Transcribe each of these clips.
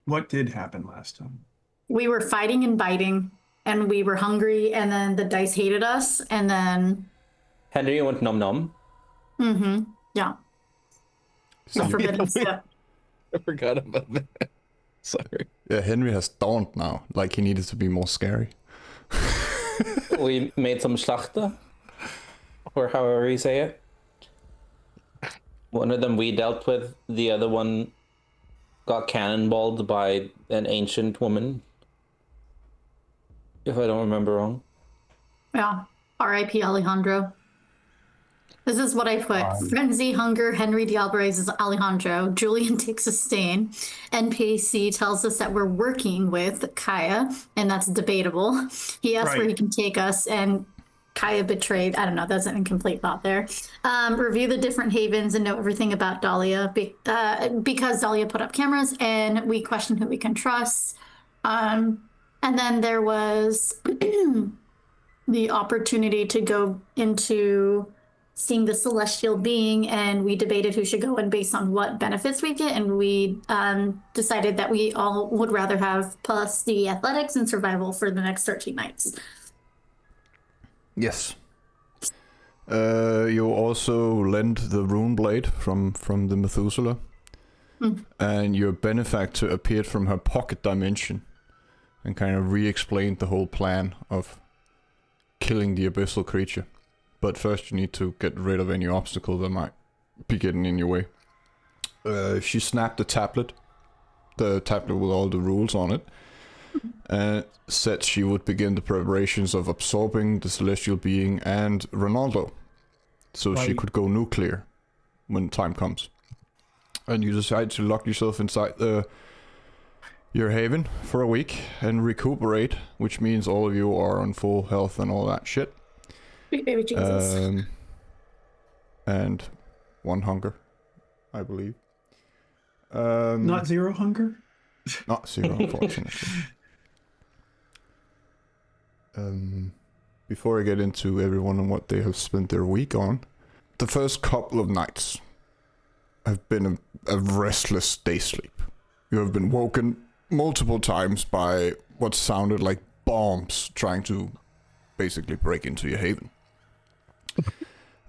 What did happen last time? We were fighting and biting, and we were hungry, and then the dice hated us, and then... Henry went nom nom. Yeah. So, Forbidden step. I forgot about that. Sorry. Yeah, Henry has dawned now. Like he needed to be more scary. We made some schlachter, or however you say it. One of them we dealt with, the other one got cannonballed by an ancient woman, if I don't remember wrong. Yeah. R.I.P. Alejandro. This is what I put. Frenzy, hunger, Henry D'Alvarez is Alejandro. Julian takes a stain. NPC tells us that we're working with Kaya, and that's debatable. He asks where he can take us, and Kaya betrayed. I don't know. That's an incomplete thought there. Review the different havens and know everything about Dahlia because Dahlia put up cameras, and we question who we can trust. And then there was the opportunity to go into seeing the celestial being, and we debated who should go and based on what benefits we get, and we decided that we all would rather have plus the athletics and survival for the next 13 nights. Yes. You also lend the rune blade from the Methuselah, and your benefactor appeared from her pocket dimension and kind of re-explained the whole plan of killing the abyssal creature. But first you need to get rid of any obstacle that might be getting in your way. She snapped the tablet with all the rules on it, and said she would begin the preparations of absorbing the celestial being and Ronaldo, so she could go nuclear when time comes. And you decide to lock yourself inside your haven for a week and recuperate, which means all of you are on full health and all that shit. Sweet baby Jesus. And one hunger, I believe. Not zero hunger? Not zero, unfortunately. Before I get into everyone and what they have spent their week on, the first couple of nights have been a restless day's sleep. You have been woken multiple times by what sounded like bombs trying to basically break into your haven.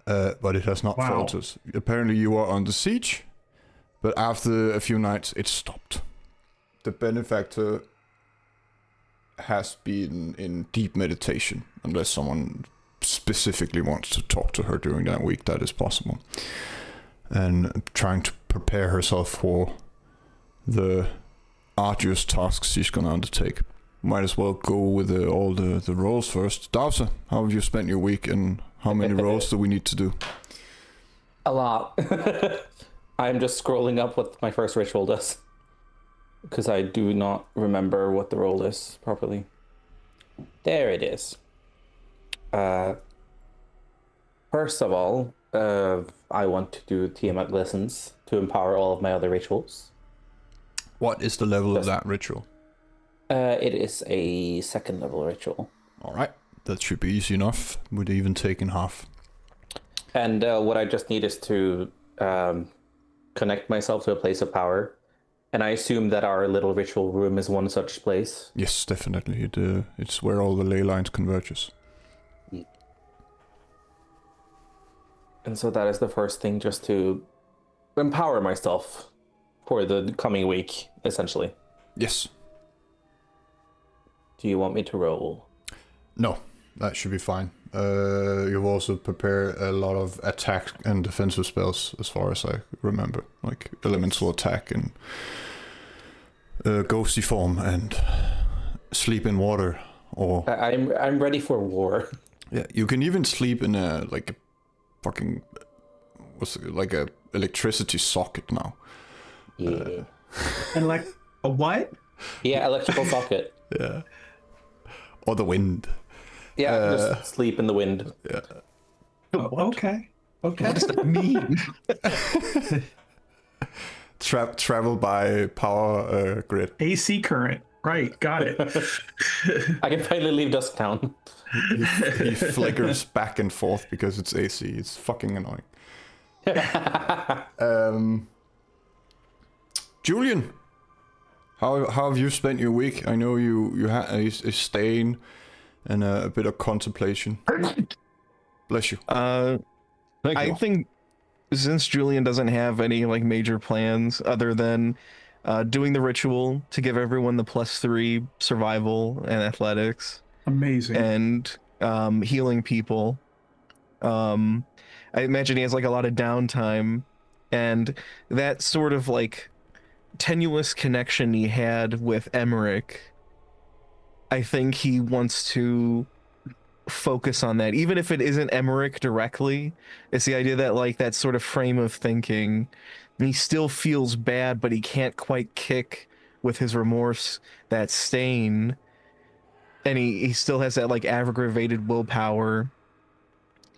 But it has not faltered. Apparently you are under siege, but after a few nights it stopped. The benefactor has been in deep meditation, unless someone specifically wants to talk to her during that week, that is possible. And trying to prepare herself for the arduous tasks she's going to undertake. Might as well go with all the roles first. Dowser, how have you spent your week, and how many roles do we need to do? A lot. I'm just scrolling up what my first ritual does, because I do not remember what the role is properly. There it is. First of all, I want to do Tiamat lessons to empower all of my other rituals. What is the level of that ritual? It is a 2nd level ritual. All right, that should be easy enough. Would even taken half. And what I just need is to connect myself to a place of power. And I assume that our little ritual room is one such place. Yes, definitely. It's where all the ley lines converges. And so that is the first thing, just to empower myself for the coming week, essentially. Yes. Do you want me to roll? No, that should be fine. You've also prepared a lot of attack and defensive spells, as far as I remember, like elemental attack and ghosty form and sleep in water. Or I'm ready for war. Yeah, you can even sleep in a fucking like a electricity socket now. Yeah. And like a what? Yeah, electrical socket. Yeah. Or the wind. Yeah, just sleep in the wind. Yeah. Okay. What does that mean? Travel by power grid. AC current. Right, got it. I can finally leave Dusktown. He flickers back and forth because it's AC. It's fucking annoying. Julian, how have you spent your week? I know you had a stain and a bit of contemplation. Bless you. Thank I you. think since Julian doesn't have any like major plans other than doing the ritual to give everyone the +3 survival and athletics Amazing. and healing people, I imagine he has like a lot of downtime, and that sort of like tenuous connection he had with Emmerich, I think he wants to focus on that, even if it isn't Emmerich directly. It's the idea that like that sort of frame of thinking, he still feels bad, but he can't quite kick with his remorse that stain, and he still has that like aggravated willpower.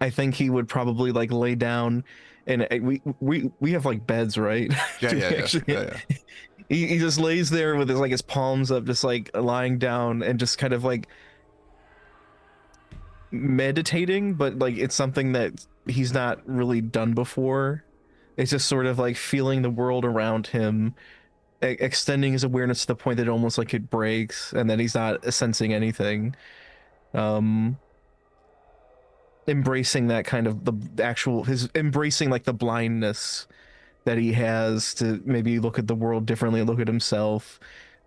I think he would probably like lay down, and we have like beds, right? Yeah, Do we yeah, actually- yeah. He just lays there with his like his palms up, just like lying down and just kind of like meditating, but like it's something that he's not really done before. It's just sort of like feeling the world around him, extending his awareness to the point that almost like it breaks, and then he's not sensing anything. Embracing that kind of the actual his embracing like the blindness that he has to maybe look at the world differently, look at himself,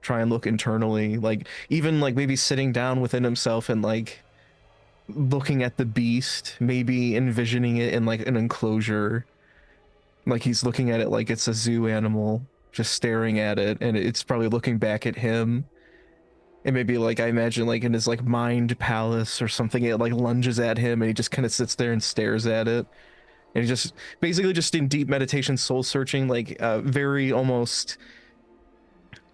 try and look internally, like even like maybe sitting down within himself and like looking at the beast, maybe envisioning it in like an enclosure, like he's looking at it like it's a zoo animal, just staring at it, and it's probably looking back at him. And maybe like I imagine like in his like mind palace or something, it like lunges at him and he just kind of sits there and stares at it. And he just basically just in deep meditation, soul searching, like very almost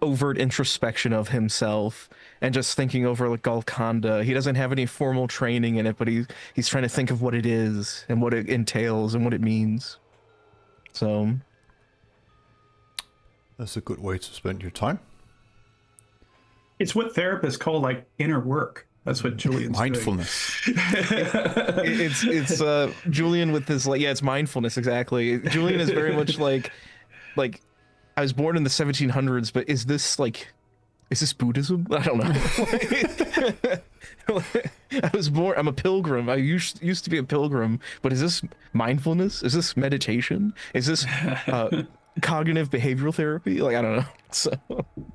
overt introspection of himself and just thinking over like Golconda. He doesn't have any formal training in it, but he's trying to think of what it is and what it entails and what it means. So That's a good way to spend your time. It's what therapists call like inner work. That's what Julian's Mindfulness. it's Julian with this like, yeah, it's mindfulness, exactly. Julian is very much like I was born in the 1700s, but is this Buddhism? I don't know. I'm a pilgrim. I used to be a pilgrim, but is this mindfulness? Is this meditation? Is this cognitive behavioral therapy? Like, I don't know. So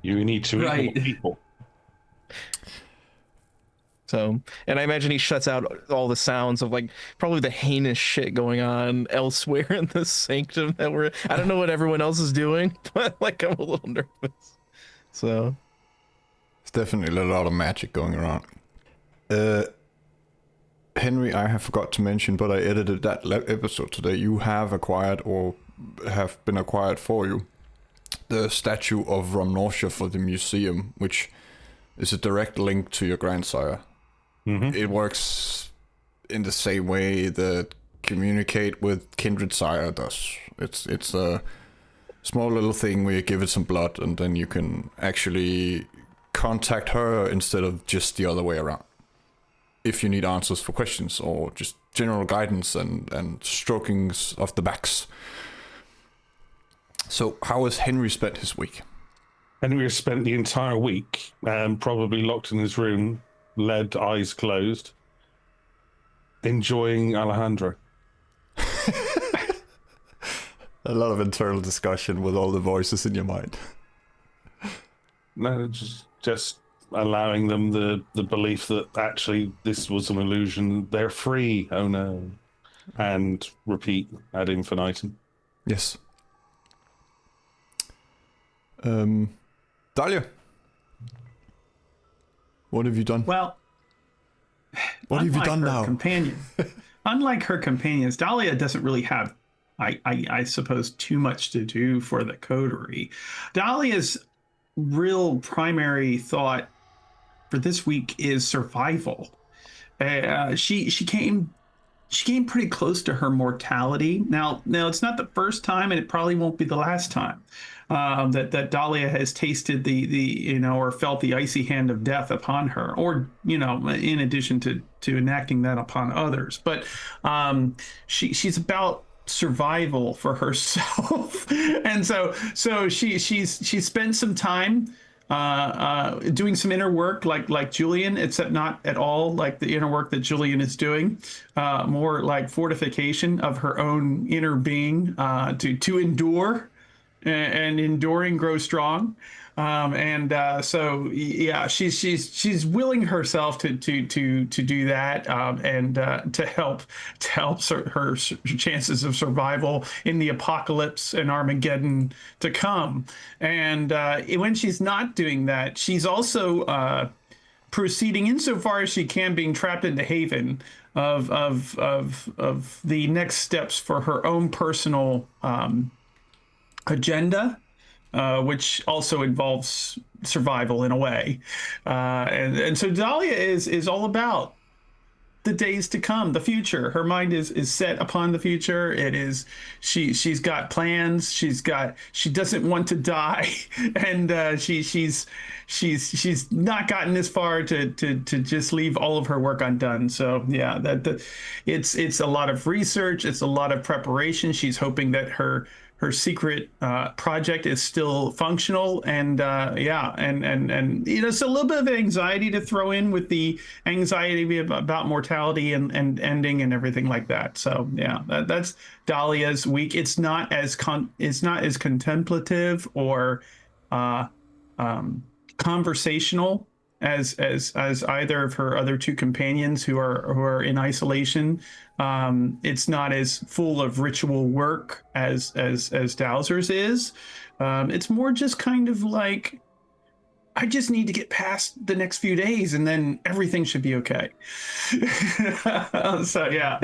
You need to eat Right. more people. So, and I imagine he shuts out all the sounds of like probably the heinous shit going on elsewhere in the sanctum that I don't know what everyone else is doing, but like I'm a little nervous. So, It's definitely a lot of magic going around. Henry, I have forgot to mention, but I edited that episode today. You have acquired or have been acquired for you the statue of Romnortia for the museum, which is a direct link to your grandsire. Mm-hmm. It works in the same way that communicate with kindred sire does. It's a small little thing where you give it some blood and then you can actually contact her instead of just the other way around. If you need answers for questions or just general guidance and strokings of the backs. So how has Henry spent his week? Henry has spent the entire week probably locked in his room, lead, eyes closed, enjoying Alejandro. A lot of internal discussion with all the voices in your mind. No, just allowing them the belief that actually this was an illusion. They're free. Oh no. And repeat ad infinitum. Yes. Dahlia, what have you done? Well, What have you unlike done her now? Companion, unlike her companions, Dahlia doesn't really have, I suppose, too much to do for the coterie. Dahlia's real primary thought for this week is survival. She came pretty close to her mortality. Now it's not the first time, and it probably won't be the last time that Dahlia has tasted the or felt the icy hand of death upon her, or in addition to enacting that upon others. But she's about survival for herself. And so she spent some time doing some inner work like Julian, except not at all like the inner work that Julian is doing, more like fortification of her own inner being, to endure, and enduring grow strong. So yeah, she's willing herself to do that, and to help her chances of survival in the apocalypse and Armageddon to come. And when she's not doing that, she's also proceeding insofar as she can, being trapped into Haven of the next steps for her own personal agenda, which also involves survival in a way. And so Dahlia is all about the days to come, the future. Her mind is set upon the future. It is, she's got plans. She doesn't want to die. And she's not gotten this far to just leave all of her work undone. So yeah, it's a lot of research. It's a lot of preparation. She's hoping that her secret project is still functional, and and it's a little bit of anxiety to throw in with the anxiety about mortality and ending and everything like that. So yeah, that's Dahlia's week. It's not as contemplative or conversational as either of her other two companions who are in isolation. It's not as full of ritual work as Dowser's is. It's more just kind of like, I just need to get past the next few days and then everything should be okay. So yeah,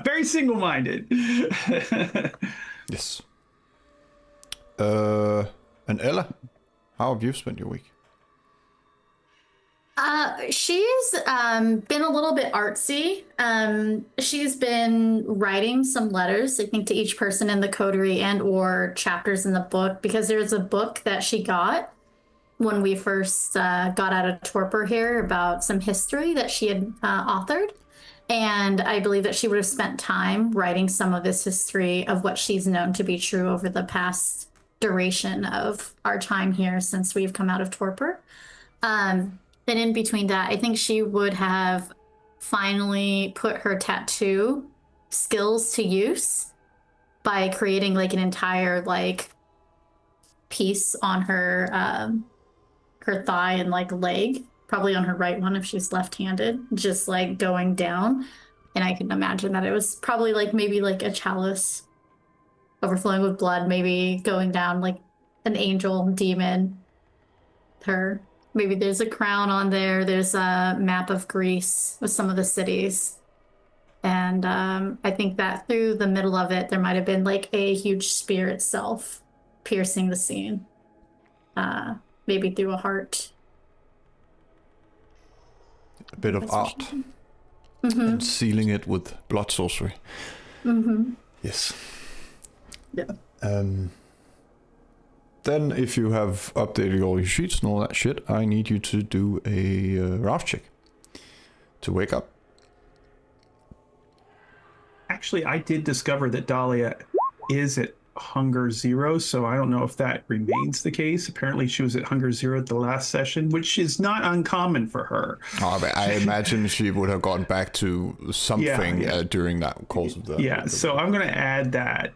very single-minded. Yes. And Ella, how have you spent your week? She's been a little bit artsy. She's been writing some letters, I think, to each person in the coterie and or chapters in the book, because there's a book that she got when we first got out of torpor here about some history that she had authored. And I believe that she would have spent time writing some of this history of what she's known to be true over the past duration of our time here since we've come out of torpor. And in between that, I think she would have finally put her tattoo skills to use by creating like an entire like piece on her her thigh and like leg, probably on her right one if she's left-handed, just like going down. And I can imagine that it was probably like maybe like a chalice overflowing with blood, maybe going down like an angel, demon, her. Maybe there's a crown on there. There's a map of Greece with some of the cities. And I think that through the middle of it, there might have been like a huge spear itself piercing the scene. Maybe through a heart. A bit of art. And sealing it with blood sorcery. Yes. Yeah. Then, if you have updated all your sheets and all that shit, I need you to do a rouse check to wake up. Actually, I did discover that Dahlia is at hunger 0, so I don't know if that remains the case. Apparently, she was at hunger 0 at the last session, which is not uncommon for her. I imagine she would have gone back to something during that course of the... Yeah, so I'm going to add that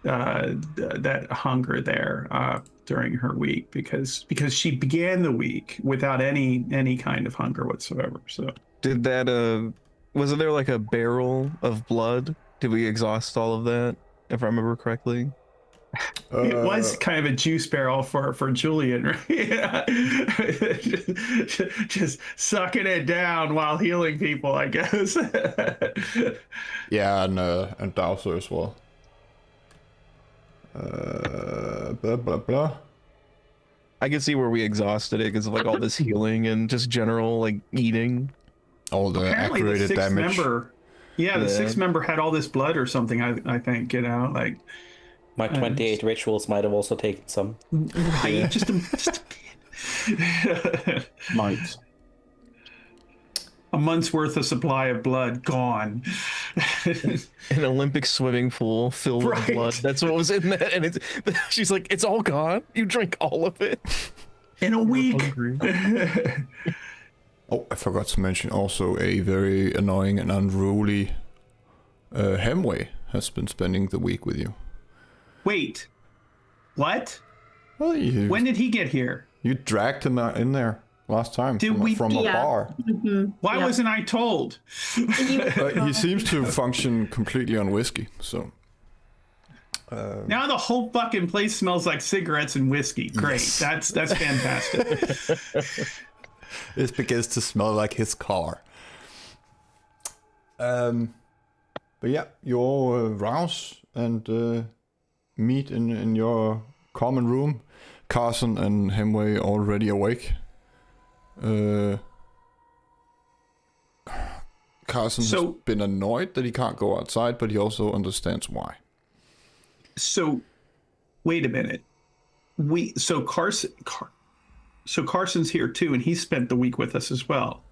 hunger there during her week, because she began the week without any kind of hunger whatsoever. So did that wasn't there like a barrel of blood? Did we exhaust all of that, if I remember correctly? It was kind of a juice barrel for Julian, right? Yeah. just sucking it down while healing people, I guess. Yeah, and Dowser as well. Blah blah blah. I can see where we exhausted it because of like all this healing and just general like eating. All the Apparently accurate the damage. The sixth member had all this blood or something. I think, like. My 28 rituals might have also taken some. Right, just a bit. Might. a month's worth of supply of blood gone. An Olympic swimming pool filled with Right. blood. That's what was in that. And she's like, it's all gone. You drink all of it. In a week. Hungry. Oh, I forgot to mention also a very annoying and unruly Hemway has been spending the week with you. Wait. What? Well, When did he get here? you dragged him out in there last time Did we- from a Yeah. bar. Why Yeah. wasn't I told? He seems to function completely on whiskey, so... Now the whole fucking place smells like cigarettes and whiskey. Great. Yes. That's fantastic. It begins to smell like his car. But yeah, you all rouse and meet in your common room. Carson and Hemway already awake. Carson has been annoyed that he can't go outside, but he also understands why. So, wait a minute. Carson's here too, and he spent the week with us as well.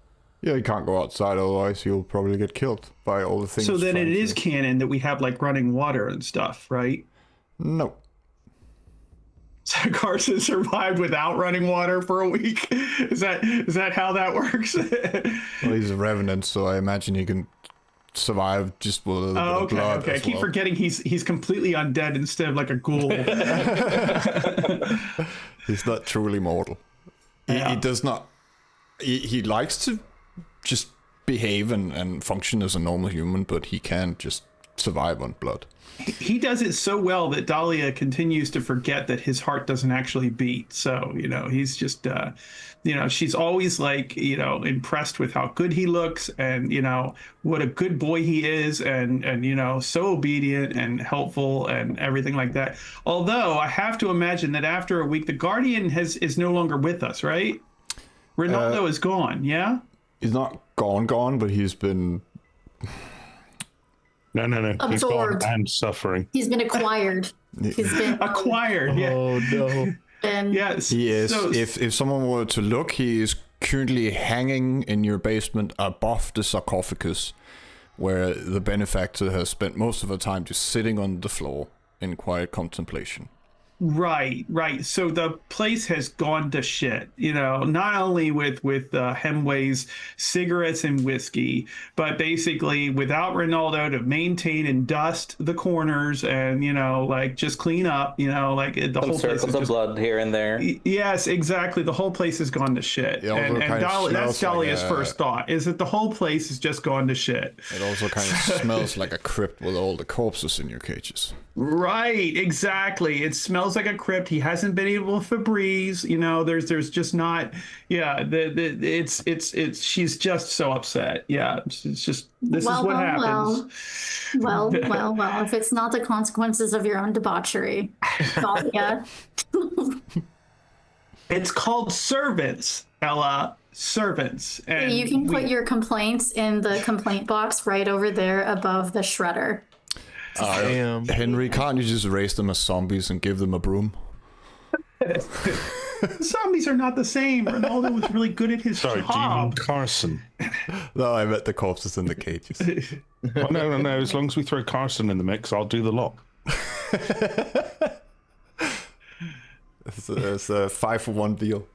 Yeah, he can't go outside, otherwise he'll probably get killed by all the things. So then it trying is to- canon that we have like running water and stuff, right? No. So Carson survived without running water for a week. Is that how that works? Well, he's a revenant, so I imagine he can survive just with a little bit of Okay, blood. okay. I as keep well. forgetting he's completely undead instead of like a ghoul. He's not truly mortal. He does not. He likes to just behave and function as a normal human, but he can't just survive on blood. He does it so well that Dahlia continues to forget that his heart doesn't actually beat. So, he's just, she's always like, impressed with how good he looks and, what a good boy he is and so obedient and helpful and everything like that. Although I have to imagine that after a week, the Guardian is no longer with us, right? Ronaldo is gone. Yeah. He's not gone, but he's been. No. He's gone Absorbed. and suffering. He's been acquired. He's been Acquired. Yeah. Oh no. Yes. He is. So, If someone were to look, he is currently hanging in your basement above the sarcophagus, where the benefactor has spent most of the time just sitting on the floor in quiet contemplation. Right. So the place has gone to shit, not only with Hemway's cigarettes and whiskey, but basically without Ronaldo to maintain and dust the corners and, just clean up, the Some whole place circles is of just... blood here and there. Yes, exactly. The whole place has gone to shit. It also And kind of that's smells like Dahlia's a- first thought, is that the whole place has just gone to shit. It also kind of smells like a crypt with all the corpses in your cages. Right, exactly. It smells like a crypt. He hasn't been able to Febreze. There's just not. Yeah, it's. She's just so upset. Yeah, it's just this is what happens. Well. If it's not the consequences of your own debauchery, Dahlia. It's called servants, Ella. Servants. And You can put your complaints in the complaint box right over there above the shredder. Damn. Henry, can't you just raise them as zombies and give them a broom? Zombies are not the same. Ronaldo was really good at his Sorry, do you mean job. Carson? No, I meant the corpses in the cages. Well, no. As long as we throw Carson in the mix, I'll do the lot. It's a 5-for-1 deal.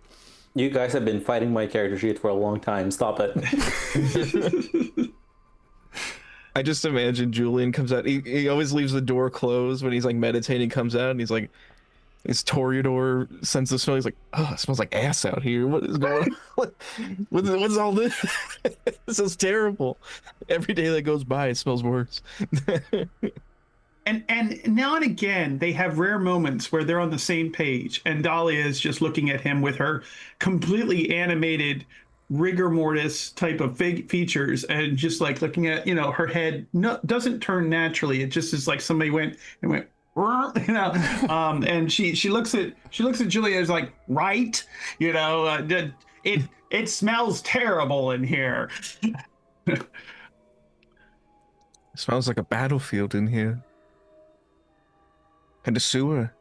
You guys have been fighting my character sheet for a long time. Stop it. I just imagine Julian comes out. He always leaves the door closed when he's like meditating. Comes out and he's like, his Toreador sense of smell. He's like, oh, it smells like ass out here. What is going on? What's all this? This is terrible. Every day that goes by, it smells worse. And now and again, they have rare moments where they're on the same page, and Dahlia is just looking at him with her completely animated rigor mortis type of features, and just like looking at her head doesn't turn naturally. It just is like somebody went, and she looks at Julia and is like, right, it smells terrible in here. It smells like a battlefield in here. And a sewer.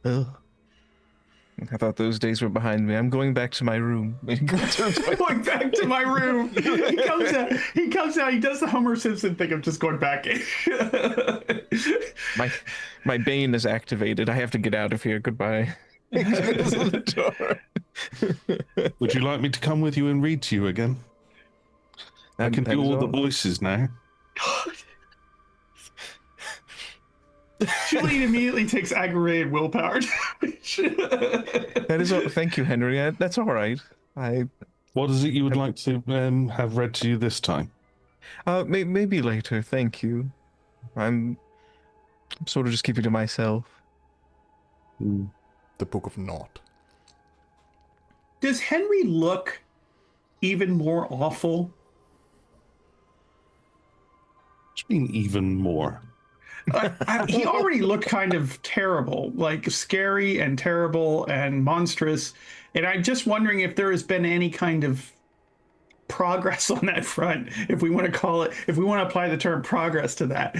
Ugh. I thought those days were behind me. I'm going back to my room. Going back to my room. He comes out. He does the Homer Simpson thing of just going back in. My Bane is activated. I have to get out of here. Goodbye. The door. Would you like me to come with you and read to you again? I can do all the voices now. Julian immediately takes aggravated willpower. That is. Thank you, Henry. That's all right. What is it you would like to have read to you this time? Maybe later. Thank you. I'm sort of just keeping to myself. The Book of Naught. Does Henry look even more awful? Just being even more. He already looked kind of terrible, like scary and terrible and monstrous. And I'm just wondering if there has been any kind of progress on that front, if we want to call it, if we want to apply the term progress to that,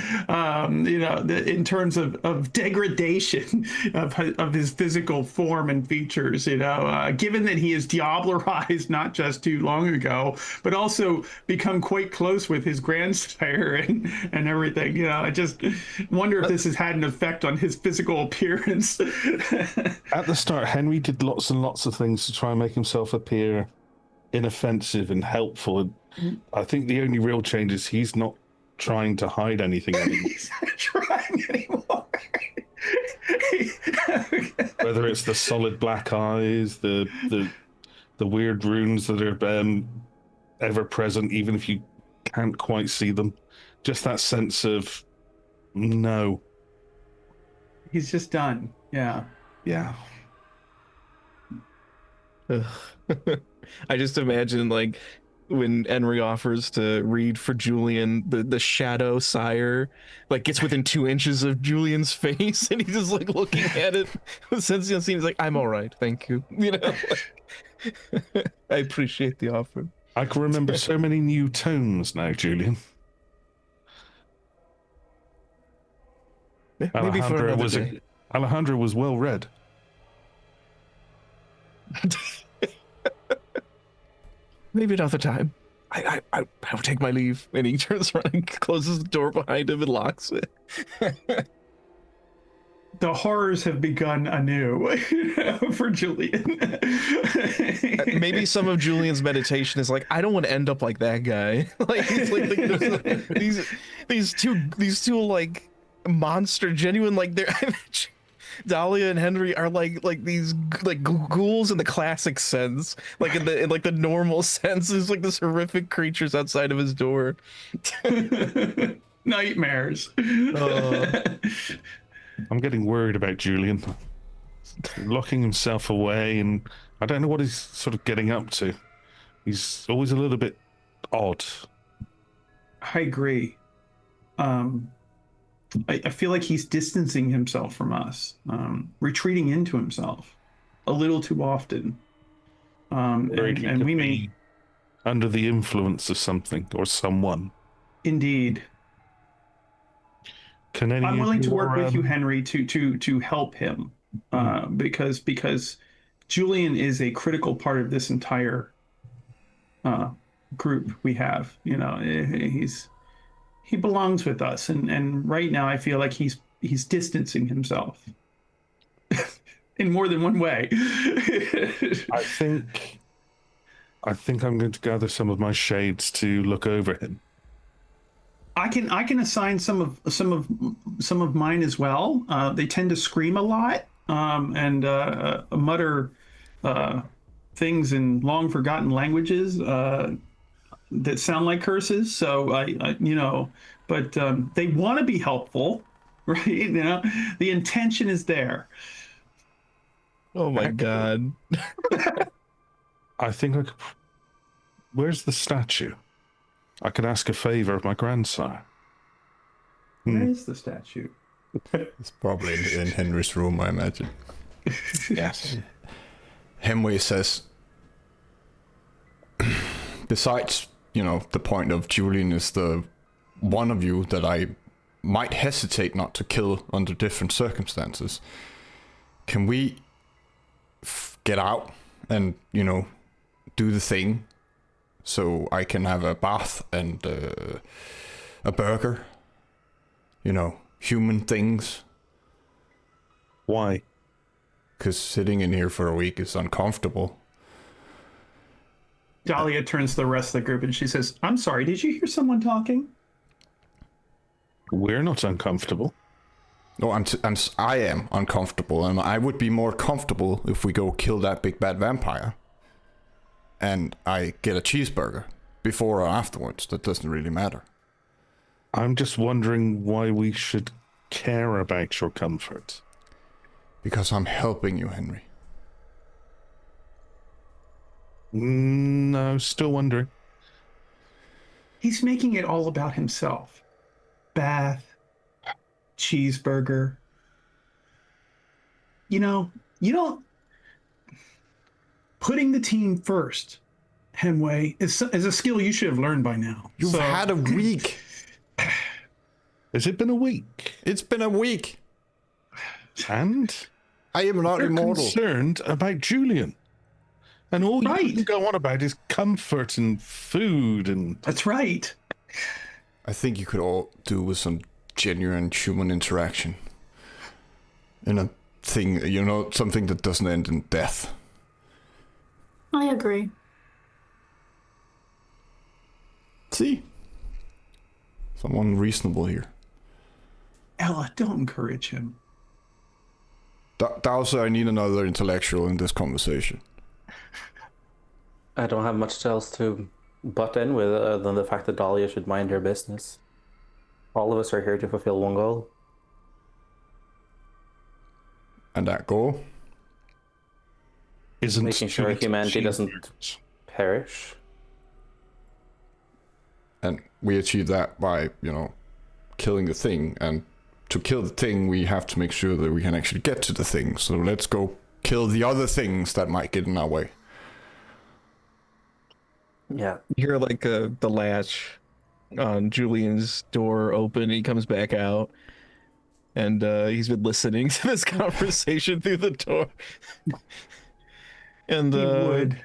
in terms of degradation of his physical form and features, given that he is diablerized not just too long ago, but also become quite close with his grandsire and everything. I just wonder if this has had an effect on his physical appearance. At the start, Henry did lots and lots of things to try and make himself appear inoffensive and helpful. And I think the only real change is he's not trying to hide anything anymore. He's not trying anymore. Whether it's the solid black eyes, the weird runes that are ever present, even if you can't quite see them, just that sense of no. He's just done. Yeah. I just imagine like when Henry offers to read for Julian, the shadow sire like gets within 2 inches of Julian's face, and he's just like looking at it since the unseen. He's like, "I'm all right, thank you." I appreciate the offer. I can remember so many new tones now, Julian. Maybe for another day. Alejandro was well read. Maybe another time. I will take my leave. And he turns around and closes the door behind him and locks it. The horrors have begun anew for Julian. Maybe some of Julian's meditation is like, I don't want to end up like that guy. Like, it's like these two like monster, genuine, like they're. Dahlia and Henry are like these like ghouls in the classic sense, like in the normal sense. There's like this horrific creatures outside of his door. Nightmares. I'm getting worried about Julian. Locking himself away, and I don't know what he's sort of getting up to. He's always a little bit odd. I agree. I feel like he's distancing himself from us, retreating into himself a little too often. And we may under the influence of something or someone. Indeed. I'm willing to work with you, Henry, to help him, because Julian is a critical part of this entire group we have. He belongs with us, and right now I feel like he's distancing himself in more than one way. I think I'm going to gather some of my shades to look over him. I can assign some of mine as well. They tend to scream a lot and mutter things in long forgotten languages that sound like curses. So but they want to be helpful, right? The intention is there. Oh my God. I think I could. Where's the statue? I could ask a favor of my grandsire. Where is the statue? It's probably in Henry's room, I imagine. Yes. Henry says, besides, the point of Julian is the one of you that I might hesitate not to kill under different circumstances. Can we get out and, do the thing so I can have a bath and a burger. Human things. Why? Because sitting in here for a week is uncomfortable. Dahlia turns to the rest of the group and she says, I'm sorry, did you hear someone talking? We're not uncomfortable. No, I am uncomfortable, and I would be more comfortable if we go kill that big bad vampire. And I get a cheeseburger before or afterwards. That doesn't really matter. I'm just wondering why we should care about your comfort. Because I'm helping you, Henry. No, still wondering. He's making it all about himself. Bath, cheeseburger. You don't. Putting the team first, Henway, is a skill you should have learned by now. You've had a week. Has it been a week? It's been a week. And I am not you're immortal. concerned about Julian. And all you can go on about is comfort and food and... That's right. I think you could all do with some genuine human interaction. In a thing, something that doesn't end in death. I agree. See? Someone reasonable here. Ella, don't encourage him. Dowser, I need another intellectual in this conversation. I don't have much else to butt in with other than the fact that Dahlia should mind her business. All of us are here to fulfill one goal. And that goal? Isn't making sure humanity doesn't perish. And we achieve that by, killing the thing. And to kill the thing, we have to make sure that we can actually get to the thing. So let's go kill the other things that might get in our way. Yeah. You hear the latch on Julian's door open. He comes back out, and he's been listening to this conversation through the door. And He would.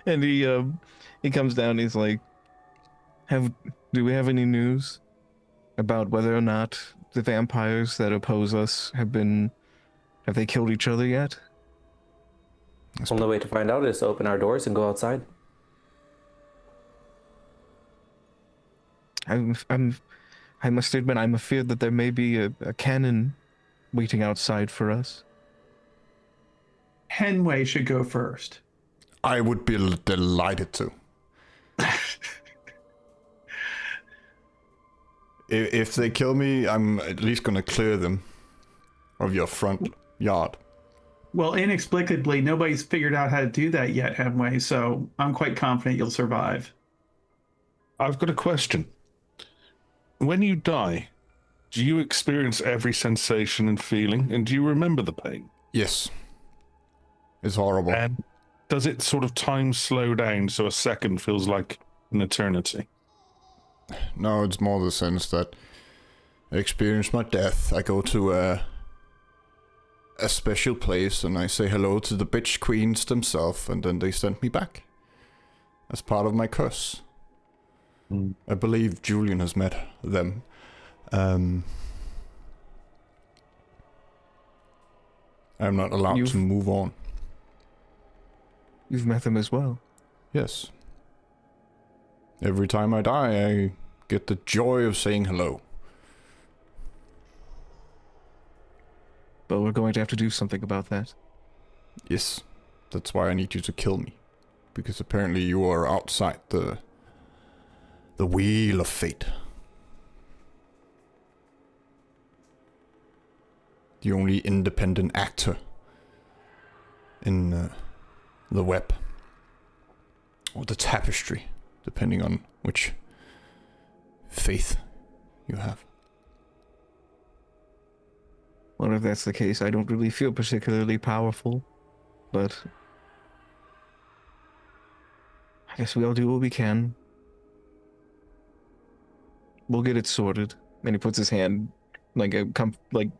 and he comes down. And he's like, "Do we have any news about whether or not the vampires that oppose us have they killed each other yet?" Only way to find out is to open our doors and go outside. I must admit, I'm afraid that there may be a cannon waiting outside for us. Henway should go first. I would be delighted to. If they kill me, I'm at least going to clear them of your front yard. Well, inexplicably, nobody's figured out how to do that yet, Henway, so I'm quite confident you'll survive. I've got a question. When you die, do you experience every sensation and feeling, and do you remember the pain? Yes. It's horrible. And does it sort of time slow down so a second feels like an eternity? No, it's more the sense that I experience my death. I go to a special place and I say hello to the bitch queens themselves, and then they send me back as part of my curse. I believe Julian has met them. I'm not allowed to move on. You've met them as well. Yes. Every time I die, I get the joy of saying hello. But we're going to have to do something about that. Yes. That's why I need you to kill me. Because apparently you are outside the wheel of fate. The only independent actor in the web. Or the tapestry, depending on which faith you have. Well, if that's the case, I don't really feel particularly powerful, but I guess we all do what we can. We'll get it sorted. And he puts his hand like a comforting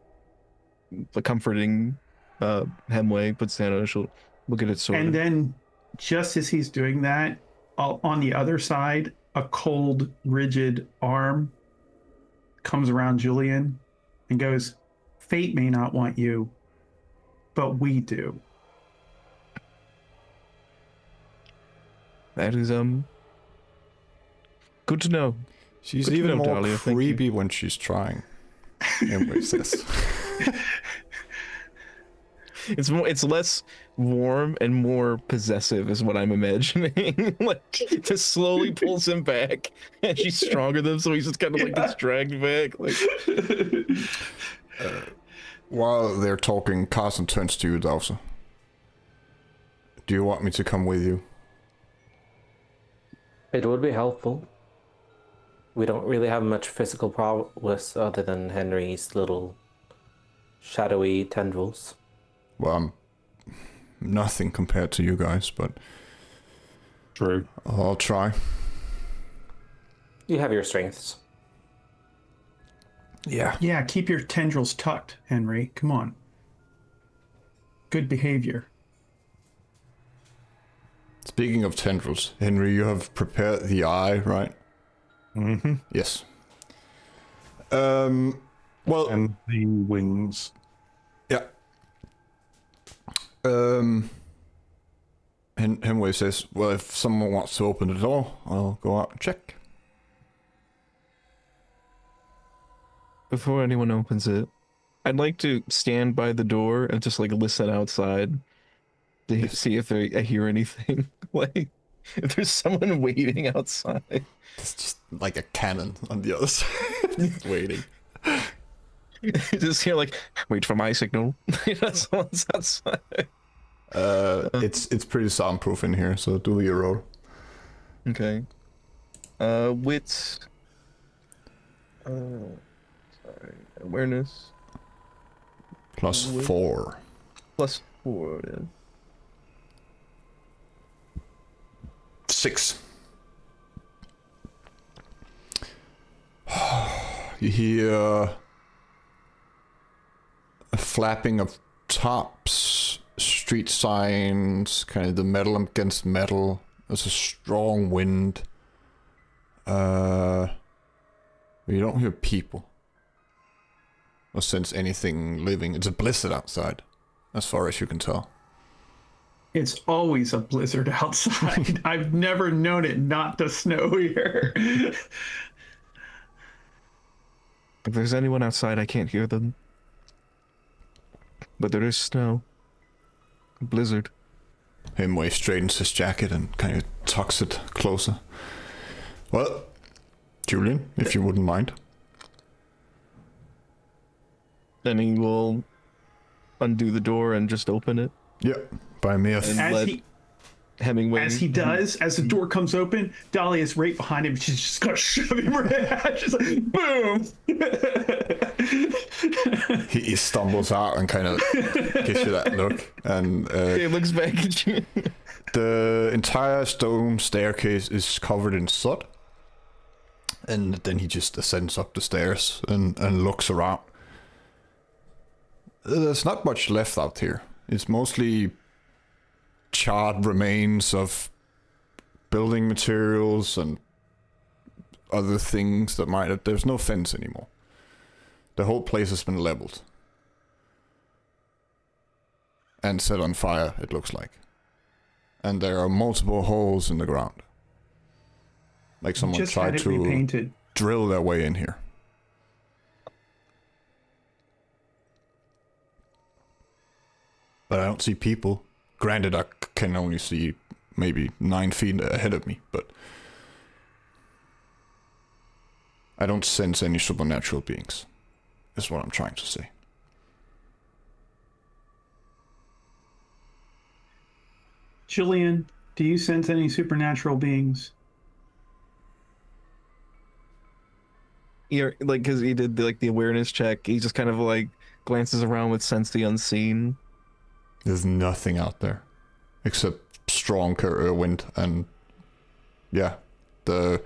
Hemway puts down on his shoulder. Look at it, sword. And then, just as he's doing that, on the other side, a cold, rigid arm comes around Julian and goes, "Fate may not want you, but we do." That is good to know. She's Good to even know, more Dahlia, thank you. creepy when she's trying. Anyway, says. It's less warm and more possessive is what I'm imagining. Like just slowly pulls him back, and she's stronger than him, so he's just kind of like gets dragged back. Like While they're talking, Carson turns to you, Dowser. Do you want me to come with you? It would be helpful. We don't really have much physical prowess other than Henry's little shadowy tendrils. Well, I'm nothing compared to you guys, but True. I'll try. You have your strengths. Yeah. Yeah, keep your tendrils tucked, Henry. Come on. Good behavior. Speaking of tendrils, Henry, you have prepared the eye, right? Mm-hmm. Yes. Well, And the wings. yeah. Hemway says, well, if someone wants to open the door, I'll go out and check. before anyone opens it, I'd like to stand by the door and just like listen outside to see if I hear anything. Like if there's someone waiting outside. It's just like a cannon on the other side, waiting. Just hear like, wait for my signal. Someone's outside. It's pretty soundproof in here, so do your roll. Okay. Wits. Sorry. Awareness. Plus 4. Plus 4. Yeah. 6. You hear a flapping of tops, street signs, kind of the metal against metal. There's a strong wind. You don't hear people or sense anything living. It's a blizzard outside, as far as you can tell. It's always a blizzard outside. I've never known it not to snow here. If there's anyone outside, I can't hear them. But there is snow. Blizzard. Hemway straightens his jacket and kind of tucks it closer. Well, Julian, if you wouldn't mind. Then he will undo the door and just open it. Yep, by me. And As let he Hemingway. as he does, as the door comes open, Dahlia's right behind him. She's just gonna shove him right out. She's like, boom. He stumbles out and kind of gives you that look. And He looks back at you. the entire stone staircase is covered in soot. And then he just ascends up the stairs and looks around. There's not much left out here. It's mostly charred remains of building materials and other things that might have... There's no fence anymore. The whole place has been leveled. And set on fire, it looks like. And there are multiple holes in the ground. Like someone Just tried had it to repainted. drill their way in here. But I don't see people. Granted, I can only see maybe 9 feet ahead of me, but I don't sense any supernatural beings, is what I'm trying to say. Julian, do you sense any supernatural beings? Yeah, like because he did the awareness check. He just kind of like glances around with sense the unseen. There's nothing out there except strong wind and, yeah, the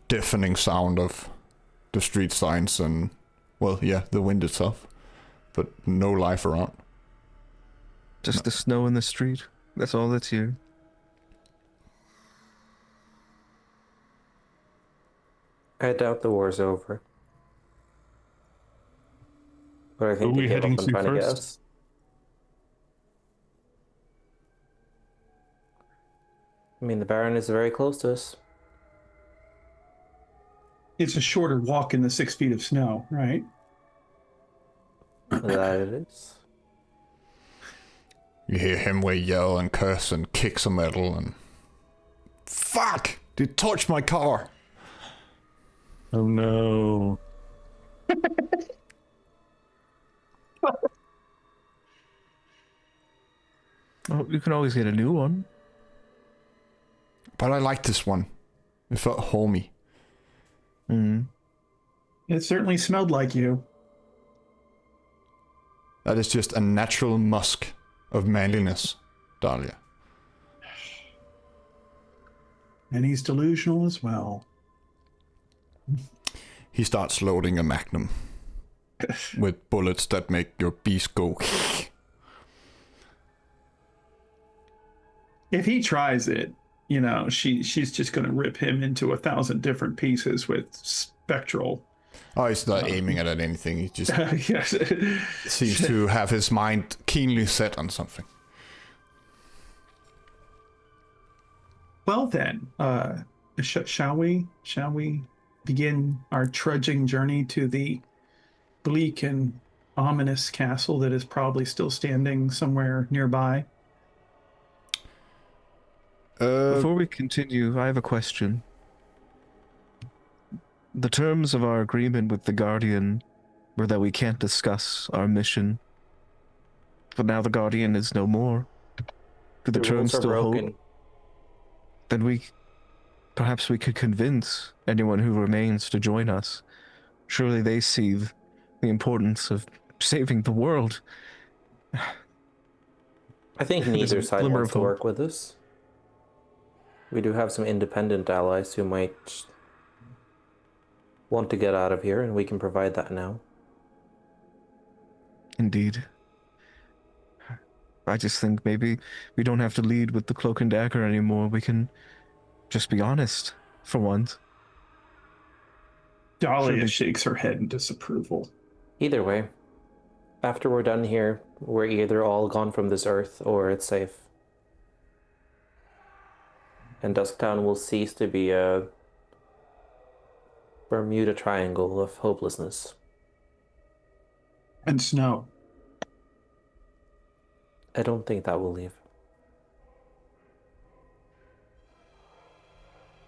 deafening sound of the street signs and, well, yeah, the wind itself, but no life around. Just the snow in the street. That's all that's here. I doubt the war's over. But I Who think are they we gave heading up on to trying to get first? us. I mean, the Baron is very close to us. It's a shorter walk in the 6 feet of snow, right? That it is. You hear Hemway yell and curse and kick some metal and... Fuck! You touched my car! Oh no. Oh, you can always get a new one. But I like this one. It felt homey. Mm. It certainly smelled like you. That is just a natural musk of manliness, Dahlia. And he's delusional as well. He starts loading a magnum with bullets that make your beast go. If he tries it, you know, she's just going to rip him into 1,000 different pieces with spectral. Oh, he's not aiming at anything. He just Yes. seems to have his mind keenly set on something. Well then, shall we begin our trudging journey to the bleak and ominous castle that is probably still standing somewhere nearby? Before we continue, I have a question. The terms of our agreement with the Guardian were that we can't discuss our mission. But now the Guardian is no more. Do the The terms rules are still broken. hold? Then perhaps we could convince anyone who remains to join us. Surely they see the importance of saving the world. I think There's a neither side glimmer wants of to hope. work with us. We do have some independent allies who might want to get out of here, and we can provide that now. Indeed. I just think maybe we don't have to lead with the cloak and dagger anymore. We can just be honest for once. Dahlia Surely- shakes her head in disapproval. Either way, after we're done here, we're either all gone from this earth or it's safe. And Dusktown will cease to be a Bermuda Triangle of hopelessness. And snow. I don't think that will leave.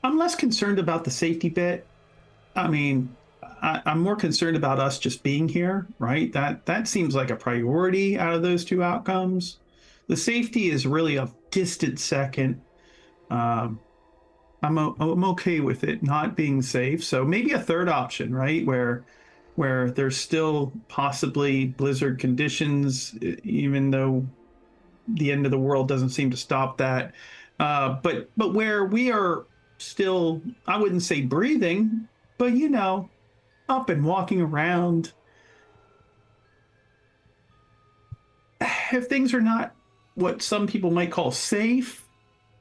I'm less concerned about the safety bit. I mean, I'm more concerned about us just being here, right? That seems like a priority out of those two outcomes. The safety is really a distant second. I'm okay with it not being safe. So maybe a third option, right? Where there's still possibly blizzard conditions, even though the end of the world doesn't seem to stop that. But where we are still, I wouldn't say breathing, but you know, up and walking around. If things are not what some people might call safe,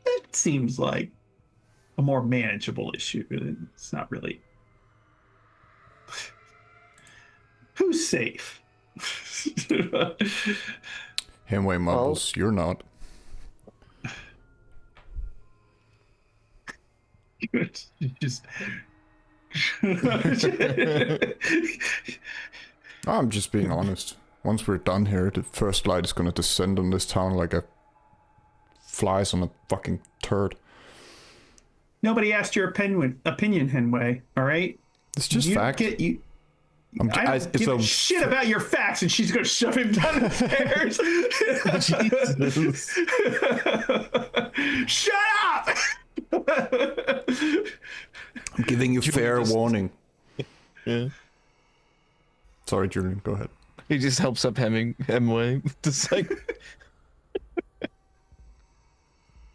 it seems like a more manageable issue. It's not really. Who's safe? Hemway mumbles, you're not. Just. I'm just being honest. Once we're done here, the first light is gonna descend on this town like a flies on a fucking turd. Nobody asked your opinion, Henway. All right. It's just You fact. get you. I don't it's give a a- shit about your facts, and she's gonna shove him down the stairs. Shut up! I'm giving you fair warning. Yeah. Sorry, Julian, go ahead. He just helps up Hemway. Just like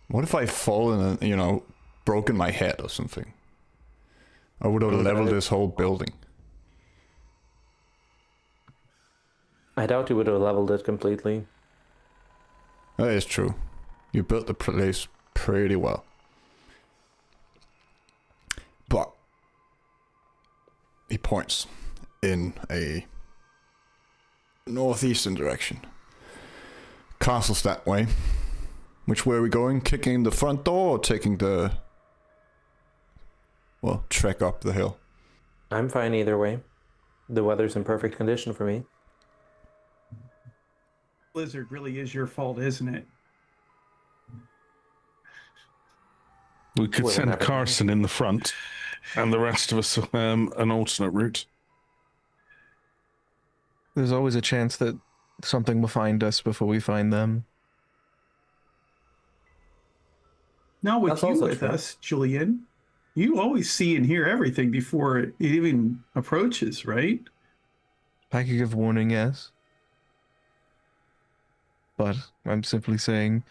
What if I fallen and, broken my head or something? I would have leveled this whole building. I doubt he would have leveled it completely. That is true. You built the place pretty well. But he points in a northeastern direction. Castle's that way. Which way are we going? Kicking in the front door or taking the... well, trek up the hill? I'm fine either way. The weather's in perfect condition for me. Blizzard really is your fault, isn't it? We could Well, send never. Carson in the front, and the rest of us an alternate route. There's always a chance that something will find us before we find them. Not with That's you also with true. us, Julian. You always see and hear everything before it even approaches, right? I could give warning, yes. But I'm simply saying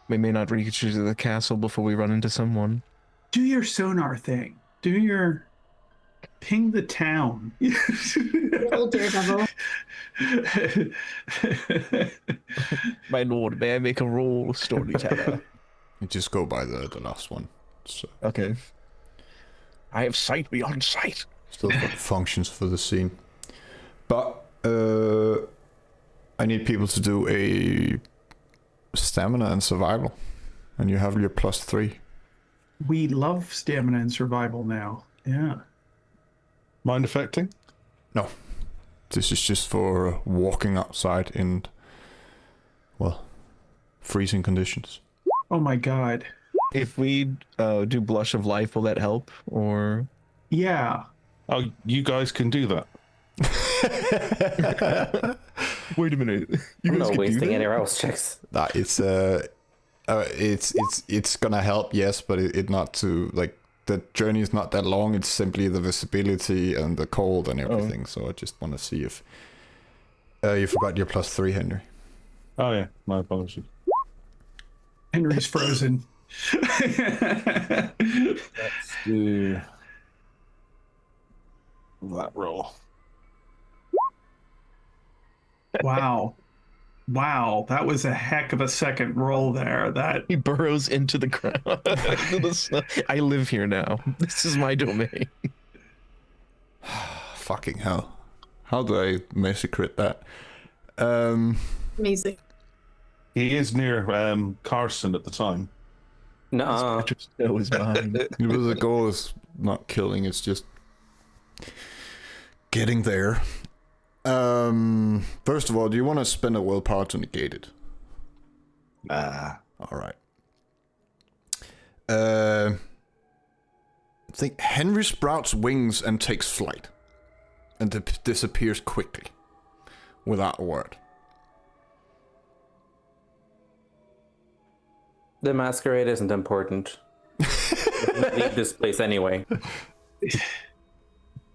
we may not reach to the castle before we run into someone. Do your sonar thing. Do your ping the town. Little daredevil. My lord, may I make a roll, storyteller? You just go by the last one. So Okay. I have sight beyond sight. still functions for the scene. But I need people to do a stamina and survival. And you have your +3. We love stamina and survival now. Yeah. Mind affecting? No. This is just for walking outside in, well, freezing conditions. Oh my god. If we do Blush of Life, will that help? Or Yeah. Oh, you guys can do that. wait a minute, you I'm guys not could do wasting that? any rouse checks. That it's gonna help, yes, but it not to, like, the journey is not that long. It's simply the visibility and the cold and everything. So I just want to see if you forgot your +3, Henry. Oh yeah, my apologies. Henry's frozen. Let's do that roll. Wow. Wow. That was a heck of a second roll there. That He burrows into the ground. Into the snow. I live here now. This is my domain. Fucking hell. How do I massacre that? Amazing. He is near Carson at the time. Nuh-uh. Snow is mine. The goal is not killing, it's just getting there. First of all, do you want to spend a willpower to negate it? Alright. I think Henry sprouts wings and takes flight. And disappears quickly. Without a word. The masquerade isn't important. Leave this place anyway.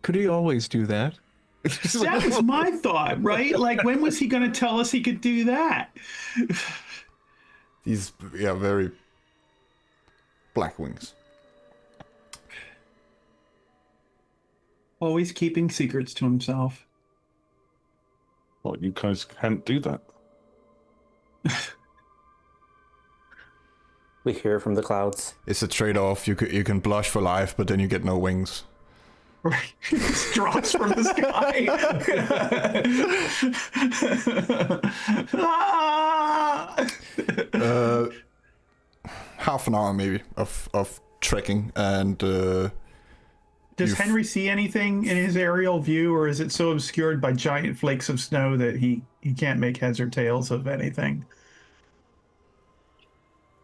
Could he always do that? that was my thought, right? Like, when was he going to tell us he could do that? These, yeah, very black wings. Always keeping secrets to himself. Well, you guys can't do that. We hear from the clouds. It's a trade-off. You can blush for life, but then you get no wings. Right. It just drops from the sky. Ah! Half an hour maybe of trekking, and Does Henry see anything in his aerial view, or is it so obscured by giant flakes of snow that he can't make heads or tails of anything?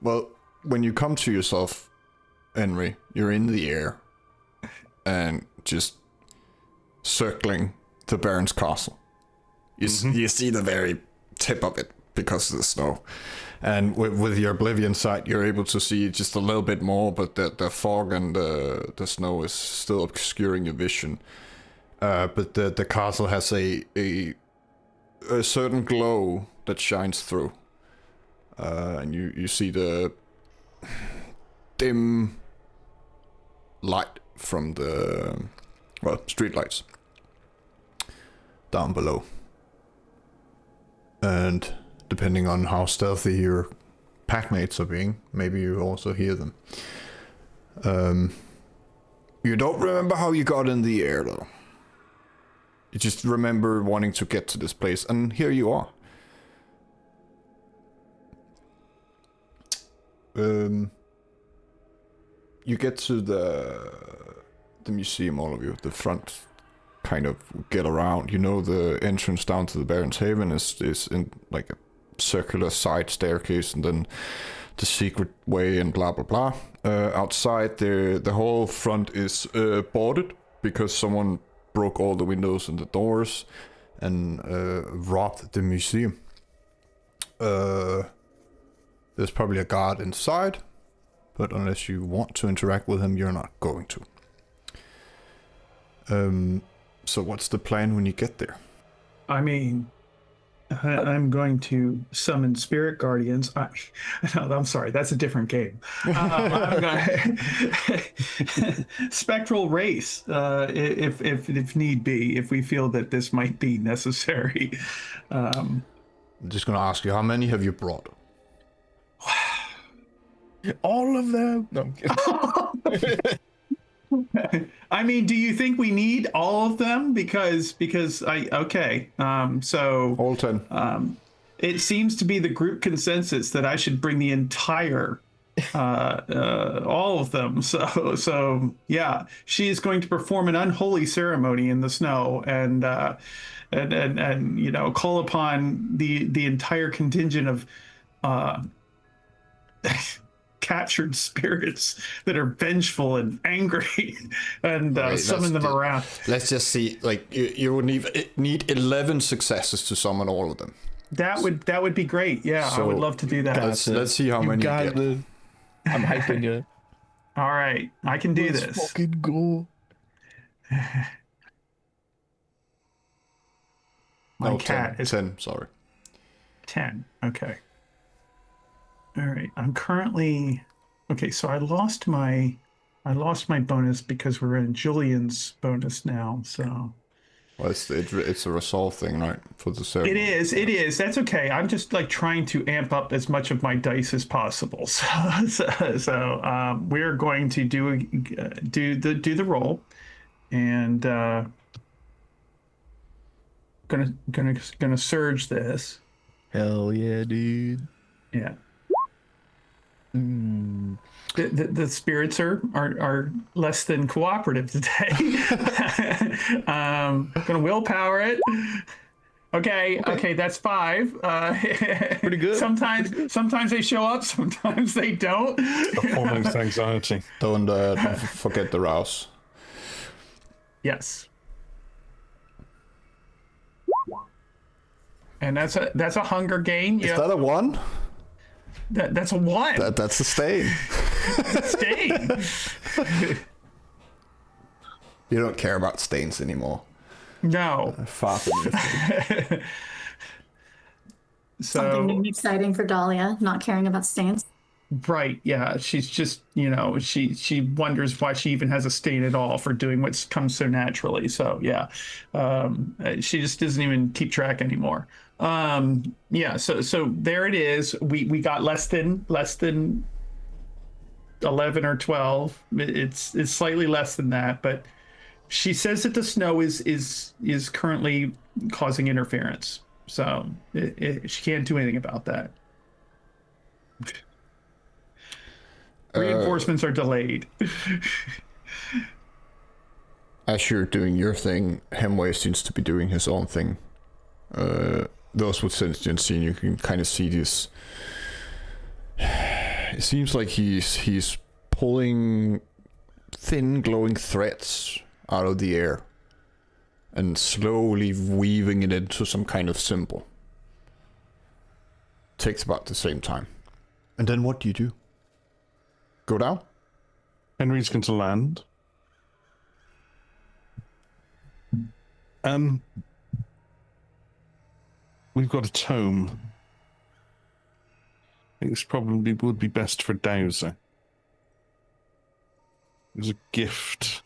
well, when you come to yourself, Henry, you're in the air and just circling the Baron's castle. You see the very tip of it because of the snow. And with your Oblivion sight, you're able to see just a little bit more, but the fog and the snow is still obscuring your vision. But the castle has a certain glow that shines through. And you see the dim light from the, well, street lights down below. And depending on how stealthy your packmates are being, maybe you also hear them. You don't remember how you got in the air, though. You just remember wanting to get to this place, and here you are. You get to the museum, all of you. The front kind of get around. You know the entrance down to the Baron's Haven is in like a circular side staircase, and then the secret way and blah blah blah. Outside, the whole front is boarded because someone broke all the windows and the doors and robbed the museum. There's probably a guard inside, but unless you want to interact with him, you're not going to. So what's the plan when you get there? I mean, I'm going to summon spirit guardians. No, I'm sorry, that's a different game. I'm going spectral race, if need be, if we feel that this might be necessary. I'm just gonna ask you, how many have you brought? All of them. No, I'm kidding. I mean, do you think we need all of them? Because okay. So All 10. It seems to be the group consensus that I should bring the entire all of them. So yeah, she is going to perform an unholy ceremony in the snow and you know, call upon the entire contingent of captured spirits that are vengeful and angry and Right, summon them around. Let's just see. Like you would need 11 successes to summon all of them. That would be great. Yeah, I would So, love to do that. Let's see how many you get. I'm hyping you. All right, I can do Let's this. fucking go. My No, cat 10. is 10, sorry. 10. Okay. All right. I'm currently okay. So I lost my bonus because we're in Julian's bonus now. So Well, it's a resolve thing, right? For the ceremony. it is. That's okay. I'm just like trying to amp up as much of my dice as possible. So we're going to do the roll, and gonna surge this. Hell yeah, dude. Yeah. The spirits are less than cooperative today. Gonna willpower it. Okay, that's 5. Pretty good. Sometimes they show up, sometimes they don't. Performance anxiety. Don't forget the rouse. Yes. And that's a hunger gain. Is Yeah, that a 1? that's a 1. That's a stain. Stain. You don't care about stains anymore. No. Far from you. Something new and exciting for Dahlia, not caring about stains. Right, yeah. She's just, you know, she wonders why she even has a stain at all for doing what comes so naturally. So yeah, she just doesn't even keep track anymore. Yeah. So there it is. We got less than 11 or 12. It's slightly less than that, but she says that the snow is currently causing interference. So she can't do anything about that. Reinforcements are delayed. As you're doing your thing, Hemway seems to be doing his own thing. Those with sentiency, you can kind of see this. It seems like he's pulling thin glowing threads out of the air and slowly weaving it into some kind of symbol. Takes about the same time. And then what do you do? Go down? Henry's going to land. We've got a tome. I think this probably would be best for Dowser. It's a gift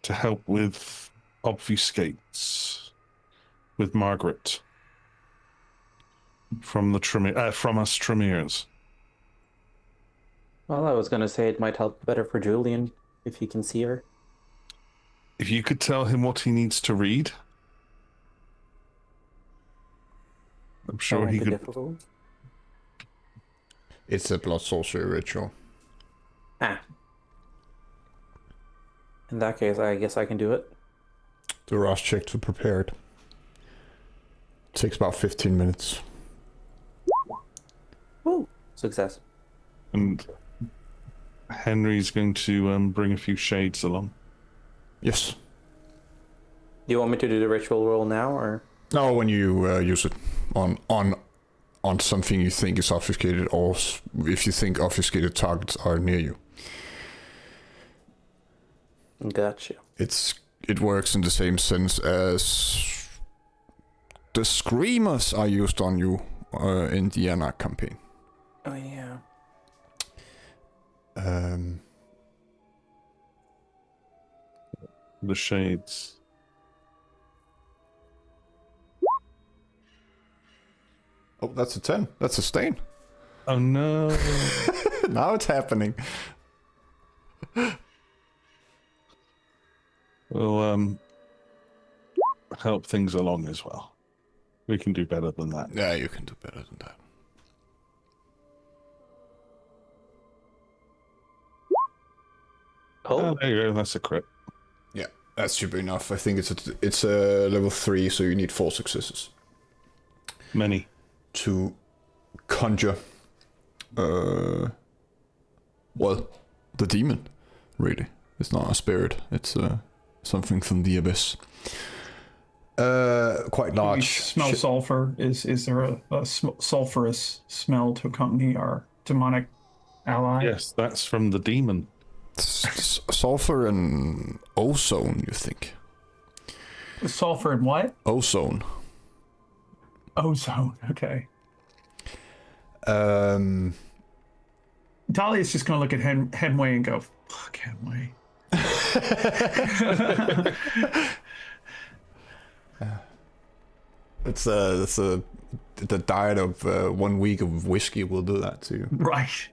to help with obfuscates with Margaret. from from us Tremors. Well, I was gonna say it might help better for Julian if he can see her. If you could tell him what he needs to read, I'm That sure won't he be could. difficult. It's a blood sorcery ritual. Ah. In that case, I guess I can do it. The Ross check to prepare it. Takes about 15 minutes. Woo! Success. And Henry's going to bring a few shades along. Yes. Do you want me to do the ritual roll now, or? No, when you use it on something you think is obfuscated, or if you think obfuscated targets are near you. Gotcha. It works in the same sense as the screamers are used on you in the Anarch campaign. Oh yeah. The shades. Oh, that's a 10. That's a stain. Oh no. Now it's happening. We'll help things along as well. We can do better than that. Yeah, you can do better than that. Oh, there you go. That's a crit. Yeah, that should be enough. I think it's a level 3, so you need 4 successes Many. to conjure well, the demon, really. It's not a spirit, it's something from the abyss. Quite We large. smell sulfur. Is there a sulfurous smell to accompany our demonic ally? Yes, that's from the demon. Sulfur and ozone, you think? Sulfur and what? Ozone. Ozone. Okay. Um, Dahlia's just going to look at Henway and go, fuck Henway. it's the diet of 1 week of whiskey will do that to you. Right.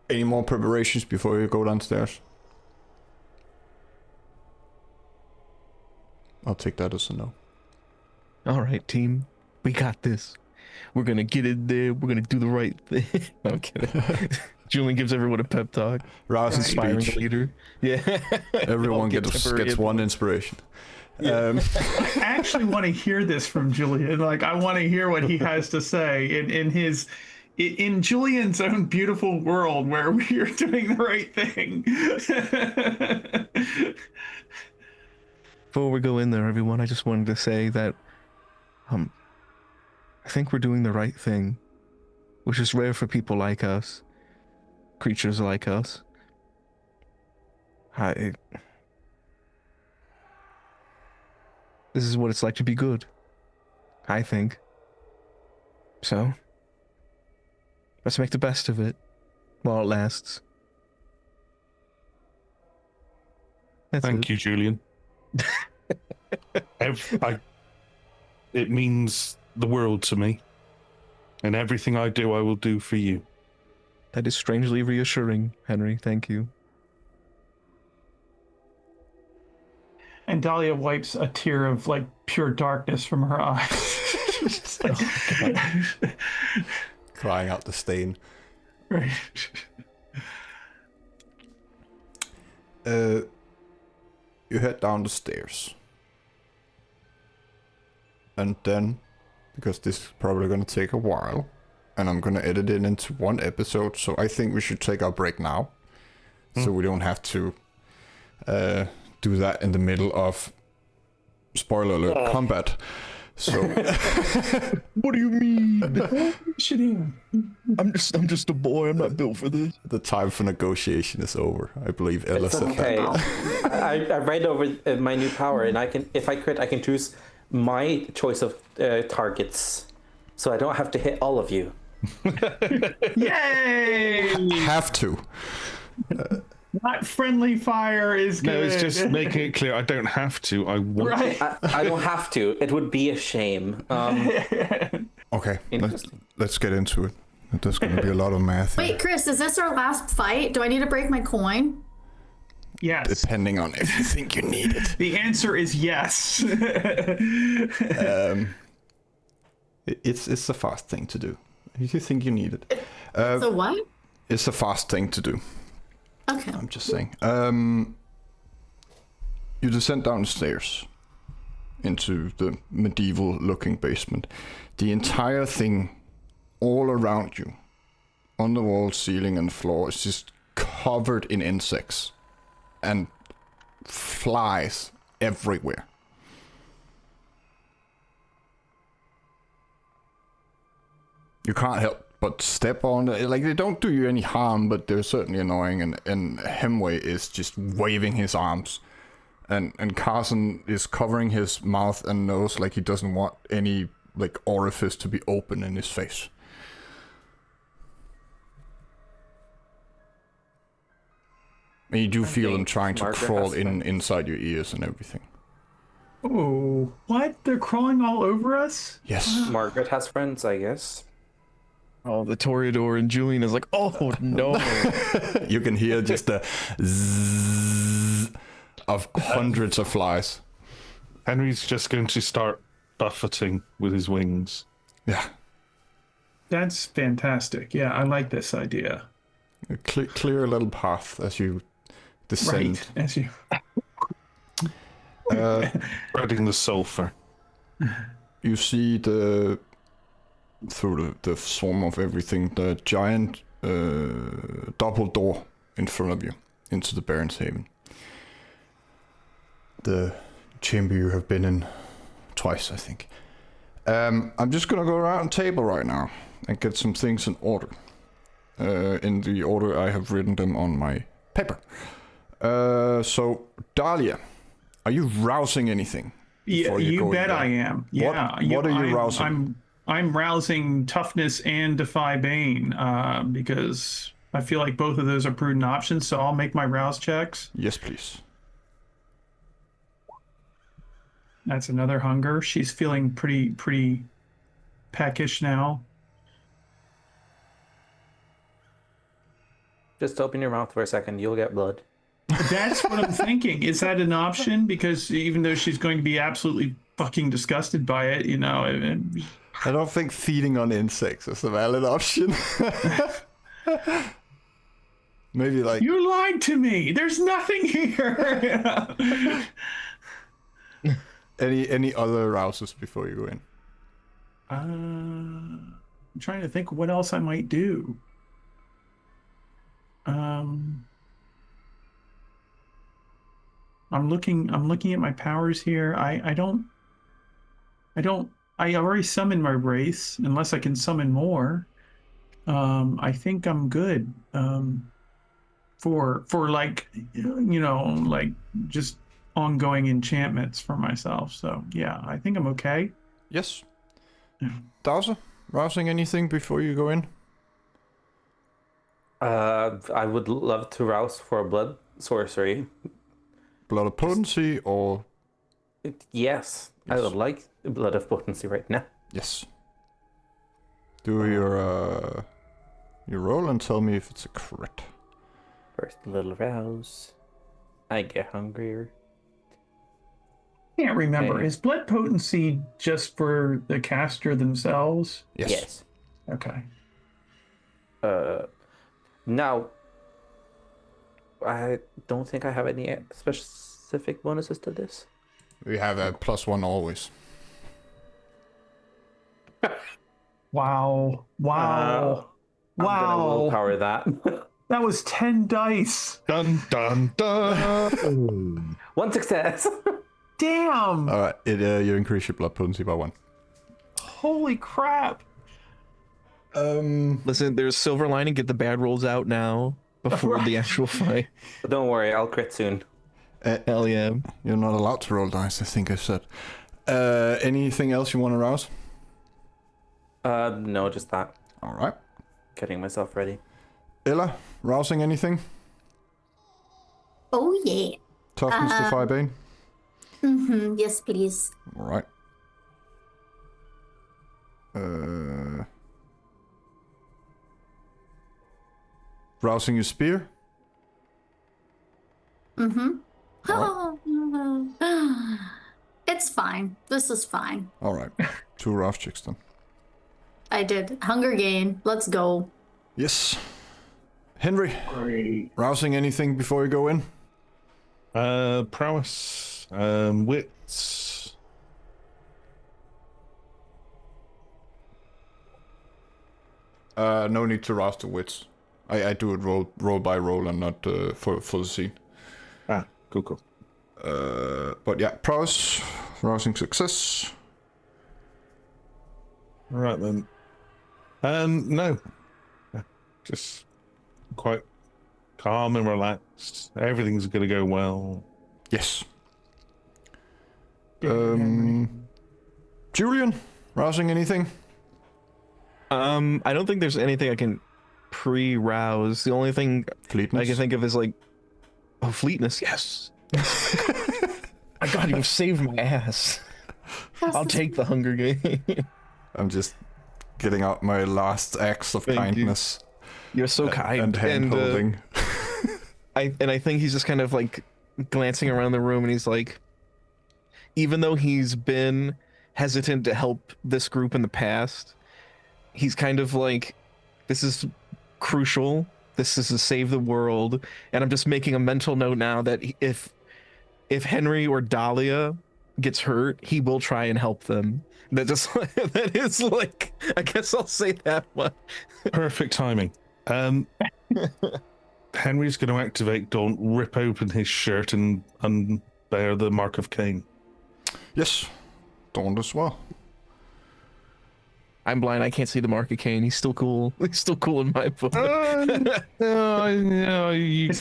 Any more preparations before you go downstairs? I'll take that as a no. All right, team, we got this. We're gonna get in there. We're gonna do the right thing. No, I'm kidding. Julian gives everyone a pep talk. Rousing Inspiring speech. leader. Yeah. Everyone All gets one inspiration. I actually want to hear this from Julian. Like, I want to hear what he has to say in Julian's own beautiful world where we are doing the right thing. Before we go in there, everyone, I just wanted to say that I think we're doing the right thing, which is rare for people like us, creatures like us. This is what it's like to be good, I think. So, let's make the best of it while it lasts. Thank you, Julian. It means the world to me. And everything I do, I will do for you. That is strangely reassuring, Henry. Thank you. And Dahlia wipes a tear of like pure darkness from her eyes. Just like, Crying out the stain. right. You head down the stairs. And then, because this is probably going to take a while, and I'm going to edit it into one episode, so I think we should take our break now. So we don't have to do that in the middle of, spoiler alert, combat. So What do you mean? Shitting. I'm just a boy. I'm not built for this. the time for negotiation is over. I believe Ella It's said okay. that. I read over my new power, and if I crit, I can choose my choice of targets, so I don't have to hit all of you. Yay! Have to. Not friendly fire is good. No, it's just making it clear I don't have to. I want to. right. I don't have to. It would be a shame. Okay, Interesting. let's get into it. There's going to be a lot of math here, Wait, Chris, is this our last fight? Do I need to break my coin? Yes. depending on if you think you need it. The answer is yes. It's a fast thing to do. If you think you need it. So what? It's a fast thing to do. Okay. I'm just saying. You descend down the stairs into the medieval-looking basement. The entire thing, all around you, on the wall, ceiling, and floor, is just covered in insects and flies everywhere. You can't help but step on it. Like, they don't do you any harm, but they're certainly annoying. And Hemway is just waving his arms. And Carson is covering his mouth and nose like he doesn't want any, like, orifice to be open in his face. And you do feel them trying to Margaret crawl has inside your ears and everything. Oh, what? They're crawling all over us? Yes. Margaret has friends, I guess. Oh, the Toreador and Julian is like, oh no. You can hear just the zzz of hundreds of flies. Henry's just going to start buffeting with his wings. Yeah. That's fantastic. Yeah, I like this idea. Clear a little path as you descend. Right. As you. Spreading the sulfur. You see through the swarm of everything, the giant double door in front of you into the Baron's Haven. The chamber you have been in twice, I think. I'm just gonna go around the table right now and get some things in order. In the order I have written them on my paper. So, Dahlia, are you rousing anything? Yeah, you bet I am. Yeah. What are you rousing? I'm rousing toughness and defy bane because I feel like both of those are prudent options. So I'll make my rouse checks. Yes, please. That's another hunger. She's feeling pretty peckish now. Just open your mouth for a second, you'll get blood. That's what I'm thinking. Is that an option? Because even though she's going to be absolutely fucking disgusted by it, you know. I don't think feeding on insects is a valid option. Maybe like You lied to me. There's nothing here. any other rouses before you go in. I'm trying to think what else I might do. I'm looking at my powers here. I already summoned my wraiths unless I can summon more. I think I'm good. For like, you know, like just ongoing enchantments for myself. So yeah, I think I'm okay. Yes. Yeah. Dowser, rousing anything before you go in? I would love to rouse for a blood sorcery. Blood of potency or Yes, I would like a blood of potency right now. yes. Do your roll and tell me if it's a crit. First little rouse. I get hungrier. Can't remember. Okay. Is blood potency just for the caster themselves? Yes. Okay. Now, I don't think I have any specific bonuses to this. We have a +1 always. Wow. Wow. I'm gonna wow. willpower that. That was 10 dice. Dun dun dun. One success. Damn. All right, you increase your blood potency by 1. Holy crap. Listen, there's silver lining. Get the bad rolls out now before the actual fight. Don't worry, I'll crit soon. Hell yeah. You're not allowed to roll dice, I think I said. Anything else you want to rouse? No, just that. All right. Getting myself ready. Illa, rousing anything? Oh, yeah. Toughness to 5 Bane. Yes, please. All right. Rousing your spear. It's fine. This is fine. All right. 2 rouse checks then. I did. Hunger gain. Let's go. Yes. Henry, Great. rousing anything before you go in? Prowess, wits. No need to rouse the wits. I do it roll by roll and not for the scene. Ah, cool. But yeah, prowess, rousing success. Right then. No. Just quite calm and relaxed. Everything's gonna go well. Yes. Julian, rousing anything? I don't think there's anything I can pre-rouse. The only thing Fleetness. I can think of is like, oh, fleetness. Yes. My God, you've saved my ass. I'll take the Hunger Game. I'm just getting out my last acts of Thank you. kindness. You're so kind. And hand holding. I think he's just kind of like glancing around the room, and he's like, even though he's been hesitant to help this group in the past, he's kind of like, this is crucial. This is to save the world, and I'm just making a mental note now that if Henry or Dahlia gets hurt, he will try and help them. That just that is like, I guess I'll say that one. Perfect timing. Henry's going to activate Daunt, rip open his shirt, and unbear the mark of Cain. Yes, Daunt as well. I'm blind. I can't see the mark of Cain. He's still cool. He's still cool in my book. You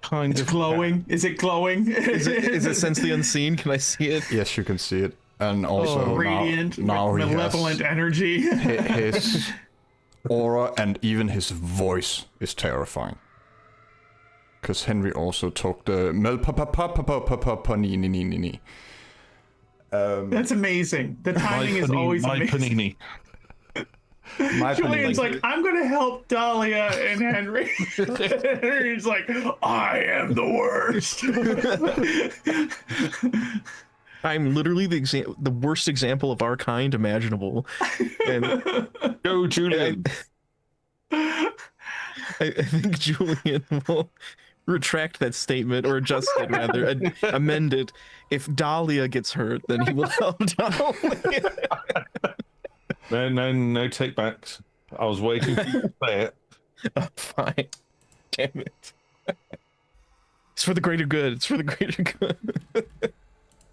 kind It's of glowing. Is it glowing? Is it sense the unseen? Can I see it? Yes, you can see it. And also Radiant, now he malevolent has energy. his aura and even his voice is terrifying. Because Henry also took the That's amazing. The timing is always my amazing. panini. my Julian's panini. like, I'm gonna help Dahlia and Henry. Henry's like, I am the worst. I'm literally the worst example of our kind imaginable. And Go, Julian. I think Julian will retract that statement, or adjust it rather, and amend it. If Dahlia gets hurt, then he will help Dahlia. No, take backs. I was waiting for you to say it. Oh, fine. Damn it. It's for the greater good. It's for the greater good.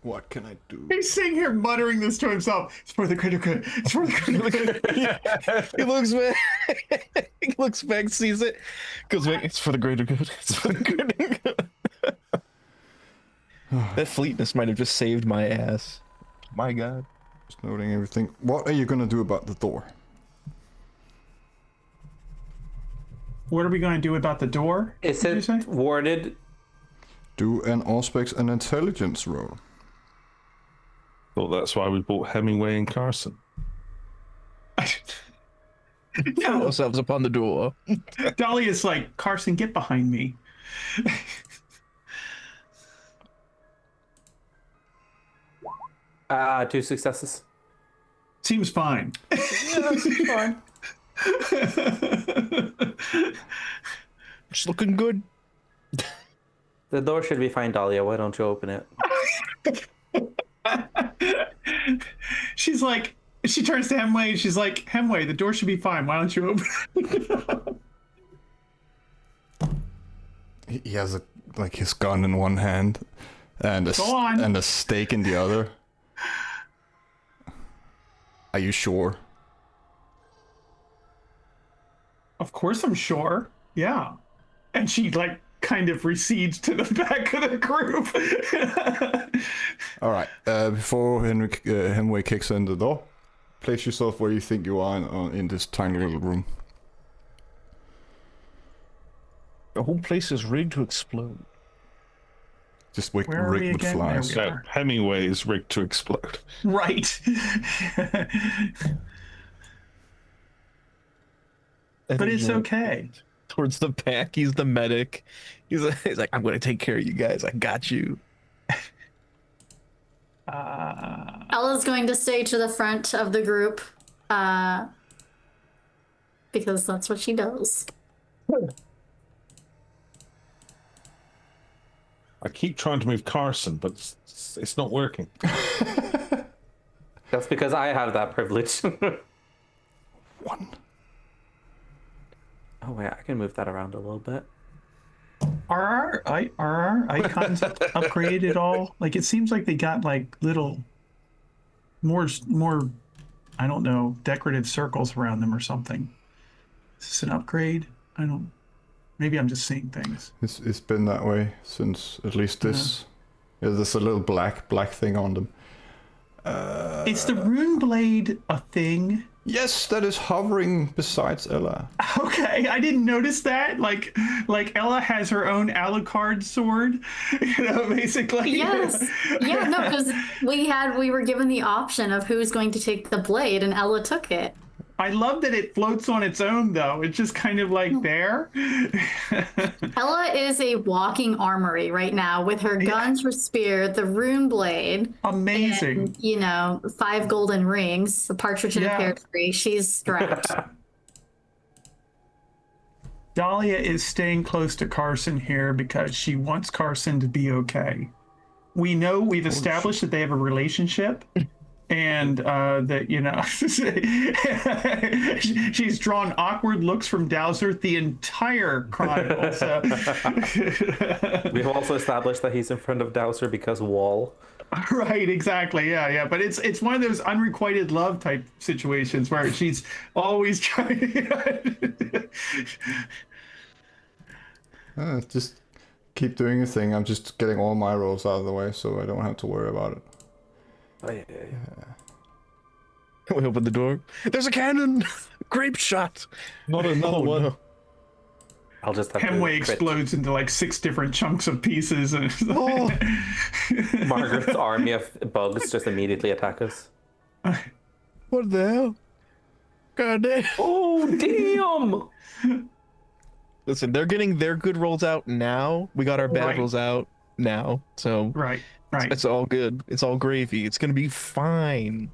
What can I do? He's sitting here muttering this to himself. It's for the greater good. It's for the greater good. He looks back. He looks back, sees it, goes back. It's for the greater good. It's for the greater good. That fleetness might have just saved my ass. My God. Just noting everything. What are you gonna do about the door? What are we going to do about the door? Is did you say? it warded? Do an Auspex and intelligence roll. Thought that's why we bought Hemingway and Carson. No. Ourselves upon the door. Dahlia's like, Carson, get behind me. 2 successes. Seems fine. Yeah, that's fine. It's looking good. The door should be fine, Dahlia. Why don't you open it? She's like, she turns to Hemway. She's like, Hemway, the door should be fine. Why don't you open it? He has his gun in one hand and a stake in the other. Are you sure? Of course I'm sure. Yeah. And she like kind of recedes to the back of the group. All right. Before Hemway kicks in the door, place yourself where you think you are in this tiny little room. The whole place is rigged to explode. Just Where are we rigged with again? There flies. we Yeah, are. Hemingway is rigged to explode. Right. But it's okay. Towards the back, he's the medic. He's like, I'm gonna take care of you guys. I got you. Ella's going to stay to the front of the group because that's what she does. I keep trying to move Carson, but it's not working. That's because I have that privilege. One. Oh wait, I can move that around a little bit. Are our icons upgraded at all? Like, it seems like they got like little more I don't know, decorative circles around them or something. Is this an upgrade? I don't. Maybe I'm just seeing things. It's been that way since at least this. Yeah, there's a little black thing on them. Is the rune blade a thing? Yes, that is hovering besides Ella. Okay, I didn't notice that. Like Ella has her own Alucard sword, basically. Yes. Yeah, no, because we were given the option of who's going to take the blade, and Ella took it. I love that it floats on its own, though. It's just kind of like there. Ella is a walking armory right now with her guns, her spear, the rune blade. Amazing. And, 5 golden rings, the partridge in a pear tree. She's strapped. Dahlia is staying close to Carson here because she wants Carson to be okay. We've established that they have a relationship. And that she's drawn awkward looks from Dowser the entire Chronicles. We've also established that he's in front of Dowser because wall. Right, exactly, yeah. But it's one of those unrequited love type situations where she's always trying. Just keep doing your thing. I'm just getting all my rolls out of the way, so I don't have to worry about it. Oh, yeah. We open the door. There's a cannon! Grape shot! Not another one. No. I'll just have Hemway to crit. explodes into like 6 different chunks of pieces, and it's like, Margaret's army of bugs just immediately attack us. What the hell? God damn. Oh, damn! Listen, they're getting their good rolls out now. We got our bad Right. rolls out now. So right. it's all good. It's all gravy. It's going to be fine.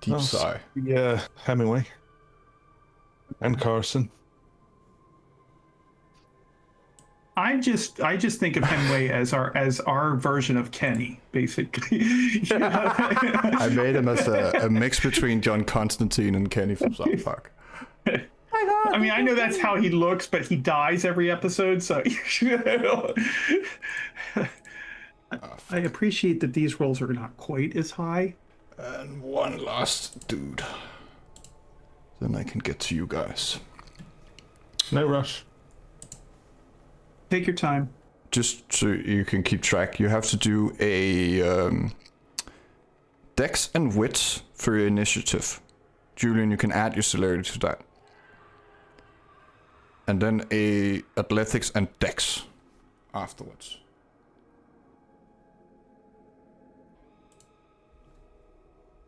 Deep sigh. Yeah, Hemingway. And Carson. I just think of Hemway as our version of Kenny, basically. I made him as a mix between John Constantine and Kenny from South Park. I mean, I know that's how he looks, but he dies every episode, so I appreciate that these rolls are not quite as high. And one last dude. Then I can get to you guys. No rush. Take your time. Just so you can keep track, you have to do a Dex and Wits for your initiative. Julian, you can add your celerity to that. And then a Athletics and Dex afterwards.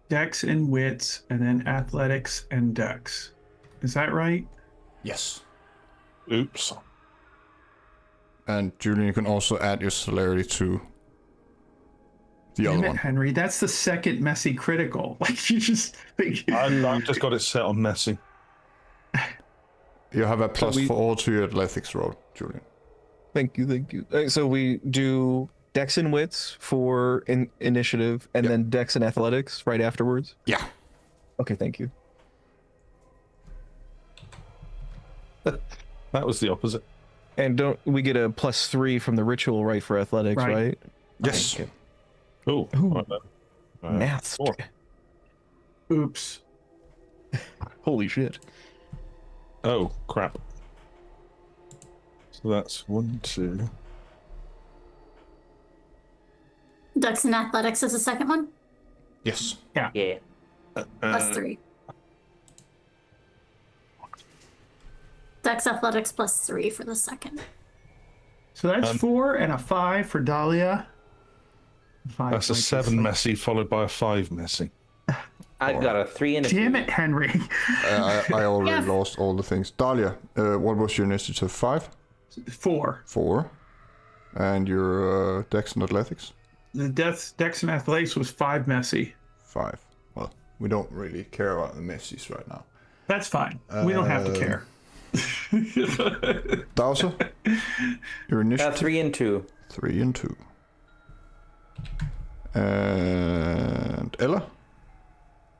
Dex and Wits, and then Athletics and Dex. Is that right? Yes. Oops. And Julian, you can also add your celerity to the Damn other it, one. Henry, that's the second messy critical. Like, you just think... I've just got it set on messy. You have a plus for all to your athletics roll, Julian. Thank you. So we do Dex and Wits for initiative, and then Dex and Athletics right afterwards? Yeah. Okay, thank you. That was the opposite. And don't we get a +3 from the ritual, right, for athletics, Right. right? Yes. Okay. Oh, right then. Math. 4. Oops. Holy shit. Oh, crap. So that's 1, 2. Dex and Athletics is the second one. Yes. Yeah. +3. Dex Athletics +3 for the second. So that's 4 and a 5 for Dahlia. 5 That's a like 7 this. messy followed by a 5 messy. I got a 3 and a 2. Damn it, Henry. I already Yes. lost all the things. Dahlia, what was your initiative? 5? 4. 4. And your Dex and Athletics? The Dex and Athletics was 5 messy. 5. Well, we don't really care about the messies right now. That's fine. We don't have to care. Dowser, your initiative? 3 and 2. 3 and 2. And Ella?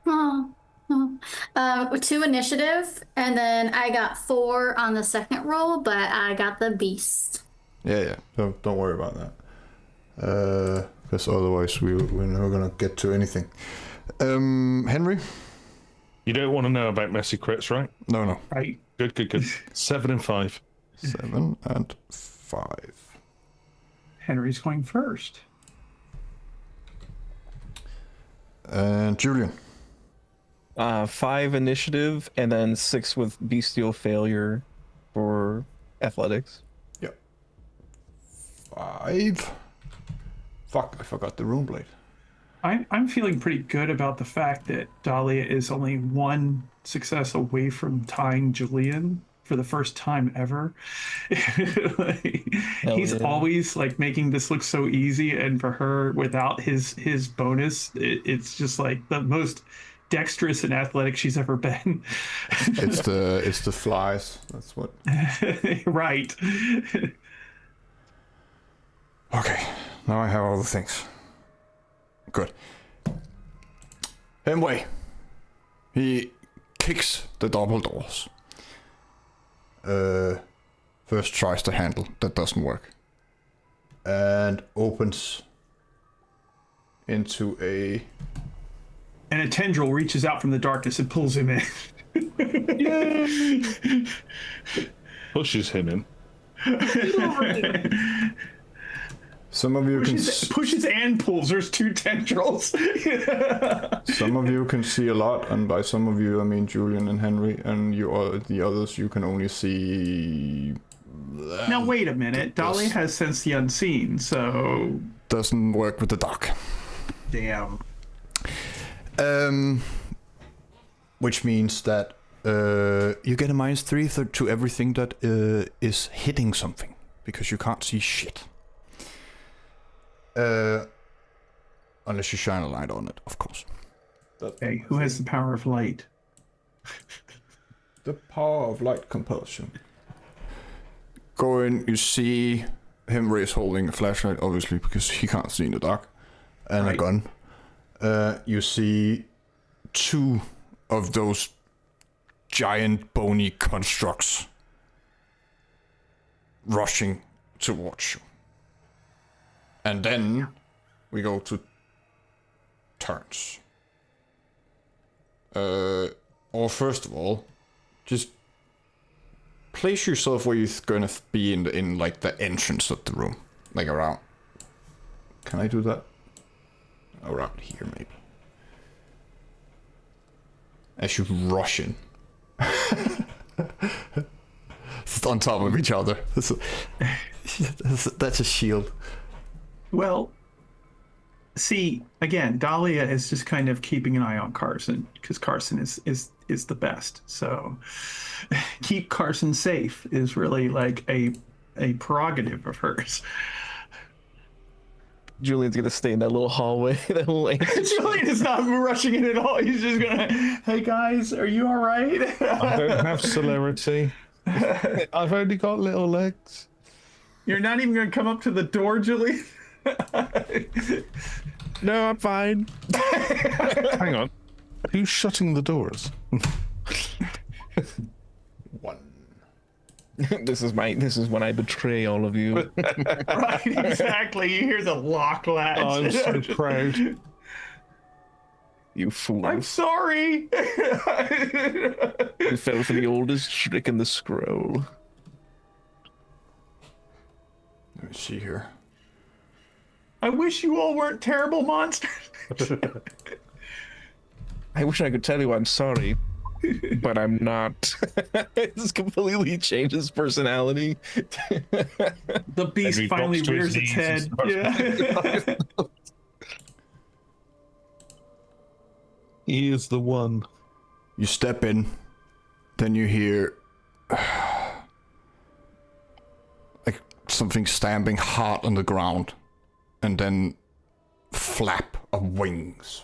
Oh, oh. 2 initiative, and then I got 4 on the second roll, but I got the beast. Yeah. Don't worry about that. Because otherwise we're never gonna get to anything. Henry? You don't want to know about messy crits, right? No. Right. Good. 7 and 5. 7 and 5. Henry's going first. And Julian? 5 initiative, and then 6 with bestial failure for athletics. Yep. 5. Fuck, I forgot the rune blade. I'm feeling pretty good about the fact that Dahlia is only 1 success away from tying Julian for the first time ever. He's yeah. always like making this look so easy, and for her, without his bonus, it's just like the most dexterous and athletic she's ever been. It's the flies. That's what. Right. Okay, now I have all the things. Good. Anyway, he kicks the double doors. First tries the handle, that doesn't work. And opens into And a tendril reaches out from the darkness and pulls him in. Pushes him in. Some of you pushes and pulls. There's 2 tendrils. some of you can see a lot, and by some of you I mean Julian and Henry, and the others you can only see. Now wait a minute. Dolly has sense the unseen, so Doesn't work with the dark. damn. Which means that you get a -3 to everything that is hitting something, because you can't see shit. Unless you shine a light on it, of course. Okay, who has the power of light? The power of light compulsion. Go in, you see Henry is holding a flashlight, obviously, because he can't see in the dark, and Right. a gun. You see 2 of those giant bony constructs rushing towards you. And then we go to turns. Or first of all, just place yourself where you're gonna be in like the entrance of the room, like around. Can I do that? Around here, maybe. As you rush in. Just on top of each other. That's a shield. Well, see, again, Dahlia is just kind of keeping an eye on Carson, because Carson is the best. So keep Carson safe is really like a prerogative of hers. Julian's gonna stay in that little hallway, that little Julian is not rushing in at all. He's just gonna, hey guys, are you all right? I don't have celerity. I've only got little legs. You're not even gonna come up to the door, Julian? No, I'm fine. Hang on. Who's shutting the doors? 1. This is when I betray all of you. Right, exactly. You hear the lock latch. Oh, I'm so proud. You fool. I'm sorry. You fell for the oldest trick in the scroll. Let me see here. I wish you all weren't terrible monsters. I wish I could tell you I'm sorry. but I'm not. It's completely changed his personality. The beast Henry finally drops to his rears its knees and head. starts- Yeah. He is the one. You step in, then you hear like something stamping hard on the ground, and then flap of wings.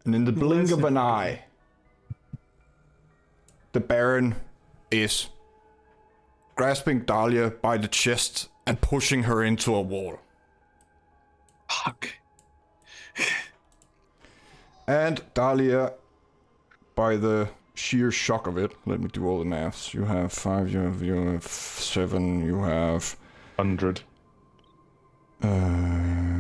And in the blink of an eye, the Baron is grasping Dahlia by the chest and pushing her into a wall. Fuck. And Dahlia, by the sheer shock of it, let me do all the maths. You have 5, you have 7, you have 100.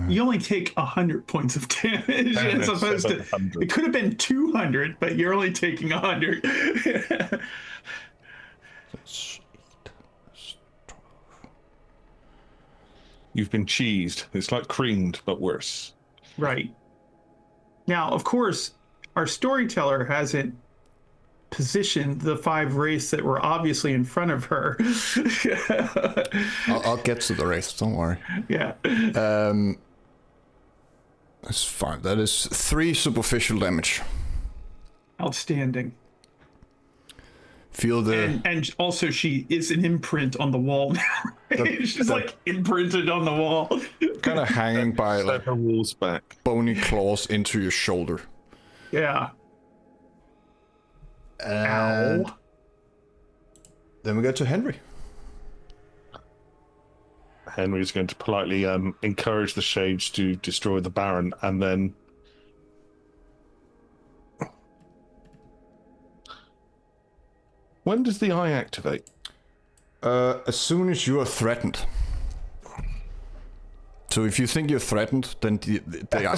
You only take 100 points of damage as opposed to 700. it could have been 200, but you're only taking 100. that's 8. You've been cheesed. It's like creamed, but worse. Right. Now, of course, our storyteller hasn't positioned the 5 wraiths that were obviously in front of her. I'll get to the race, don't worry. Yeah. That's fine. That is 3 superficial damage. Outstanding. Feel the... And also she is an imprint on the wall now. She's like imprinted on the wall. kind of hanging by like Set her walls back. bony claws into your shoulder. Yeah. And Ow. then we go to Henry. Henry's going to politely encourage the shades to destroy the Baron, and then when does the eye activate? As soon as you are threatened. So if you think you're threatened, then they are.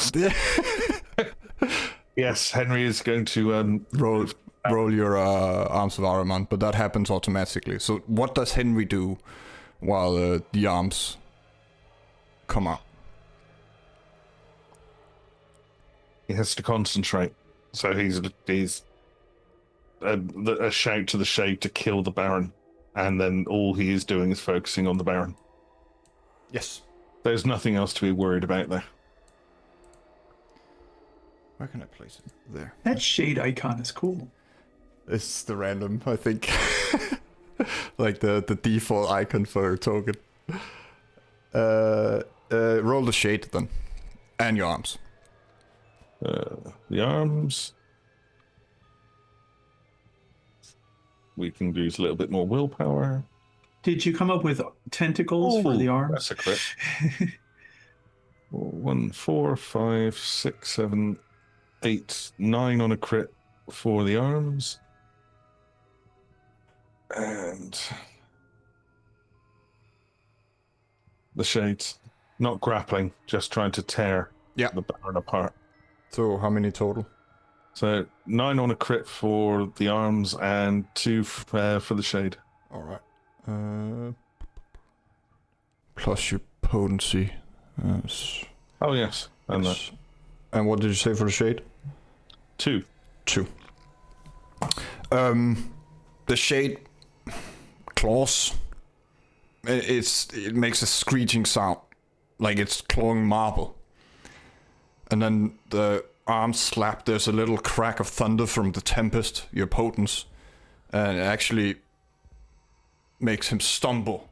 Yes, Henry is going to roll your arms of Ahriman, but that happens automatically. So what does Henry do while the arms come out? He has to concentrate. So he's a shout to the shade to kill the Baron, and then all he is doing is focusing on the Baron. Yes. There's nothing else to be worried about there. Where can I place it? There. That shade icon is cool. It's the random, I think. Like the default icon for a token. Roll the shade then. And your arms. The arms. We can use a little bit more willpower. Did you come up with tentacles for the arms? That's a crit. 1, 4, 5, 6, 7, 8, 9 on a crit for the arms. And the shades. Not grappling, just trying to tear the Baron apart. So how many total? So 9 on a crit for the arms and 2 for the shade. Alright. Plus your potency. Oh yes, and yes. And what did you say for the shade? 2. 2. The shade claws. It makes a screeching sound, like it's clawing marble. And then the arms slap. There's a little crack of thunder from the tempest, your potence, and it actually makes him stumble.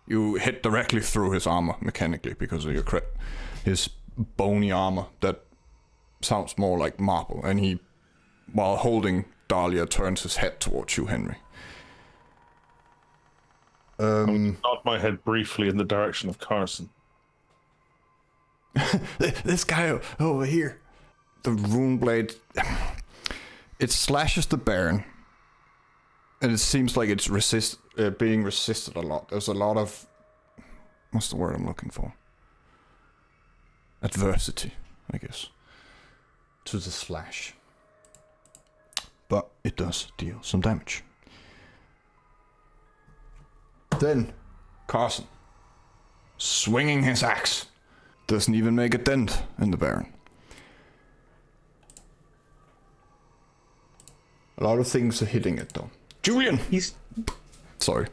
You hit directly through his armor mechanically because of your crit. His bony armor that sounds more like marble, and he, while holding Dahlia, turns his head towards you, Henry. Nod my head briefly in the direction of Carson. This guy over here. The rune blade, it slashes the Baron, and it seems like it's being resisted a lot. There's a lot of, what's the word I'm looking for? Adversity, I guess, to the slash. But it does deal some damage. Then, Carson, swinging his axe, doesn't even make a dent in the Baron. A lot of things are hitting it though. Julian! He's Sorry.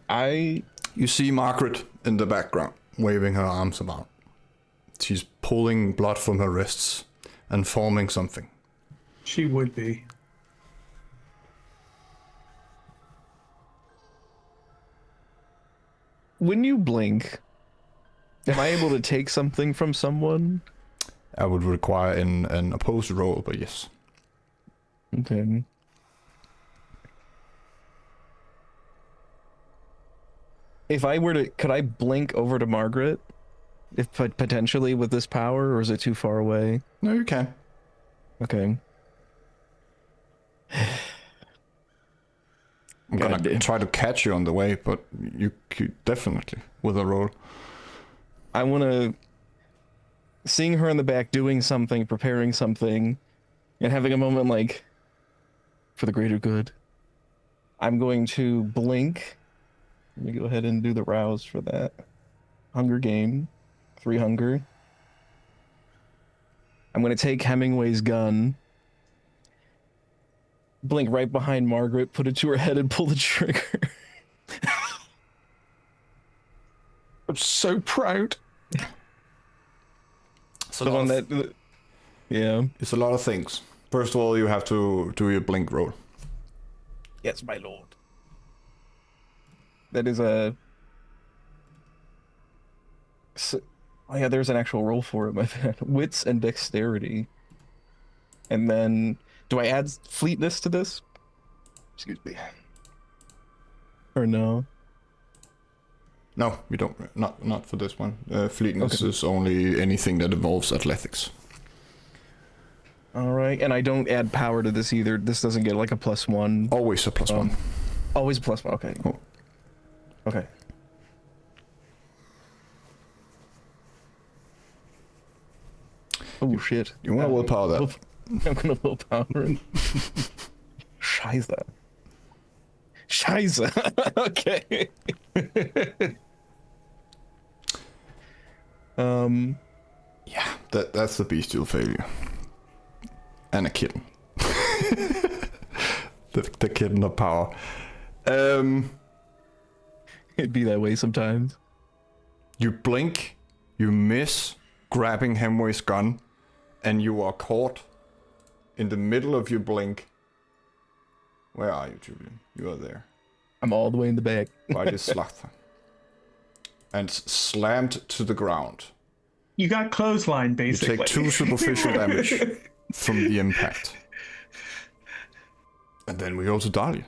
You see Margaret in the background, waving her arms about. She's pulling blood from her wrists and forming something. She would be. When you blink, am I able to take something from someone? I would require an opposed roll, but yes. Okay. If I were to, could I blink over to Margaret? If potentially with this power, or is it too far away? No, you can. Okay. I'm gonna try to catch you on the way, but you could definitely with a roll. I want to, seeing her in the back doing something, preparing something, and having a moment like, for the greater good, I'm going to blink. Let me go ahead and do the rouse for that. Hunger game. 3 hunger. I'm going to take Hemingway's gun, blink right behind Margaret, put it to her head, and pull the trigger. I'm so proud. So The one that, yeah. it's a lot of things. First of all, you have to do your blink roll. Yes, my lord. That is a. Oh yeah, there's an actual roll for it. My bad. Wits and dexterity. And then, do I add fleetness to this? Excuse me. Or no? No, you don't. Not for this one. Fleetness is only anything that involves athletics. All right, and I don't add power to this either. This doesn't get like a +1. Always a +1. Always a +1. Okay. Oh. Okay. Oh shit! You want to willpower that? I'm gonna willpower it. Scheiße. Scheiße. Okay. Yeah, that's the bestial failure. And a kitten. the kitten of power. It'd be that way sometimes. You blink, you miss grabbing Hemway's gun, and you are caught in the middle of your blink. Where are you, Julian? You are there. I'm all the way in the back. By this Slachta. And slammed to the ground. You got clothesline, You basically. take 2 superficial damage from the impact. And then we go to Dahlia.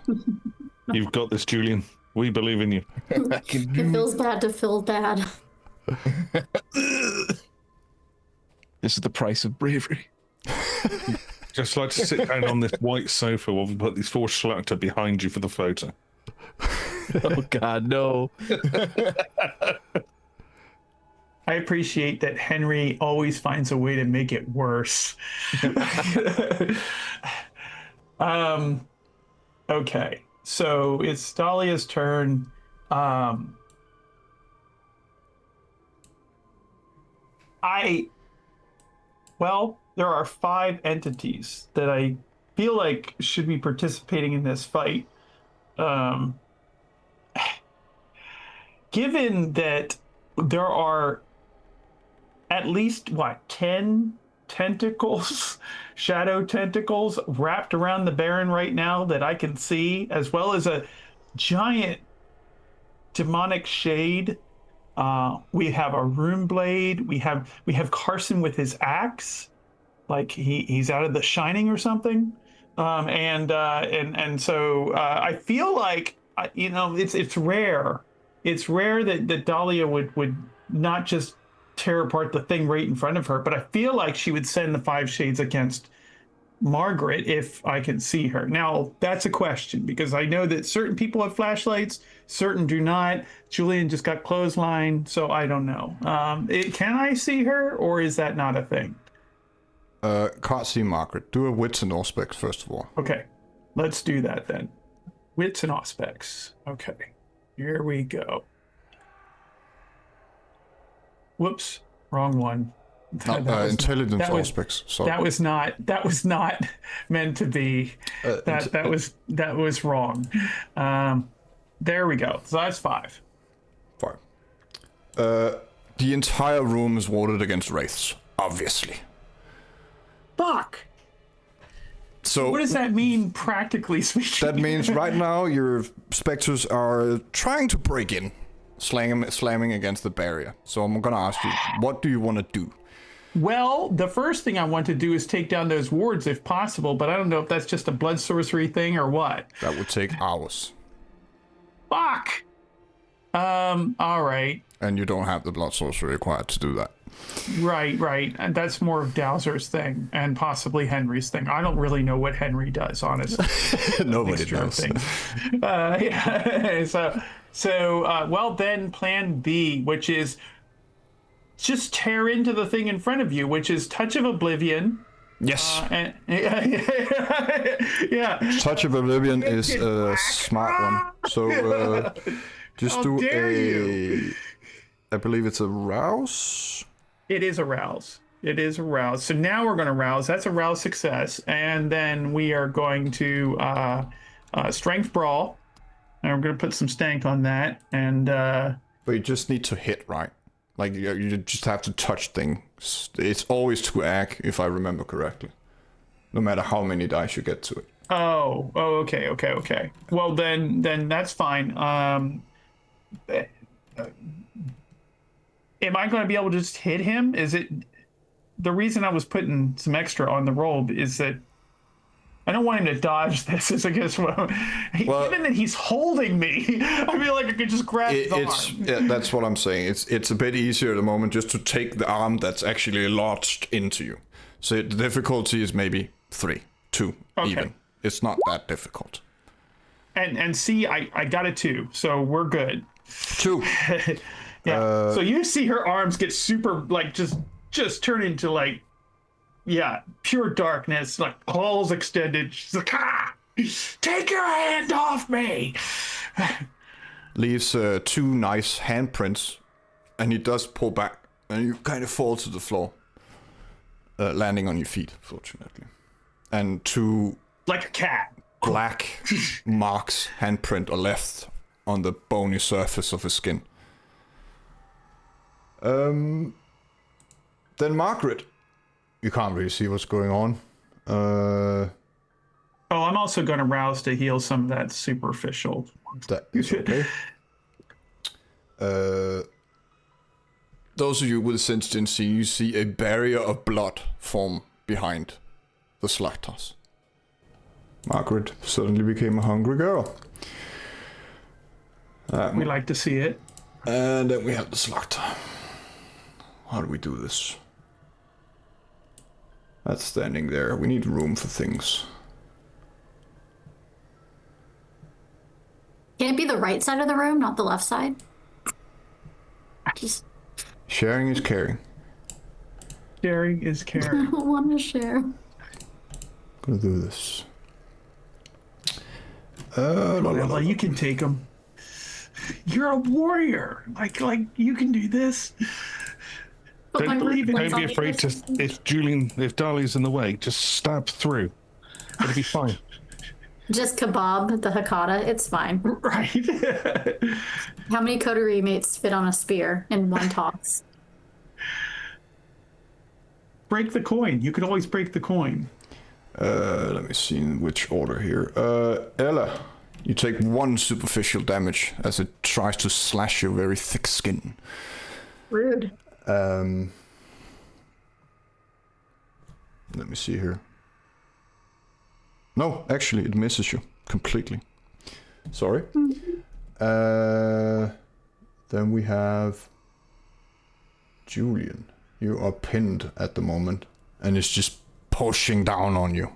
You've got this, Julian. We believe in you. It feels bad to feel bad. This is the price of bravery. Just like to sit down on this white sofa while we put these 4 Schlachter behind you for the photo. Oh God, no. I appreciate that Henry always finds a way to make it worse. Okay, so it's Dahlia's turn. Well, there are 5 entities that I feel like should be participating in this fight. Given that there are at least, 10 tentacles, shadow tentacles wrapped around the Baron right now that I can see, as well as a giant demonic shade. We have a rune blade. We have Carson with his axe, like he's out of The Shining or something. And so I feel like it's rare. It's rare that Dahlia would not just tear apart the thing right in front of her, but I feel like she would send the 5 shades against Margaret if I can see her. Now, that's a question, because I know that certain people have flashlights, certain do not. Julian just got clothesline, so I don't know. Can I see her, or is that not a thing? Can't see Margaret. Do a wits and aspects first of all. Okay, let's do that then. Wits and aspects. Okay, here we go. Whoops, wrong one. No, intelligence aspects. Sorry. That was not meant to be. That was wrong. There we go. So that's 5. 5. The entire room is warded against wraiths, obviously. Fuck. So What does that mean, practically speaking? that means right now your specters are trying to break in, slamming against the barrier. So I'm gonna ask you, what do you want to do? Well, the first thing I want to do is take down those wards if possible, but I don't know if that's just a blood sorcery thing or what. That would take hours. Fuck. All right. And you don't have the blood sorcery required to do that. Right. And that's more of Dowser's thing and possibly Henry's thing. I don't really know what Henry does, honestly. Nobody Mixture of knows. things. Yeah. So, well, then plan B, which is just tear into the thing in front of you, which is Touch of Oblivion. Yes. And yeah. Touch of Oblivion is a smart one. So just How do dare you. I believe it's a rouse. It is a rouse. So now we're going to rouse. That's a rouse success. And then we are going to strength brawl. And we're going to put some stank on that. And But you just need to hit, right? Like you just have to touch things. It's always to ag, if I remember correctly. No matter how many dice you get to it. Oh, okay. Well, then that's fine. Am I going to be able to just hit him? Is it the reason I was putting some extra on the roll is that I don't want him to dodge this. Is I guess given that he's holding me, I feel like I could just grab his arm. Yeah, that's what I'm saying. It's a bit easier at the moment just to take the arm that's actually lodged into you. So the difficulty is maybe 2 Okay. even. It's not that difficult. And see, I got a 2, so we're good. 2. Yeah. So you see her arms get super like just turn into like pure darkness, like claws extended. She's like, take your hand off me. Leaves 2 nice handprints, and he does pull back, and you kind of fall to the floor, landing on your feet, fortunately. And 2 Like a cat. black marks, handprint, are left on the bony surface of his skin. Then Margaret, you can't really see what's going on. Oh, I'm also going to rouse to heal some of that superficial. That is okay. Those of you with sentiency, you see a barrier of blood form behind the Slacktars. Margaret suddenly became a hungry girl. We like to see it. And then we have the Slacktar. How do we do this? That's standing there. We need room for things. Can it be the right side of the room, not the left side? Just Sharing is caring. Sharing is I caring. don't want to share. Gonna do this. Well, you can take them. You're a warrior. Like you can do this. But my believe it. one's Don't be on the afraid to. other- If Dali's in the way, just stab through. It'll be fine. Just kebab the Hakata. It's fine. Right. How many coterie mates fit on a spear in one toss? Break the coin. You could always break the coin. Let me see in which order here. Ella, you take 1 superficial damage as it tries to slash your very thick skin. Rude. Let me see here. No, actually, it misses you completely. Sorry. Then we have Julian. You are pinned at the moment, and it's just pushing down on you.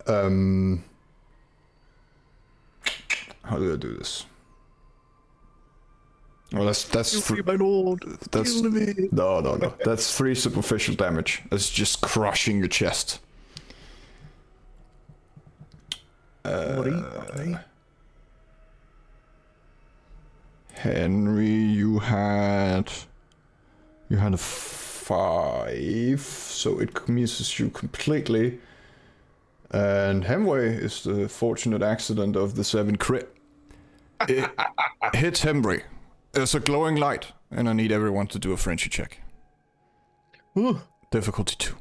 How do I do this? Well, that's no. That's 3 superficial damage. That's just crushing your chest. Henry, you had a 5, so it misses you completely. And Hemway is the fortunate accident of the 7 crit. It hits Hemway. There's a glowing light, and I need everyone to do a frenzy check. Ooh. Difficulty 2.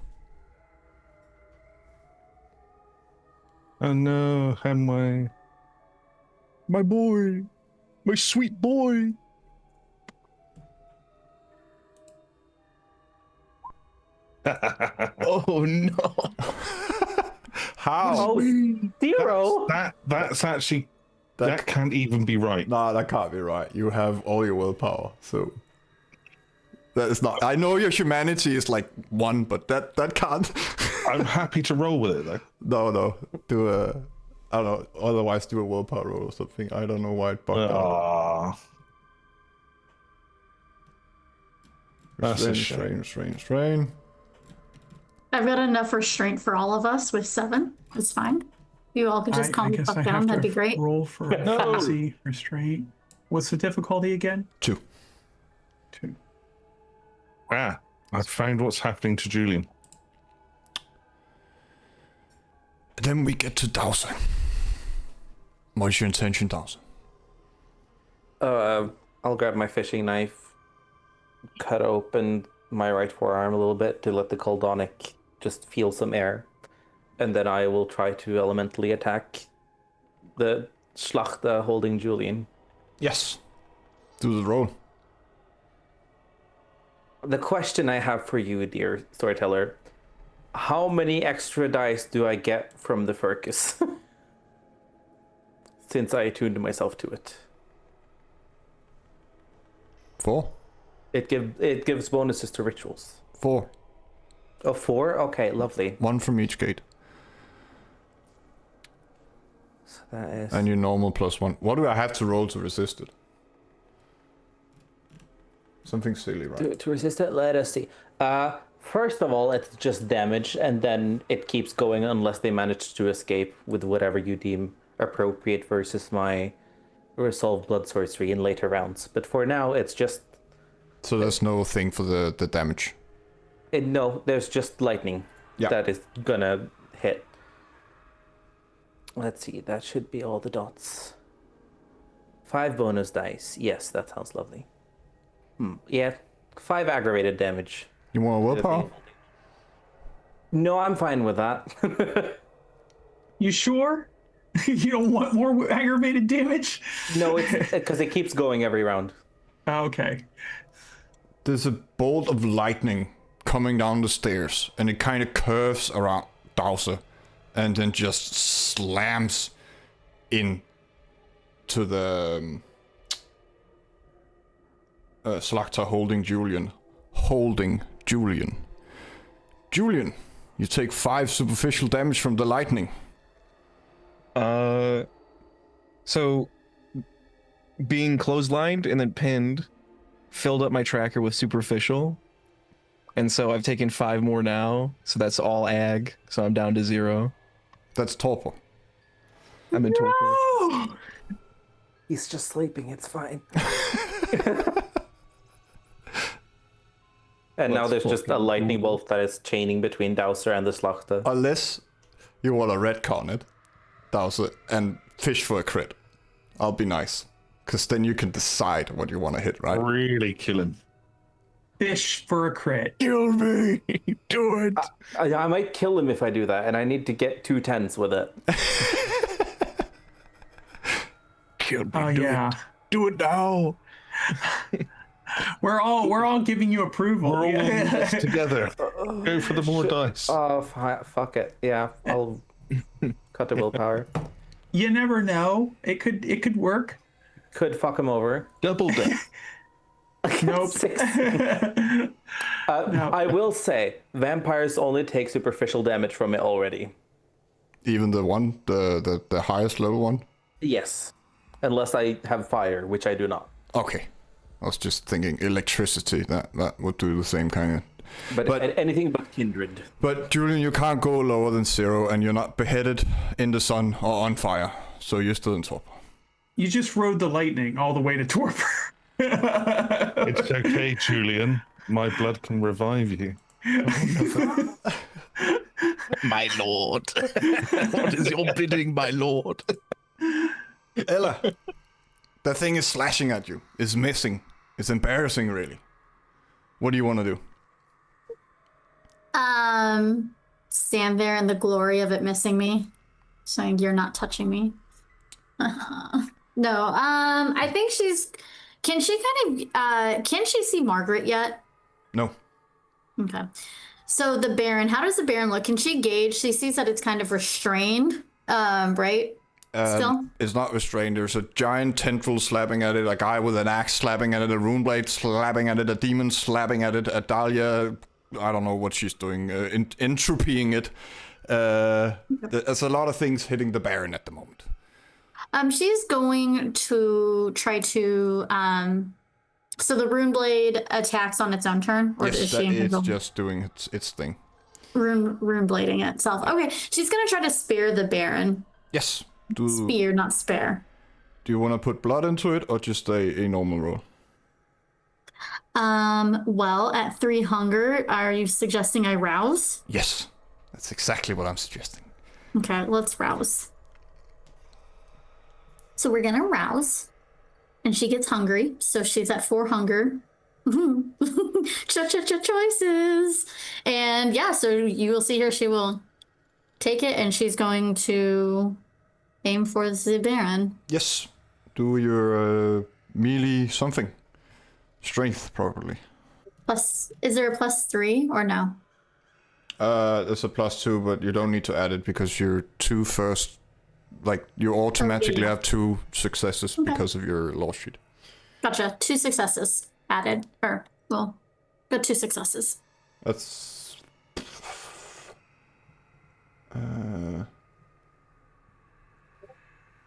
Oh no, Hemway. My boy. My sweet boy. Oh no. How? Oh, 0. That's actually that can't even be right. Nah, that can't be right. You have all your willpower, so that is not. I know your humanity is like 1, but that can't. I'm happy to roll with it though. No. Do a. I don't know. Otherwise, do a willpower roll or something. I don't know why it bugged out. Ah, that's a shame. Strain. I've got enough restraint for all of us with 7. It's fine. You all could just calm the guess fuck I down. have That'd to be great. roll for a frenzy restraint. What's the difficulty again? 2. 2. Ah, I've found what's happening to Julian. Then we get to Dowser. What's your intention, Dowser? I'll grab my fishing knife, cut open my right forearm a little bit to let the Coldonic just feel some air. And then I will try to elementally attack the Schlachter holding Julian. Yes. Do the roll. The question I have for you, dear storyteller, how many extra dice do I get from the Furcus? Since I attuned myself to it. 4. It gives bonuses to rituals. 4. Oh, 4? Okay, lovely. 1 from each gate. So that is... And your normal +1. What do I have to roll to resist it? Something silly, right? To resist it, let us see. First of all, it's just damage, and then it keeps going unless they manage to escape with whatever you deem appropriate versus my Resolved Blood Sorcery in later rounds. But for now, it's just... So there's no thing for the damage? No, there's just lightning that is gonna hit. Let's see, that should be all the dots. 5 bonus dice. Yes, that sounds lovely. Yeah, 5 aggravated damage. You want a willpower? No, I'm fine with that. You sure? You don't want more aggravated damage? No, it's because it keeps going every round. Okay. There's a bolt of lightning coming down the stairs, and it kind of curves around Dowser, and then just slams in to the Slakta holding Julian. Julian, you take 5 superficial damage from the lightning. So being clotheslined and then pinned filled up my tracker with superficial. And so I've taken 5 more now. So that's all ag. So I'm down to 0. That's torpor. I'm in torpor. He's just sleeping, it's fine. And now there's just a lightning bolt that is chaining between Dowser and the Slachta. Unless you want to retcon it, Dowser, and fish for a crit. I'll be nice. Because then you can decide what you want to hit, right? Really kill him. Fish for a crit. Kill me! Do it! I might kill him if I do that, and I need to get 2 10s with it. Kill me! Oh yeah. Do it now! We're all giving you approval. We're all in this together. Go for the more dice. Oh, fuck it. Yeah, I'll cut the willpower. You never know. It could work. Could fuck him over. Double death. Nope. 6. No. I will say, vampires only take superficial damage from it already. Even the one, the highest level one? Yes. Unless I have fire, which I do not. Okay. I was just thinking electricity, that would do the same kind of... But anything but kindred. But Julian, you can't go lower than 0, and you're not beheaded in the sun or on fire, so you're still in torpor. You just rode the lightning all the way to torpor. It's okay, Julian. My blood can revive you. My lord. What is your bidding, my lord? Ella, that thing is slashing at you. It's missing. It's embarrassing, really. What do you want to do? Stand there in the glory of it missing me, saying you're not touching me. No, I think can she see Margaret yet? No. Okay. So the Baron, how does the Baron look? Can she gauge? She sees that it's kind of restrained, right? Still? It's not restrained. There's a giant tendril slapping at it, a guy with an axe slapping at it, a rune blade slapping at it, a demon slapping at it, a Dahlia, I don't know what she's doing, entropying it. There's a lot of things hitting the Baron at the moment. She's going to try to, so the rune blade attacks on its own turn, or Yes, is she it's just doing its thing. rune blading itself? Okay, she's gonna try to spear the Baron. Yes. Spear, not spare. Do you want to put blood into it or just a normal roll? Well, at 3 hunger, are you suggesting I rouse? Yes. That's exactly what I'm suggesting. Okay, let's rouse. So we're gonna rouse. And she gets hungry, so she's at 4 hunger. Choices. And yeah, so you will see her, she will take it, and she's going to aim for the Baron. Yes. Do your melee something. Strength, probably. Is there a +3 or no? There's a +2, but you don't need to add it because your 2 first, like, you automatically have 2 successes because of your law sheet. Gotcha. 2 successes added. Or, well, got 2 successes. That's...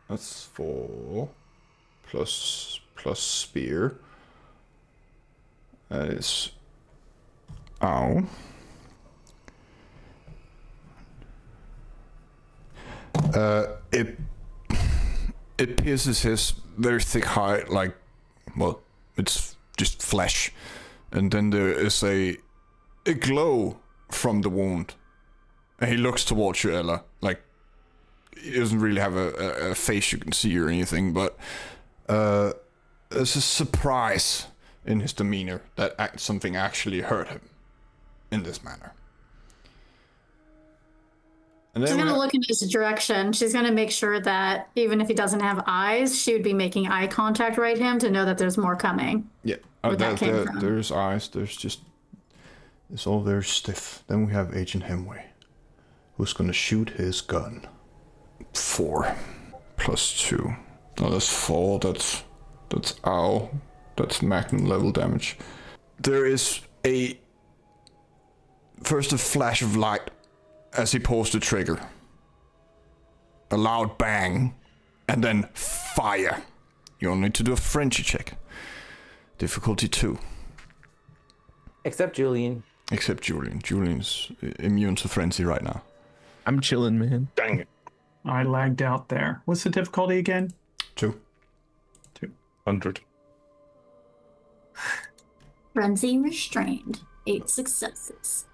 that's 4 plus spear. That is... Ow. It pierces his very thick hide, like, well, it's just flesh. And then there is a glow from the wound. And he looks towards you, Ella. Like, he doesn't really have a face you can see or anything, but there's a surprise in his demeanor that something actually hurt him in this manner. And then She's going to look in his direction. She's going to make sure that even if he doesn't have eyes, she would be making eye contact right him to know that there's more coming. Yeah, there's eyes. It's all very stiff. Then we have Agent Hemway, who's going to shoot his gun. 4 plus 2. No, that's 4. That's ow. That's magnum level damage. There is first a flash of light as he pulls the trigger. A loud bang, and then fire. You only need to do a frenzy check. Difficulty 2. Except Julian. Except Julian. Julian's immune to frenzy right now. I'm chilling, man. Dang it. I lagged out there. What's the difficulty again? 2. 100. Frenzy restrained. 8 successes.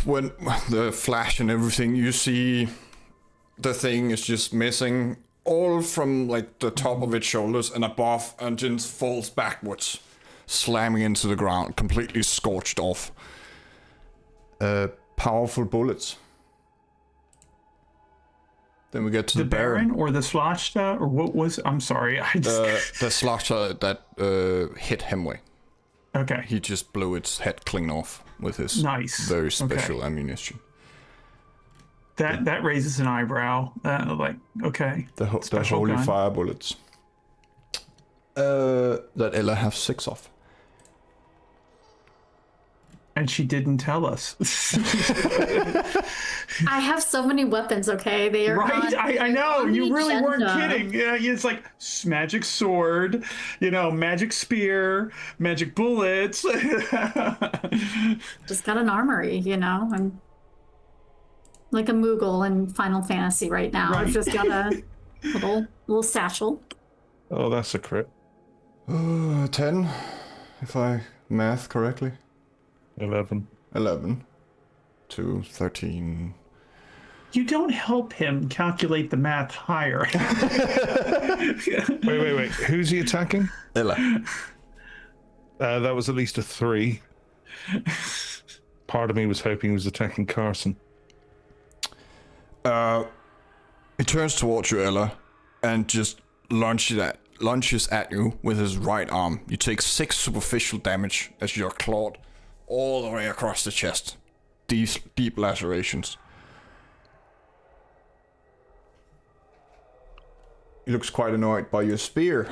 When the flash and everything, you see the thing is just missing all from like the top of its shoulders and above, and just falls backwards, slamming into the ground, completely scorched off. Powerful bullets. Then we get to the Baron. Or the Sloshta, or what was? I'm sorry. The Sloshta that hit Hemway. Okay. He just blew its head clean off with his very special ammunition. That raises an eyebrow. Like, okay. The holy gun. fire bullets. That Ella has 6 of. And she didn't tell us. I have so many weapons, okay? They are right? I know. on the You really weren't agenda. kidding. Yeah, it's like magic sword, magic spear, magic bullets. Just got an armory, I'm like a Moogle in Final Fantasy right now. Right. I've just got a little satchel. Oh, that's a crit. 10. if I math correctly. 11. 11 to 13. You don't help him calculate the math higher. Wait. Who's he attacking? Ella. That was at least a 3. Part of me was hoping he was attacking Carson. He turns towards you, Ella, and just lunges at you with his right arm. You take 6 superficial damage as you're clawed all the way across the chest. Deep lacerations. He looks quite annoyed by your spear.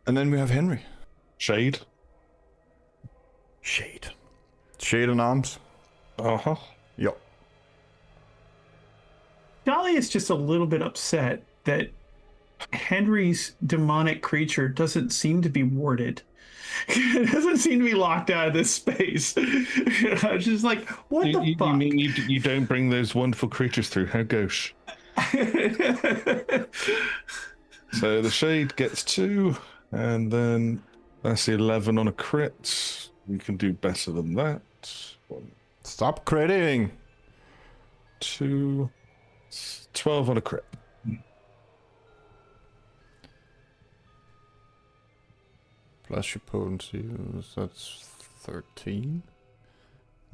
And then we have Henry. Shade? Shade. Shade and arms. Uh-huh. Yep. Dahlia is just a little bit upset that Henry's demonic creature doesn't seem to be warded. It doesn't seem to be locked out of this space. It's just like, what the fuck? You mean you don't bring those wonderful creatures through? How gauche. So the Shade gets 2, and then that's the 11 on a crit. We can do better than that. 1, Stop critting. 2, 12 on a crit. Plus your potency, that's 13.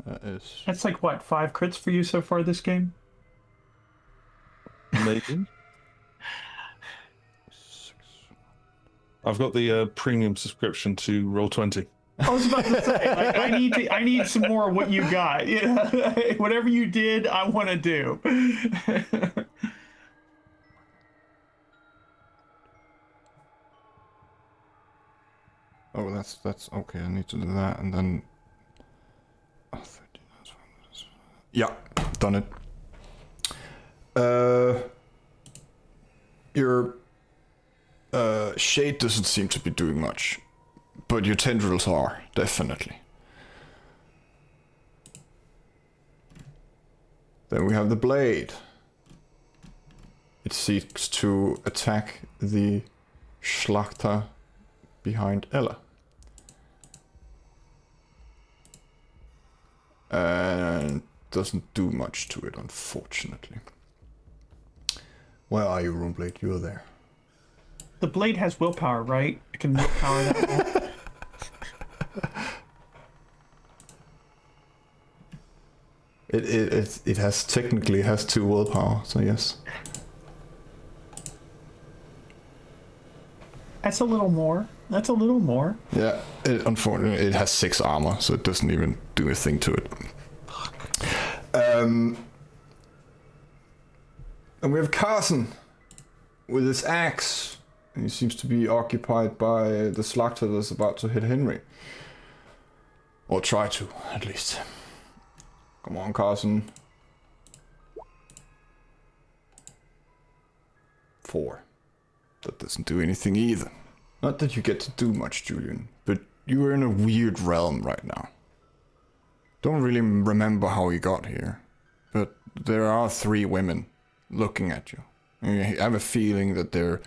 That is... That's like, what, 5 crits for you so far this game? Maybe. I've got the premium subscription to Roll20. I was about to say, like, I need some more of what you got. Yeah, whatever you did, I want to do. Oh, that's okay. I need to do that, and then. Oh, 13, that's fine. Yeah, done it. Your shade doesn't seem to be doing much, but your tendrils are definitely. Then we have the blade. It seeks to attack the Schlachter behind Ella. And doesn't do much to it, unfortunately. Where are you, Runeblade? You're there. The blade has willpower, right? It can willpower that. It has technically has 2 willpower, so yes. That's a little more. That's a little more. Yeah, unfortunately, it has 6 armor, so it doesn't even do a thing to it. And we have Carson with his axe. And he seems to be occupied by the Slugter that's about to hit Henry. Or try to, at least. Come on, Carson. 4. That doesn't do anything either. Not that you get to do much, Julian, but you are in a weird realm right now. Don't really remember how you got here, but there are 3 women looking at you. And you have a feeling that they're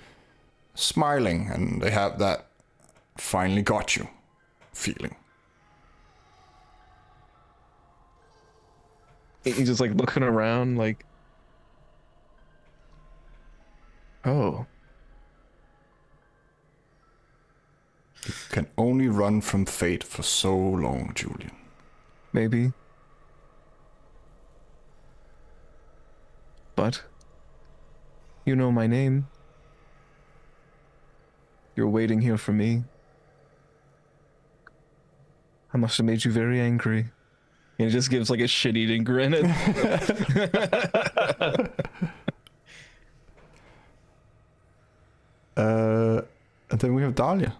smiling, and they have that finally got you feeling. He's just like looking around like, oh. You can only run from fate for so long, Julian. Maybe. But you know my name. You're waiting here for me. I must have made you very angry. And he just gives like a shit-eating grin. And then we have Dahlia.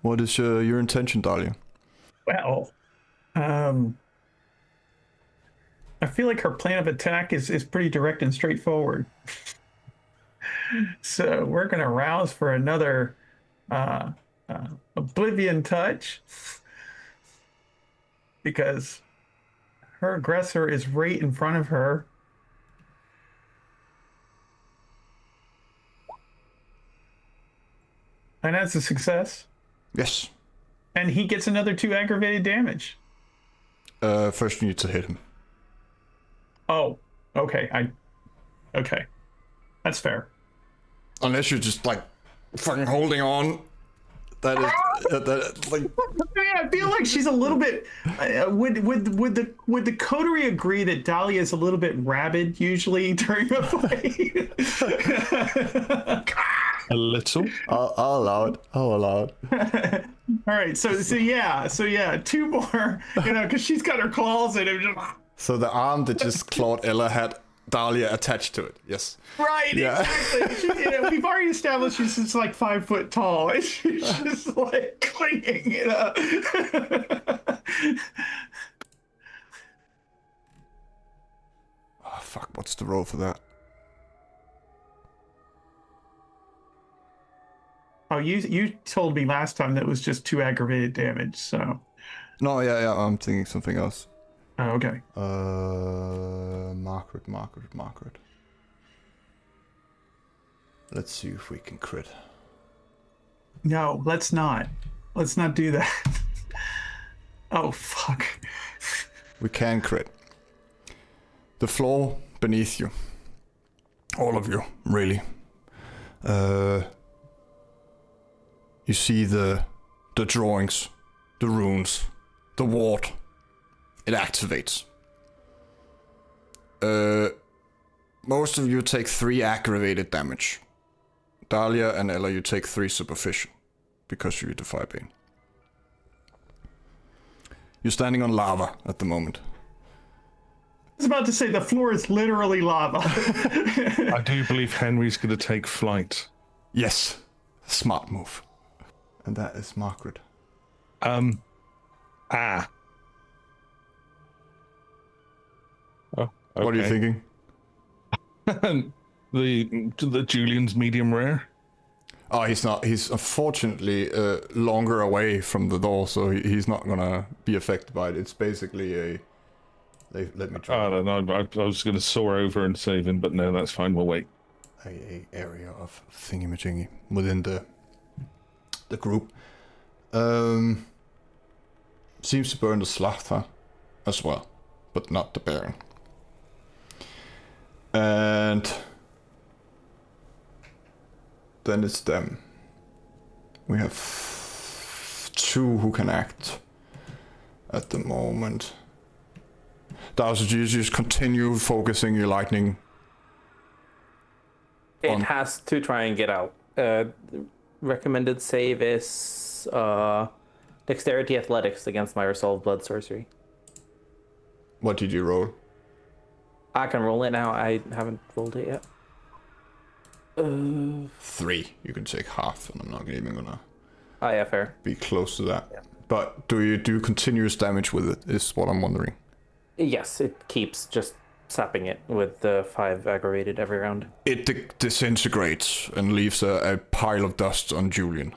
What is your intention, Dahlia? Well, I feel like her plan of attack is pretty direct and straightforward. So we're going to rouse for another Oblivion touch, because her aggressor is right in front of her. And that's a success. Yes. And he gets another 2 aggravated damage. First you need to hit him. Oh, okay. Okay. That's fair. Unless you're just like fucking holding on. That is like. I feel like she's a little bit. Would the coterie agree that Dahlia is a little bit rabid usually during a fight? A little. I'll allow it. I'll allow it. All right, so yeah, 2 more. Because she's got her claws in him. So the arm that just clawed Ella had Dahlia attached to it. Yes. Right, Yeah. exactly. We've already established she's just like 5 foot tall, and she's just like clinging. Oh, fuck, what's the roll for that? Oh, you told me last time that it was just 2 aggravated damage. So. No, yeah, I'm thinking something else. Oh, okay. Margaret. Let's see if we can crit. No, let's not. Let's not do that. Oh, fuck. We can crit. The floor beneath you. All of you, really. You see the drawings, the runes, the ward. It activates. Most of you take 3 aggravated damage. Dahlia and Ella, you take 3 superficial, because you defy pain. You're standing on lava at the moment. I was about to say the floor is literally lava. I do believe Henry's going to take flight. Yes, smart move. And that is Margaret. Oh, okay. What are you thinking? the Julian's medium rare. Oh, he's not. He's unfortunately longer away from the door, so he's not gonna be affected by it. It's basically a. Let me try. I don't know. I was going to soar over and save him, but no, that's fine. We'll wait. A area of thingy-majingy within the group. Seems to burn the Slachtha as well, but not the Baron. And then it's them. We have 2 who can act at the moment. Dowser, you just continue focusing your lightning. It has to try and get out. Recommended save is Dexterity Athletics against my Resolve Blood Sorcery. What did you roll? I can roll it now. I haven't rolled it yet. 3. You can take half, and I'm not even gonna Oh yeah, fair. be close to that. Yeah. But do you do continuous damage with it, is what I'm wondering. Yes, it keeps just sapping it with the 5 aggravated every round. It disintegrates and leaves a pile of dust on Julian.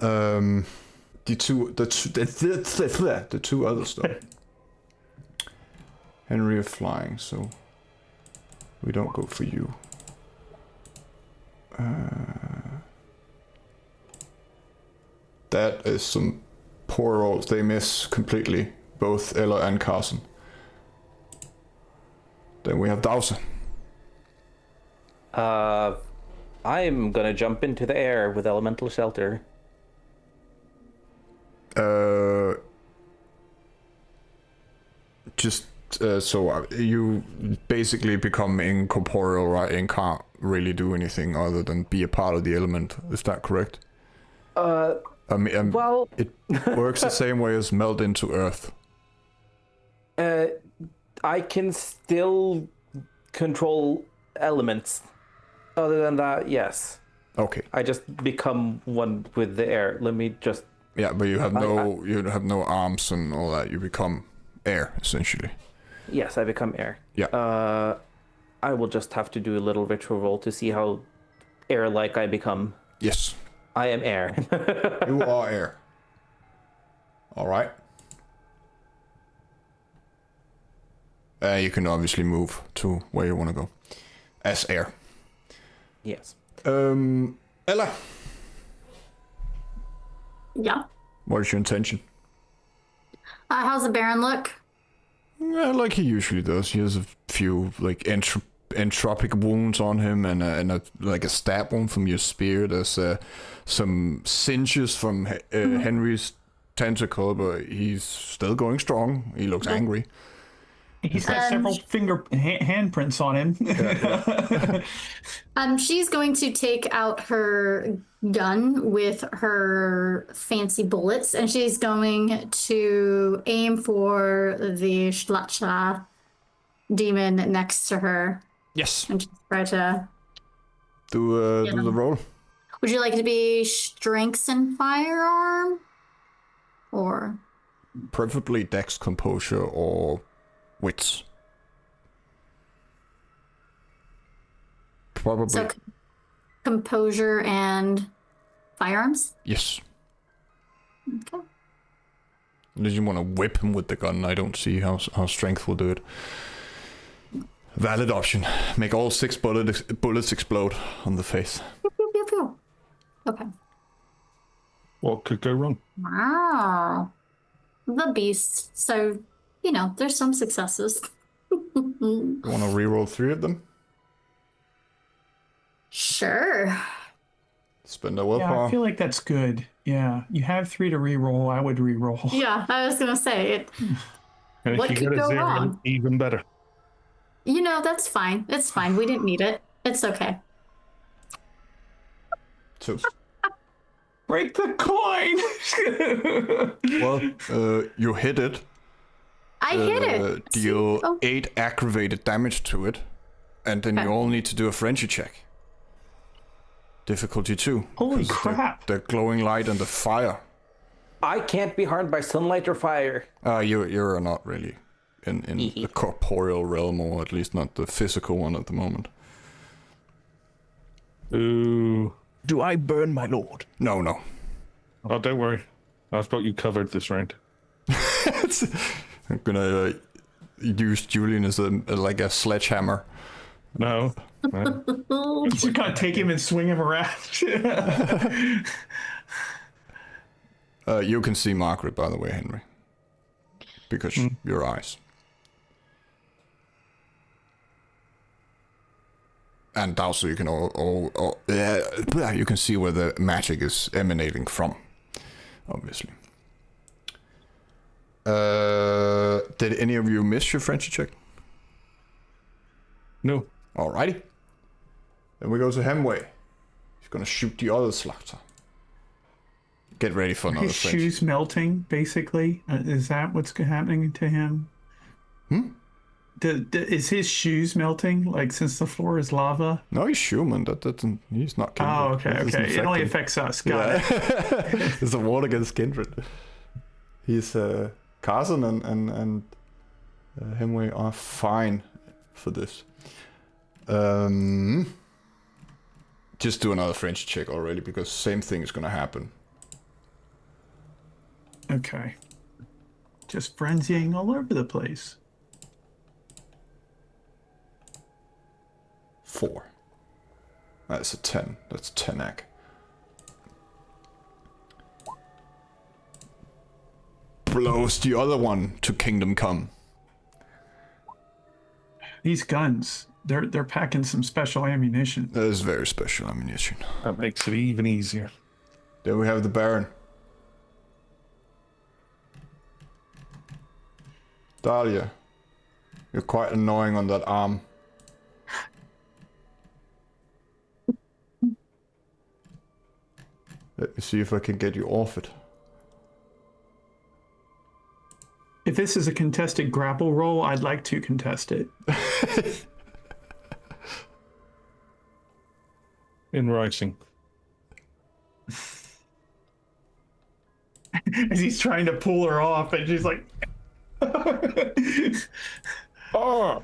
The two others though. Henry are flying, so we don't go for you. That is some poor rolls. They miss completely, both Ella and Carson. Then we have Dowser. I'm gonna jump into the air with Elemental Shelter. So you basically become incorporeal, right? And can't really do anything other than be a part of the element. Is that correct? Well, it works the same way as melt into earth. I can still control elements. Other than that, yes. Okay. I just become one with the air. Let me just. Yeah, but you have no arms and all that. You become air essentially. Yes, I become air. Yeah. I will just have to do a little ritual roll to see how air-like I become. Yes. I am air. You are air. All right. You can obviously move to where you want to go as air. Yes. Ella, Yeah. what is your intention? How's the Baron look? Yeah, like he usually does. He has a few like entropic wounds on him, and like a stab wound from your spear. There's some singes from Henry's tentacle, but he's still going strong. He looks angry. He's got several handprints on him. She's going to take out her gun with her fancy bullets, and she's going to aim for the Schlacha demon next to her. Yes. And just try to Do the roll. Would you like it to be strengths and firearm? Or Preferably dex, composure, or wits. Probably. so composure and firearms? Yes. Okay. Unless you want to whip him with the gun, I don't see how strength will do it. Valid option. Make all 6 bullets explode on the face. Pew, pew, pew, pew. Okay. What could go wrong? Wow. The beast. So, there's some successes. You want to reroll 3 of them? Sure. Spend a Yeah, willpower. I feel like that's good. Yeah, you have 3 to re-roll. I would re-roll. Yeah, I was gonna say it. And What if you could get a go 0, wrong? even better. That's fine. It's fine. We didn't need it. It's okay. So, Break the coin. well, you hit it. I hit it. Deal Oh. 8 aggravated damage to it, and then Okay. you all need to do a friendship check. Difficulty 2. Holy 'cause crap. The glowing light and the fire. I can't be harmed by sunlight or fire. You're not really in the corporeal realm, or at least not the physical one at the moment. Ooh. Do I burn, my lord? No. Oh, don't worry. I've got you covered this round. I'm gonna use Julian as like a sledgehammer. No. No. Oh, You just gotta take him and swing him around. You can see Margaret, by the way, Henry, because your eyes. And also, you can you can see where the magic is emanating from, obviously. Did any of you miss your friendship check? No. Alrighty. Then we go to Hemway. He's gonna shoot the other Slaughter. Get ready for another His friendship. shoes melting, basically. Is that what's happening to him? Is his shoes melting? Like, since the floor is lava? No, he's human. That doesn't. He's not kindred. Oh, okay, That doesn't okay. It affect only him. affects us. Got it. It's a war against kindred. He's Carson and Hemway are fine for this. Just do another French check already, because same thing is gonna happen. Okay. Just frenzying all over the place. 4. That's a 10. That's 10 ac. Blows the other one to Kingdom Come. These guns, they're packing some special ammunition. That is very special ammunition. That makes it even easier. Then we have the Baron. Dahlia, you're quite annoying on that arm. Let me see if I can get you off it. If this is a contested grapple roll, I'd like to contest it. In writing. As he's trying to pull her off, and she's like, Oh!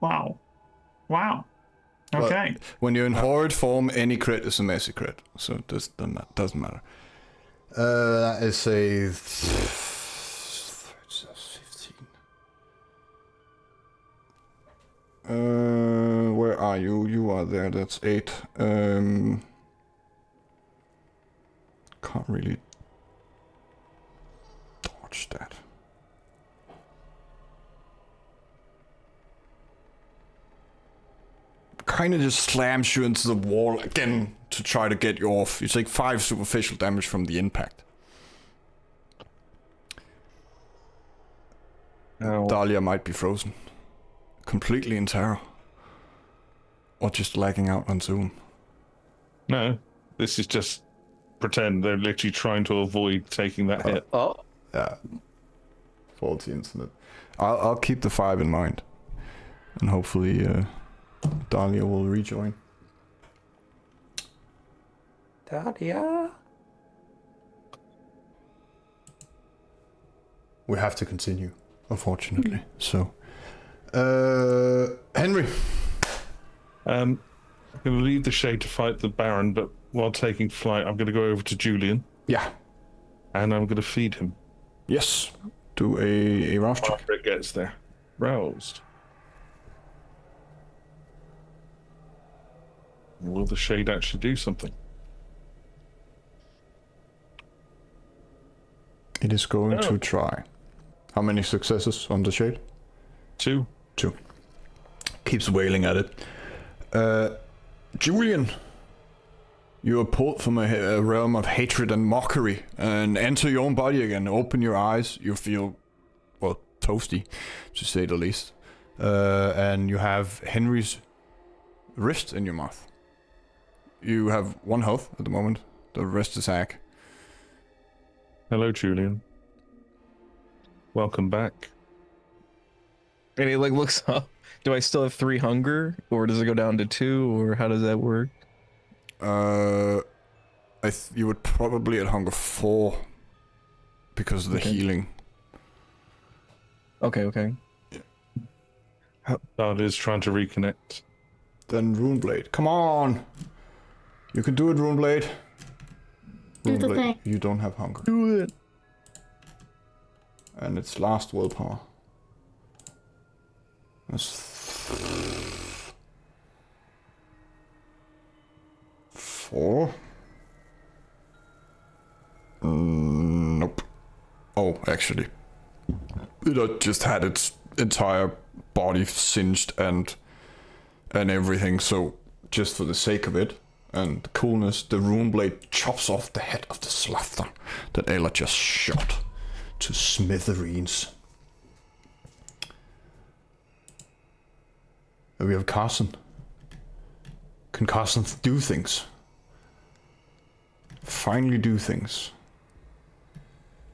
wow. Wow. Okay. When you're in horde form, any crit is a messy crit, so it doesn't matter. That is a 15. Where are you? You are there. That's 8. Can't really dodge that. Kind of just slams you into the wall again to try to get you off. You take 5 superficial damage from the impact. Ow. Dahlia might be frozen. Completely in terror. Or just lagging out on Zoom. No, this is just pretend. They're literally trying to avoid taking that hit. Oh, Yeah. Faulty internet. I'll keep the 5 in mind. And hopefully Dahlia will rejoin. Dadia. We have to continue, unfortunately. So, Henry. I'm going to leave the shade to fight the Baron, but while taking flight, I'm going to go over to Julian Yeah. and I'm going to feed him. Yes. Do a rouse check. After it gets there. Roused. Will the shade actually do something? It is going to try. How many successes on the shade? 2. 2. Keeps wailing at it. Julian, you are pulled from a realm of hatred and mockery and enter your own body again. Open your eyes. You feel, well, toasty, to say the least. And you have Henry's wrist in your mouth. You have 1 health at the moment. The rest is hack. Hello, Julian. Welcome back. And he like looks up. Do I still have 3 hunger, or does it go down to 2, or how does that work? You would probably at hunger 4 because of the healing. Okay. Dahlia is trying to reconnect. Then Runeblade. Come on! You can do it, Runeblade. Do the Runeblade, thing. you don't have hunger. Do it. And it's last willpower. That's 4. Nope. Oh, actually. It just had its entire body singed and everything, so just for the sake of it and the coolness, the Runeblade chops off the head of the Slafter that Ella just shot to smithereens. And we have Carson. Can Carson do things? Finally do things.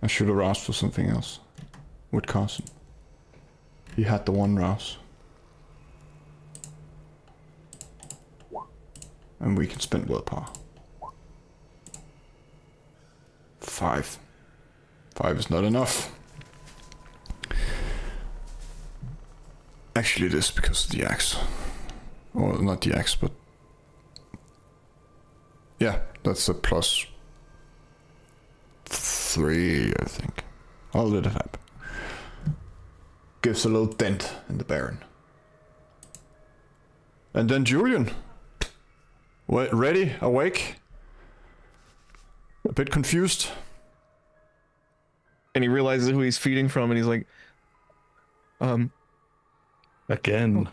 I should have asked for something else with Carson. He had the 1 rouse. And we can spend willpower. 5. 5 is not enough. Actually, it is because of the axe. Or not the axe, but... Yeah, that's a plus 3, I think. I'll let it happen. Gives a little dent in the Baron. And then Julian. Ready? Awake? A bit confused? And he realizes who he's feeding from, and he's like, Again.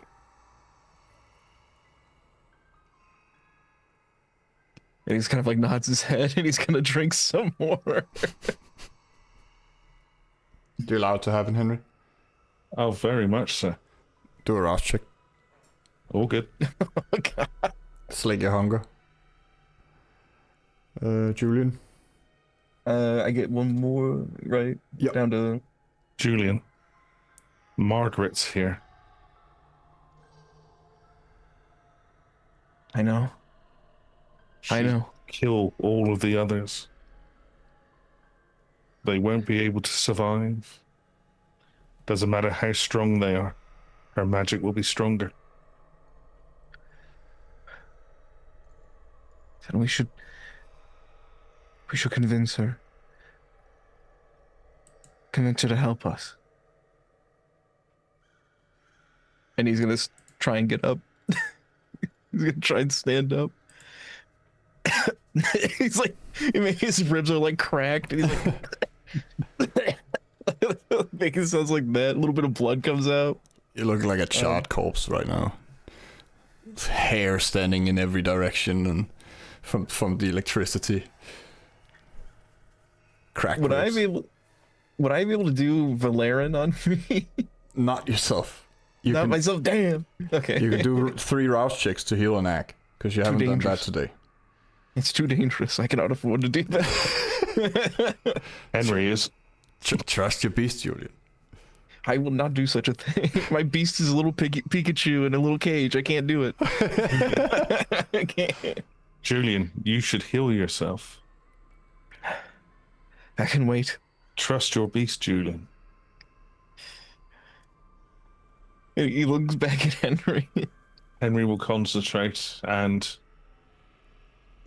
and he's kind of like nods his head, and he's gonna drink some more. You allowed to happen, Henry? Oh, very much so. Do a rouse check. All good. Oh, God. Slake your hunger. Julian? I get 1 more, right? Yep. Down to... Julian. Margaret's here. I know. I know. Kill all of the others. They won't be able to survive. Doesn't matter how strong they are. Her magic will be stronger. Then we should convince her. Convince her to help us. And he's gonna try and get up. He's gonna try and stand up. He's like, his ribs are like cracked, and he's like making sounds like that. A little bit of blood comes out. You look like a charred corpse right now. Hair standing in every direction, and from the electricity. Crack. Would I be able to do Valerian on me? Not yourself. You Not can, myself. Damn. Okay. You can do 3 rouse checks to heal an ag, because you haven't done that dangerous. today. It's too dangerous. I cannot afford to do that. Henry is. Trust your beast, Julian. I will not do such a thing. My beast is a little Pikachu in a little cage. I can't do it. I can't. Julian, you should heal yourself. I can wait. Trust your beast, Julian. He looks back at Henry. Henry will concentrate and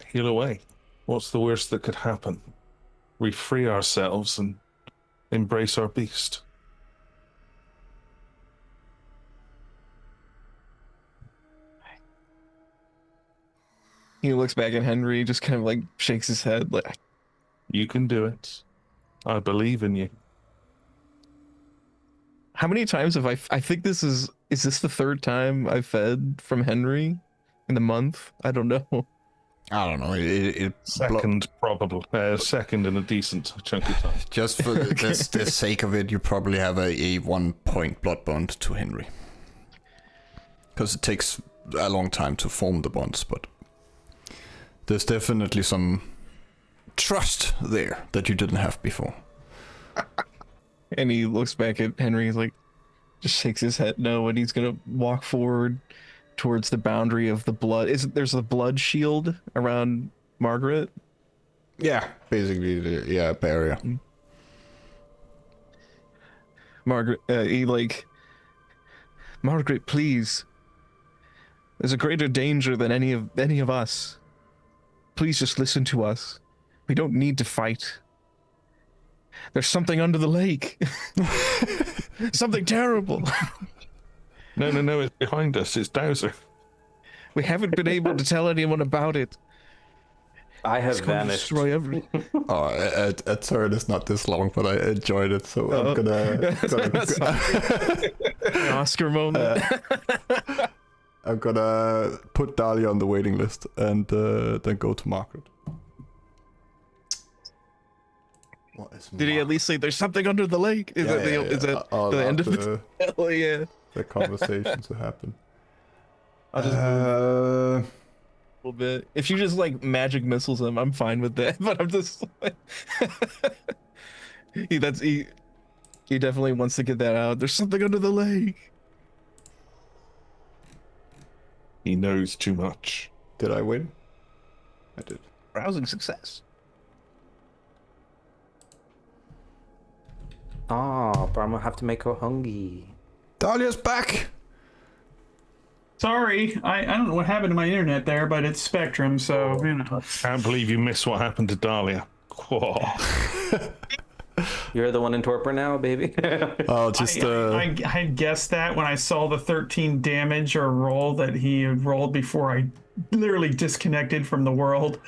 heal away. What's the worst that could happen? We free ourselves and embrace our beast. He looks back at Henry, just kind of like shakes his head, like, You can do it. I believe in you. how many times have I think this is this the 3rd time I've fed from Henry in the month? I don't know. I don't know. It Second, probably. Second in a decent chunk of time. just for the sake of it, you probably have a 1-point blood bond to Henry. Because it takes a long time to form the bonds, but there's definitely some trust there that you didn't have before. And he looks back at Henry, like, just shakes his head no, and he's gonna walk forward towards the boundary of the blood. There's a blood shield around Margaret? Yeah, basically, barrier. Margaret, Margaret, please. There's a greater danger than any of us. Please just listen to us. We don't need to fight. There's something under the lake. Something terrible. No, it's behind us. It's Dowser. We haven't been able to tell anyone about it. I have It's going to vanished. destroy everything. A turn is not this long, but I enjoyed it, so I'm gonna Oscar moment. I'm gonna put Dahlia on the waiting list and then go to Margaret. What is Did he at least say there's something under the lake? Is that the end of it? Hell yeah. the conversation to happen? I'll just move a little bit. If you just like magic missiles him, I'm fine with that. But I'm just like he definitely wants to get that out. There's something under the lake. He knows too much. Did I win? I did. Rousing success. Oh, but I'm gonna have to make her hungry. Dahlia's back! Sorry, I don't know what happened to my internet there, but it's Spectrum, so, you know. Can't believe you missed what happened to Dahlia. Whoa. You're the one in torpor now, baby. Oh, just I had guessed that when I saw the 13 damage or roll that he had rolled before I literally disconnected from the world.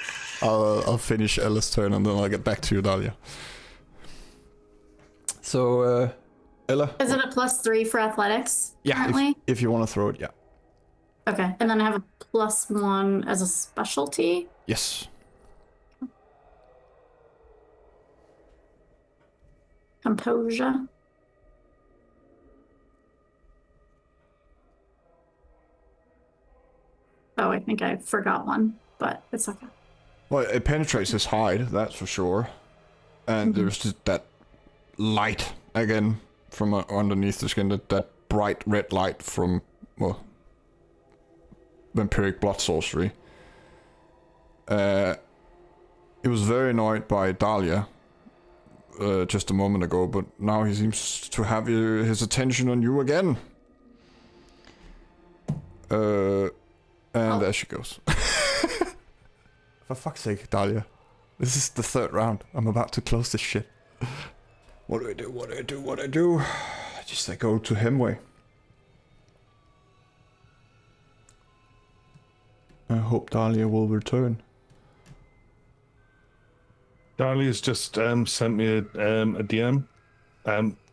I'll finish Ella's turn and then I'll get back to you, Dahlia. So, Ella? Is it a +3 for athletics? Yeah, Currently? if you want to throw it, yeah. Okay, and then I have a +1 as a specialty. Yes. Composure. Oh, I think I forgot one, but it's okay. Well, it penetrates his hide, that's for sure. And there's just that light, again, from underneath the skin, that bright red light from, well, vampiric blood sorcery. He was very annoyed by Dahlia just a moment ago, but now he seems to have his attention on you again. And there she goes. For fuck's sake, Dahlia. This is the 3rd round. I'm about to close this shit. What do I do? What do I do? What do I do? I go to Hemway. I hope Dahlia will return. Dahlia's just sent me a DM.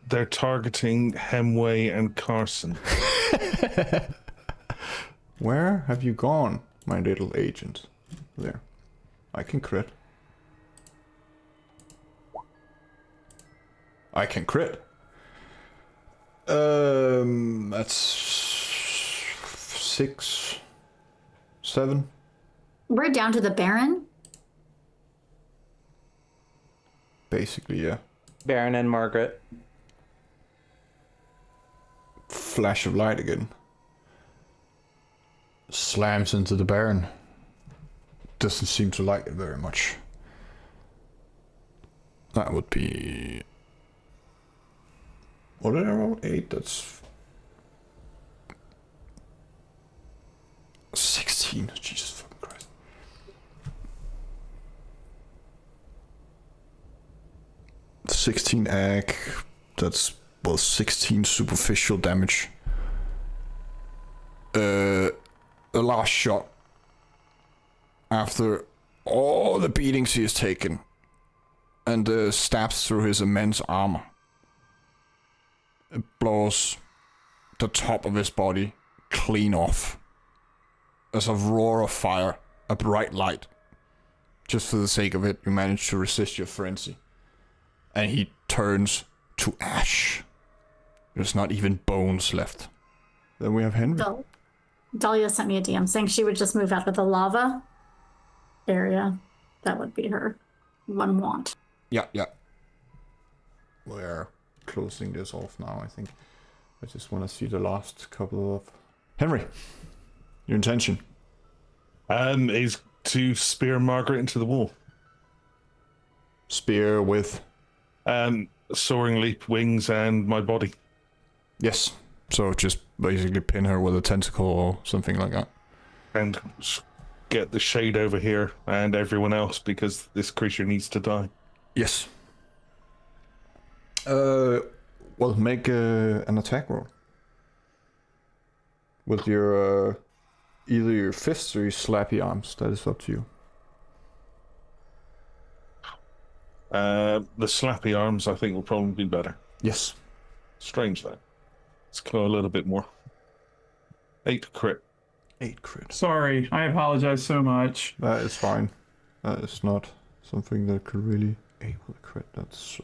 They're targeting Hemway and Carson. Where have you gone, my little agent? There. I can crit. I can crit. That's 6, 7. We're down to the Baron. Basically, yeah. Baron and Margaret. Flash of light again. Slams into the Baron. Doesn't seem to like it very much. That would be... What did I roll? 8, that's... 16, Jesus fucking Christ. .16 that's, well, 16 superficial damage. The last shot, after all the beatings he has taken, and stabs through his immense armor. It blows the top of his body clean off. As a roar of fire, a bright light. Just for the sake of it, you manage to resist your frenzy. And he turns to ash. There's not even bones left. Then we have Henry. Dahlia sent me a DM saying she would just move out of the lava area. That would be her one want. Yeah. We're closing this off now, I think. I just want to see the last couple of... Henry, your intention? Is to spear Margaret into the wall. Spear with... Soaring leap, wings, and my body. Yes. So just basically pin her with a tentacle or something like that. And get the shade over here and everyone else because this creature needs to die. Yes. Well, make an attack roll. With your, either your fists or your slappy arms. That is up to you. The slappy arms, I think, will probably be better. Yes. Strange, though. Let's claw a little bit more. 8 crit. 8 crit. Sorry, I apologize so much. That is fine. That is not something that could really... 8 with a crit, that's...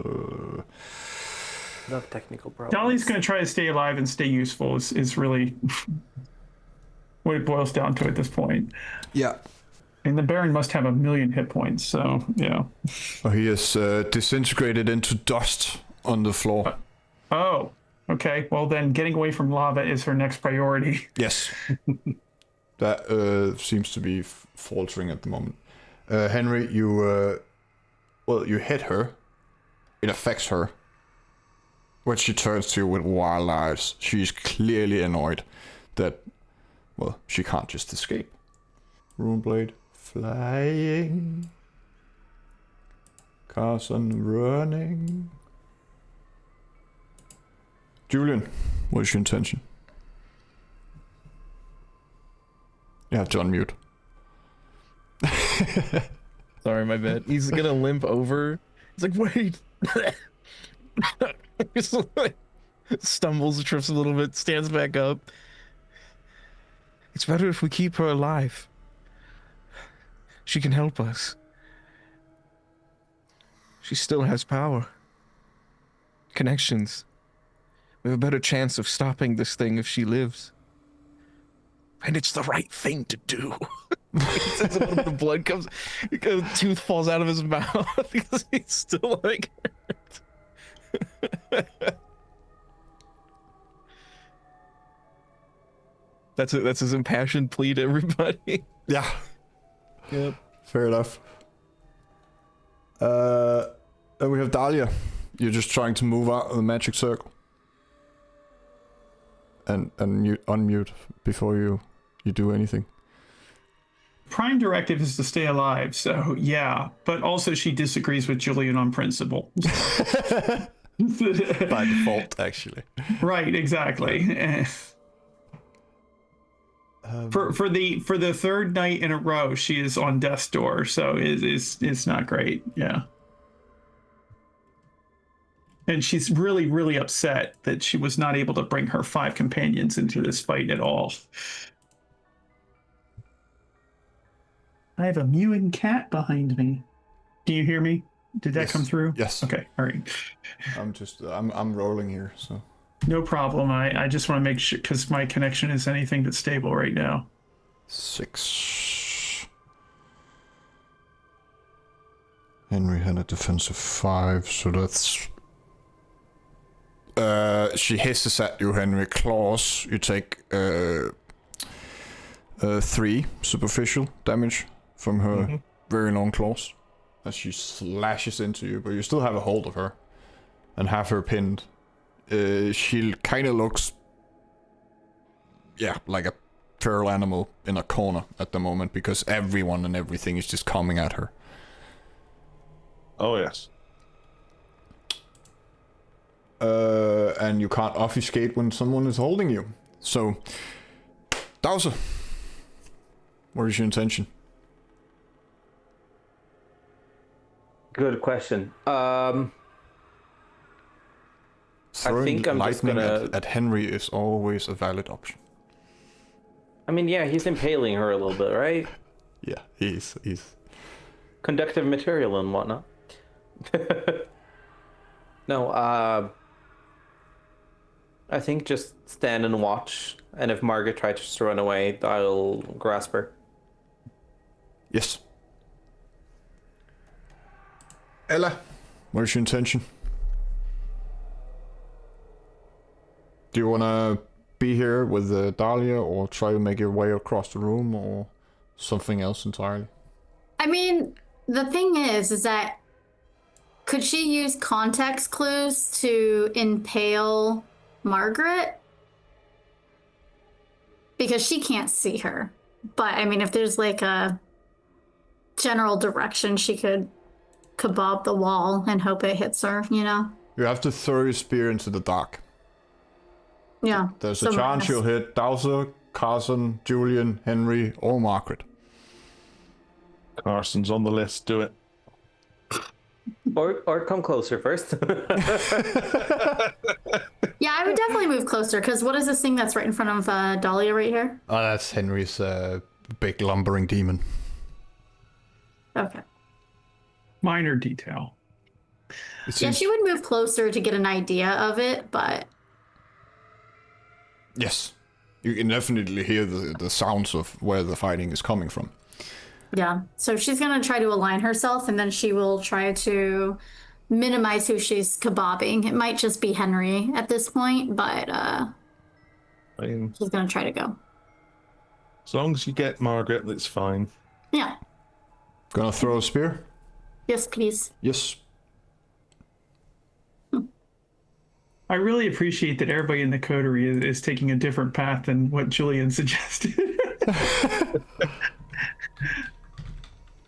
Not technical problems. Dolly's going to try to stay alive and stay useful is really what it boils down to at this point. Yeah. And the Baron must have 1,000,000 hit points, so, yeah. Oh, he is disintegrated into dust on the floor. Oh, okay. Well, then getting away from lava is her next priority. Yes. That seems to be faltering at the moment. Henry, you you hit her. It affects her. When she turns to you with wild eyes, she's clearly annoyed that, well, she can't just escape. Runeblade flying. Carson running. Julian, what is your intention? Yeah, John mute. Sorry, my bad. He's gonna limp over. He's like, wait. He's like, stumbles, trips a little bit, stands back up. It's better if we keep her alive. She can help us. She still has power. Connections. We have a better chance of stopping this thing if she lives. And it's the right thing to do. A little bit of blood comes, a tooth falls out of his mouth because he's still like hurt. That's his impassioned plea to everybody. Yeah. Yep. Fair enough. Then we have Dahlia. You're just trying to move out of the magic circle. And you unmute before you do anything. Prime directive is to stay alive, so yeah. But also she disagrees with Julian on principle. By default, actually. Right, exactly. For the third night in a row, she is on death's door, so it's not great. Yeah. And she's really, really upset that she was not able to bring her 5 companions into this fight at all. I have a mewing cat behind me. Can you hear me? Did that come through? Yes. Okay. All right. I'm rolling here, so. No problem. I just want to make sure, because my connection is anything but stable right now. 6. Henry had a defensive 5, so that's... she hisses at you, Henry. Claws. You take 3 superficial damage from her very long claws as she slashes into you, but you still have a hold of her and have her pinned. She kind of looks, like a feral animal in a corner at the moment because everyone and everything is just coming at her. Oh, yes. And you can't obfuscate when someone is holding you. So, Dowser, what is your intention? Good question. Throwing think I'm just lightning gonna- at Henry is always a valid option. I mean, yeah, he's impaling her a little bit, right? Yeah, he's Conductive material and whatnot. No, I think just stand and watch, and if Margaret tries to run away, I'll grasp her. Yes. Ella, what is your intention? Do you want to be here with Dahlia, or try to make your way across the room, or something else entirely? I mean, the thing is that could she use context clues to impale Margaret? Because she can't see her. But I mean, if there's like a general direction, she could kebab the wall and hope it hits her, you know? You have to throw your spear into the dark. Yeah. There's a chance you'll hit Dowser, Carson, Julian, Henry, or Margaret. Carson's on the list. Do it. Or come closer first. Yeah, I would definitely move closer, because what is this thing that's right in front of Dahlia right here? Oh, that's Henry's big lumbering demon. Okay. Minor detail. It Yeah, seems- she would move closer to get an idea of it, but Yes. You can definitely hear the sounds of where the fighting is coming from. yeah. So she's going to try to align herself, and then she will try to minimize who she's kebabbing. It might just be Henry at this point, but I mean, she's going to try to go. as long as you get Margaret, that's fine. Yeah. Gonna throw a spear? Yes, please. Yes. I really appreciate that everybody in the coterie is taking a different path than what Julian suggested.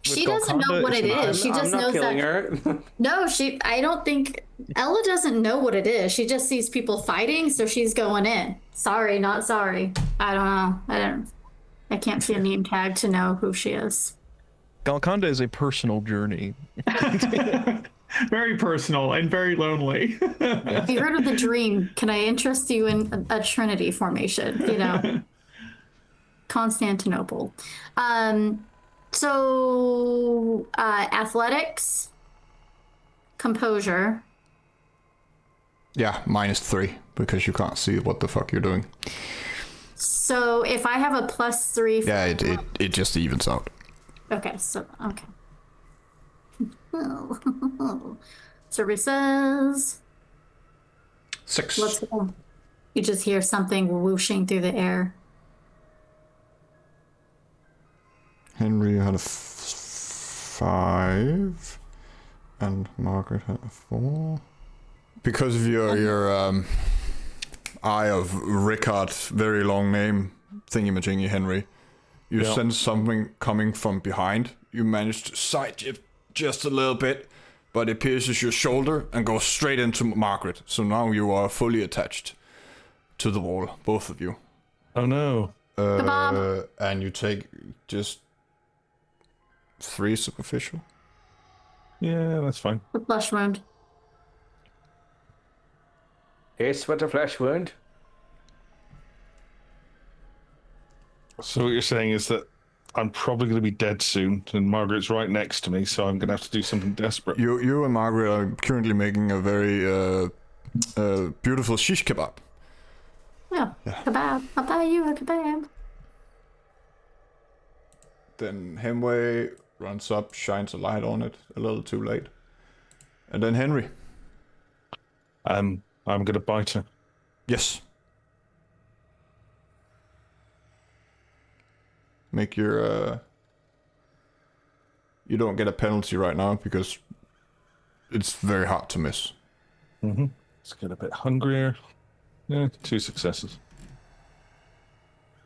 She doesn't know what it is. She just I'm not knows killing that. her. No, I don't think Ella doesn't know what it is. She just sees people fighting, so she's going in. Sorry, not sorry. I don't know. I can't see a name tag to know who she is. Galconda is a personal journey. Very personal and very lonely. Have you heard of the dream? Can I interest you in a Trinity formation? You know, Constantinople. So athletics, composure. Yeah, -3, because you can't see what the fuck you're doing. So if I have a +3. Yeah, it just evens out. Okay, so okay. Services. 6. Let's go. You just hear something whooshing through the air. Henry had a 5, and Margaret had a 4. Because of your Eye of Rickard's very long name, thingy-majingy Henry, you sense something coming from behind. You managed to side just a little bit, but it pierces your shoulder and goes straight into Margaret. So now you are fully attached to the wall, both of you. Oh no. Kebab. And you take just 3 superficial. Yeah, that's fine. The flesh wound. It's but a flesh wound. So what you're saying is that I'm probably going to be dead soon, and Margaret's right next to me, so I'm going to have to do something desperate. You and Margaret are currently making a very beautiful shish kebab. Yeah. Kebab. I'll buy you a kebab. Then Hemway runs up, shines a light on it, a little too late. And then Henry. I'm going to bite her. Yes. Make your you don't get a penalty right now because it's very hard to miss. Mm-hmm. Let's get a bit hungrier. Yeah, 2 successes.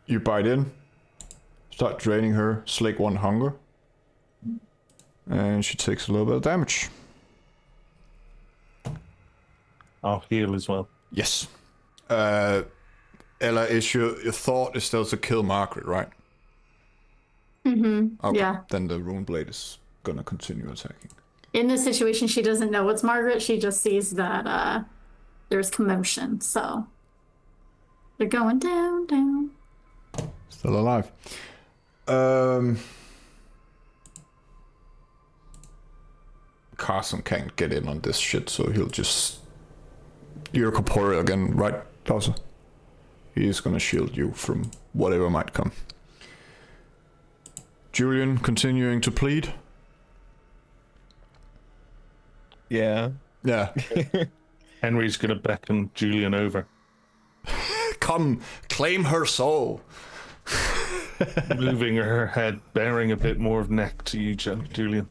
You bite in, start draining her, slake 1 hunger, and she takes a little bit of damage. I'll heal as well. Yes. Ella, is your thought is still to kill Margaret, right? Mm-hmm. Okay. Yeah. Then the rune blade is gonna continue attacking. In this situation, she doesn't know it's Margaret. She just sees that there's commotion. So they're going down. Still alive. Carson can't get in on this shit, so he'll just... You're corporeal again, right, Dawson? He's gonna shield you from whatever might come. Julian continuing to plead. Yeah. Yeah. Henry's going to beckon Julian over. Come, claim her soul. Moving her head, bearing a bit more of neck to you, Julian.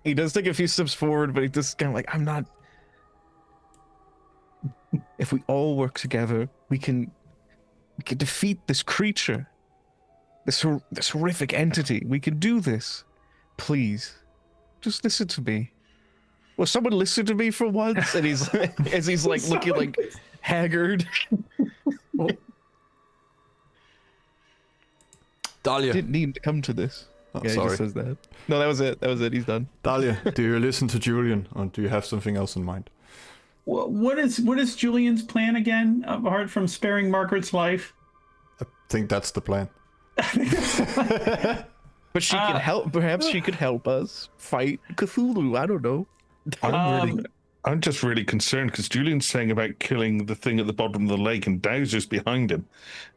He does take a few steps forward, but he just kind of like, I'm not. If we all work together, we can defeat this creature, this horrific entity. We can do this. Please, just listen to me. Will someone listen to me for once? And he's as he's like looking like haggard. Dahlia. Didn't need to come to this. Oh, Yeah, sorry. he just says that. No, that was it. That was it. He's done. Dahlia, do you listen to Julian, or do you have something else in mind? What is Julian's plan again, apart from sparing Margaret's life? I think that's the plan. But she can help. Perhaps she could help us fight Cthulhu. I don't know. I'm just really concerned because Julian's saying about killing the thing at the bottom of the lake and Dowser's behind him.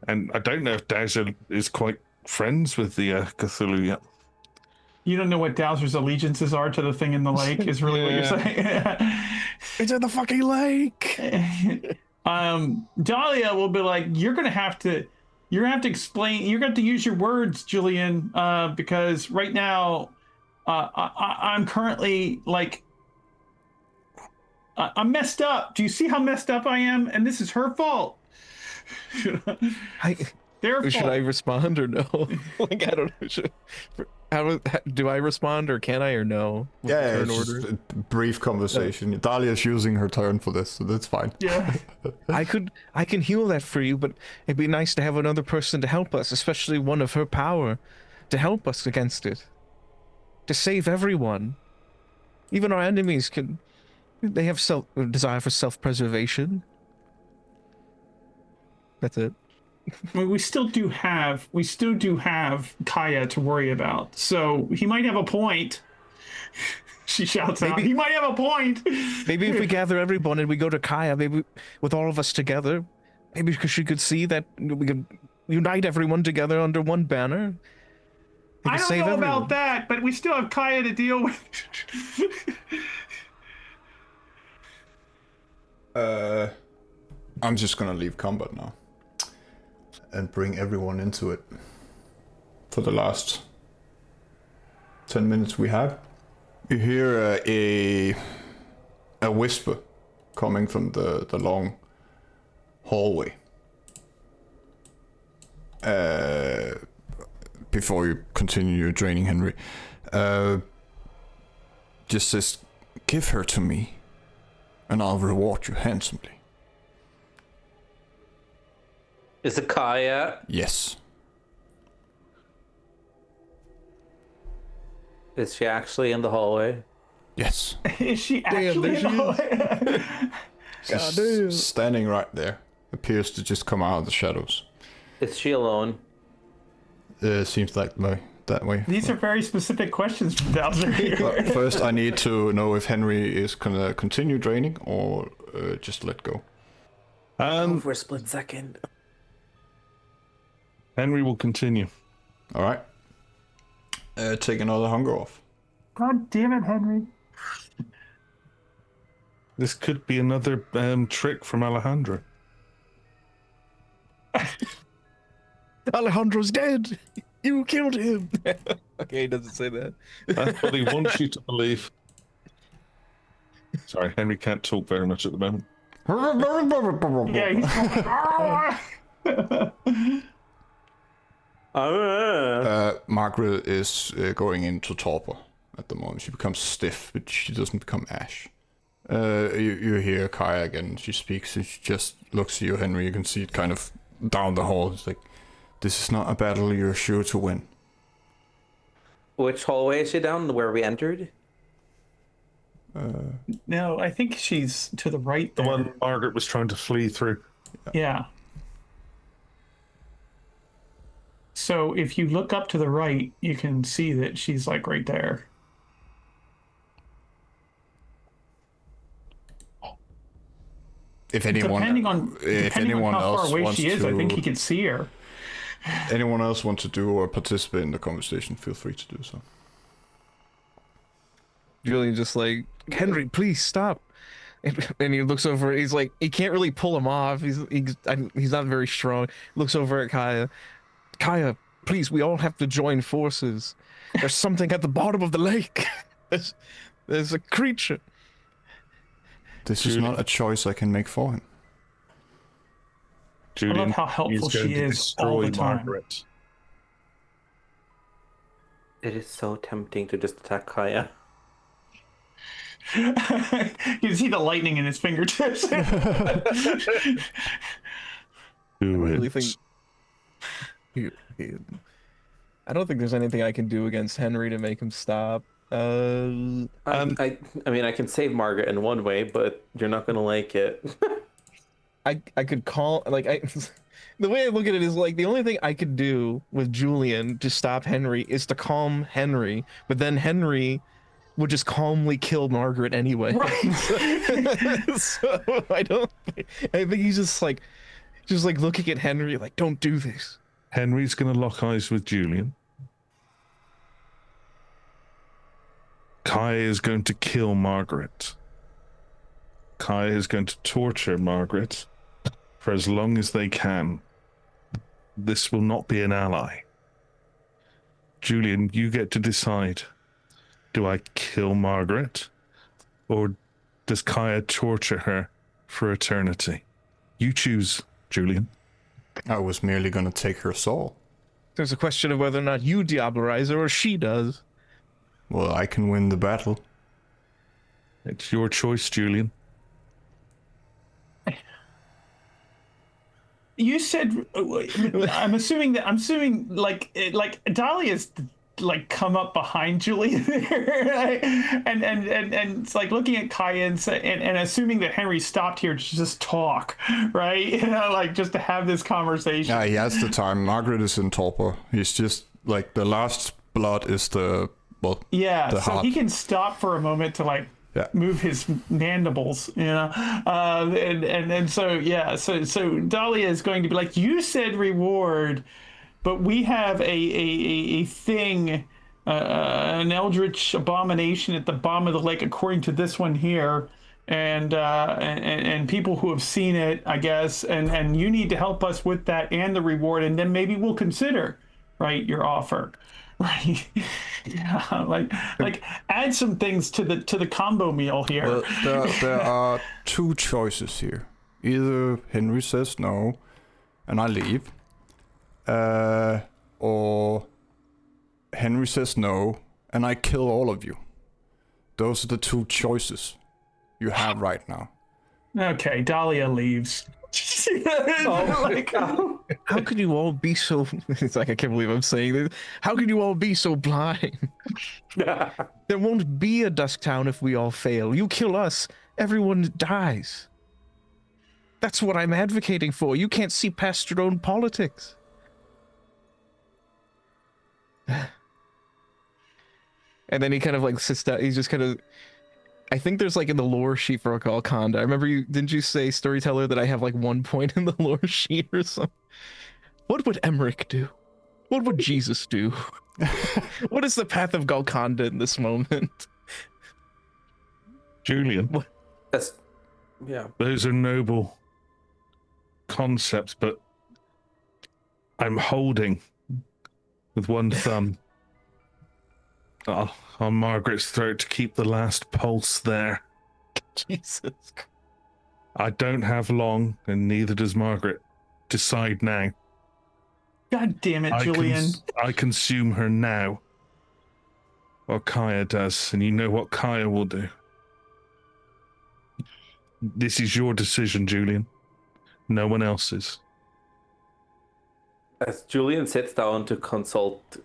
And I don't know if Dowser is quite friends with the Cthulhu yet. You don't know what Dowser's allegiances are to the thing in the lake, is really what you're saying. It's in the fucking lake. Dahlia will be like, you're gonna have to explain. You're going to use your words, Julian, because right now, I'm currently like, I'm messed up. Do you see how messed up I am? And this is her fault. Their fault. Should I respond or no? Like, I don't know. How do I respond or can I or no? Yeah, Turn it's order? just a brief conversation. Dahlia's using her turn for this, so that's fine. Yeah. I can heal that for you, but it'd be nice to have another person to help us, especially one of her power, to help us against it. To save everyone. Even our enemies they have desire for self-preservation. That's it. I mean, we still do have Kaya to worry about. So he might have a point. She shouts out, he might have a point. Maybe if we gather everyone and we go to Kaya, maybe with all of us together, maybe because she could see that we could unite everyone together under one banner. I don't know about that, but we still have Kaya to deal with. I'm just gonna leave combat now and bring everyone into it for the last 10 minutes we have. You hear a whisper coming from the long hallway. Before you continue your training, Henry, just says, "Give her to me. and I'll reward you handsomely. Is it Kaya? Yes. Is she actually in the hallway? Yes. Is she actually there in the she hallway? She's standing right there. Appears to just come out of the shadows. Is she alone? Seems like that way. These are very specific questions from Bowser here. But first, I need to know if Henry is gonna continue draining or just let go. For a split second. Henry will continue. All right. Take another hunger off. God damn it, Henry. This could be another trick from Alejandro. Alejandro's dead. You killed him. Okay, he doesn't say that. That's what he wants you to believe. Sorry, Henry can't talk very much at the moment. Yeah, he's Margaret is going into torpor at the moment. She becomes stiff, but she doesn't become ash. You hear Kaya again. She speaks and she just looks at you, Henry. You can see it kind of down the hall. It's like, this is not a battle you're sure to win. Which hallway is she down? Where we entered? No, I think she's to the right The there. one Margaret was trying to flee through. Yeah. So if you look up to the right, you can see that she's like right there. If anyone, Depending on how far else away wants she is, to, I think he can see her. anyone else want to do or participate in the conversation, feel free to do so. Julian just like, Henry, please stop. And he looks over. He's like, he can't really pull him off. He's not very strong. Looks over at Kaya. Kaya, please, we all have to join forces. There's something at the bottom of the lake. There's a creature. This is not a choice I can make for him. Julian, I love how helpful he's going she to is all destroy the time. Margaret. It is so tempting to just attack Kaya. You can see the lightning in his fingertips. Do really it. think I don't think there's anything I can do against Henry to make him stop. I mean, I can save Margaret in one way, but you're not gonna like it. I could call the way I look at it is like the only thing I could do with Julian to stop Henry is to calm Henry, but then Henry would just calmly kill Margaret anyway. Right. So I think he's just like looking at Henry like, don't do this. Henry's going to lock eyes with Julian. Kaya is going to kill Margaret. Kaya is going to torture Margaret for as long as they can. This will not be an ally. Julian, you get to decide. Do I kill Margaret? Or does Kaya torture her for eternity? You choose, Julian. I was merely gonna take her soul. There's a question of whether or not you diablerize her or she does. Well, I can win the battle. It's your choice, Julian. You said, I'm assuming like Dahlia's like come up behind Julian there, and it's like looking at Kaya and assuming that Henry stopped here to just talk, right? You know, like just to have this conversation. Yeah, he has the time. Margaret is in torpor. He's just like the last blood is the Yeah, the so heart. he can stop for a moment to like move his mandibles, you know, and so yeah, so Dahlia is going to be like, you said reward, but we have a thing, an eldritch abomination at the bottom of the lake, according to this one here, and people who have seen it, I guess, and you need to help us with that and the reward, and then maybe we'll consider, right, your offer. Right, yeah, like add some things to the combo meal here. Well, there are two choices here. Either Henry says no, and I leave, or Henry says no, and I kill all of you. Those are the two choices you have right now. Okay, Dahlia leaves. How could you all be so? It's like I can't believe I'm saying this. How can you all be so blind? There won't be a Dusktown if we all fail. You kill us, everyone dies. That's what I'm advocating for. You can't see past your own politics. And then he kind of like sits down. He's just kind of. I think there's like in the lore sheet for Golconda. I remember didn't you say, storyteller, that I have like 1 point in the lore sheet or something? What would Emmerich do? What would Jesus do? What is the path of Golconda in this moment? Julian, Yeah. those are noble concepts, but I'm holding with one thumb on Margaret's throat to keep the last pulse there. Jesus Christ. I don't have long, and neither does Margaret. Decide now. God damn it, Julian. I consume her now. Or Kaya does, and you know what Kaya will do. This is your decision, Julian. No one else's. As Julian sits down to consult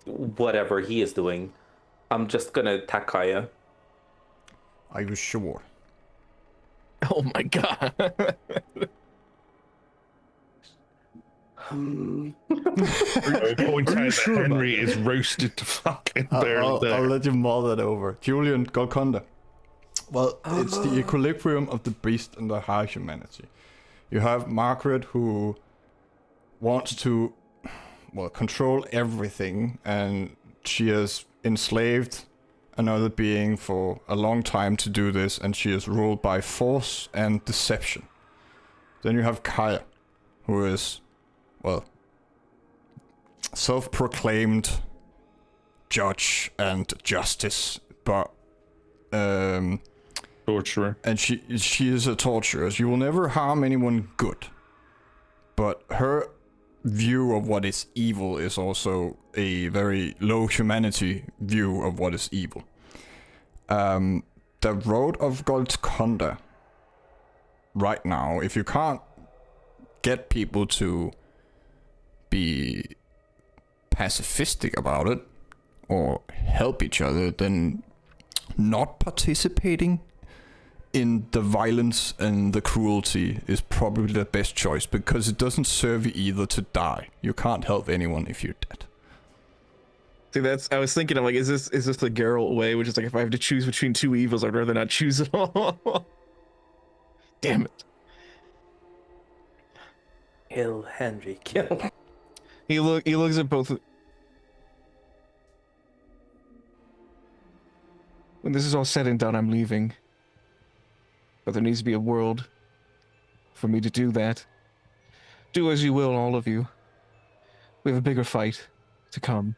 whatever he is doing, I'm just gonna attack Kaya. Are you sure? Oh my god. Point out that Henry is roasted to fucking barely there. I'll let you mull that over. Julian Golconda. Well, it's the equilibrium of the beast and the high humanity. You have Margaret, who wants to, well, control everything, and she has enslaved another being for a long time to do this, and she is ruled by force and deception. Then you have Kaya, who is, well, self-proclaimed judge and justice, but Torturer. and she is a torturer. You will never harm anyone good, but her view of what is evil is also a very low humanity view of what is evil. The road of Golconda right now, if you can't get people to be pacifistic about it or help each other, then not participating in the violence and the cruelty is probably the best choice, because it doesn't serve you either to die. You can't help anyone if you're dead. See, I was thinking, I'm like, is this the Geralt way, which is like, if I have to choose between two evils, I'd rather not choose at all. Damn it. Kill Henry, kill. He looks at both. When this is all said and done, I'm leaving. But there needs to be a world for me to do that. Do as you will, all of you. We have a bigger fight to come.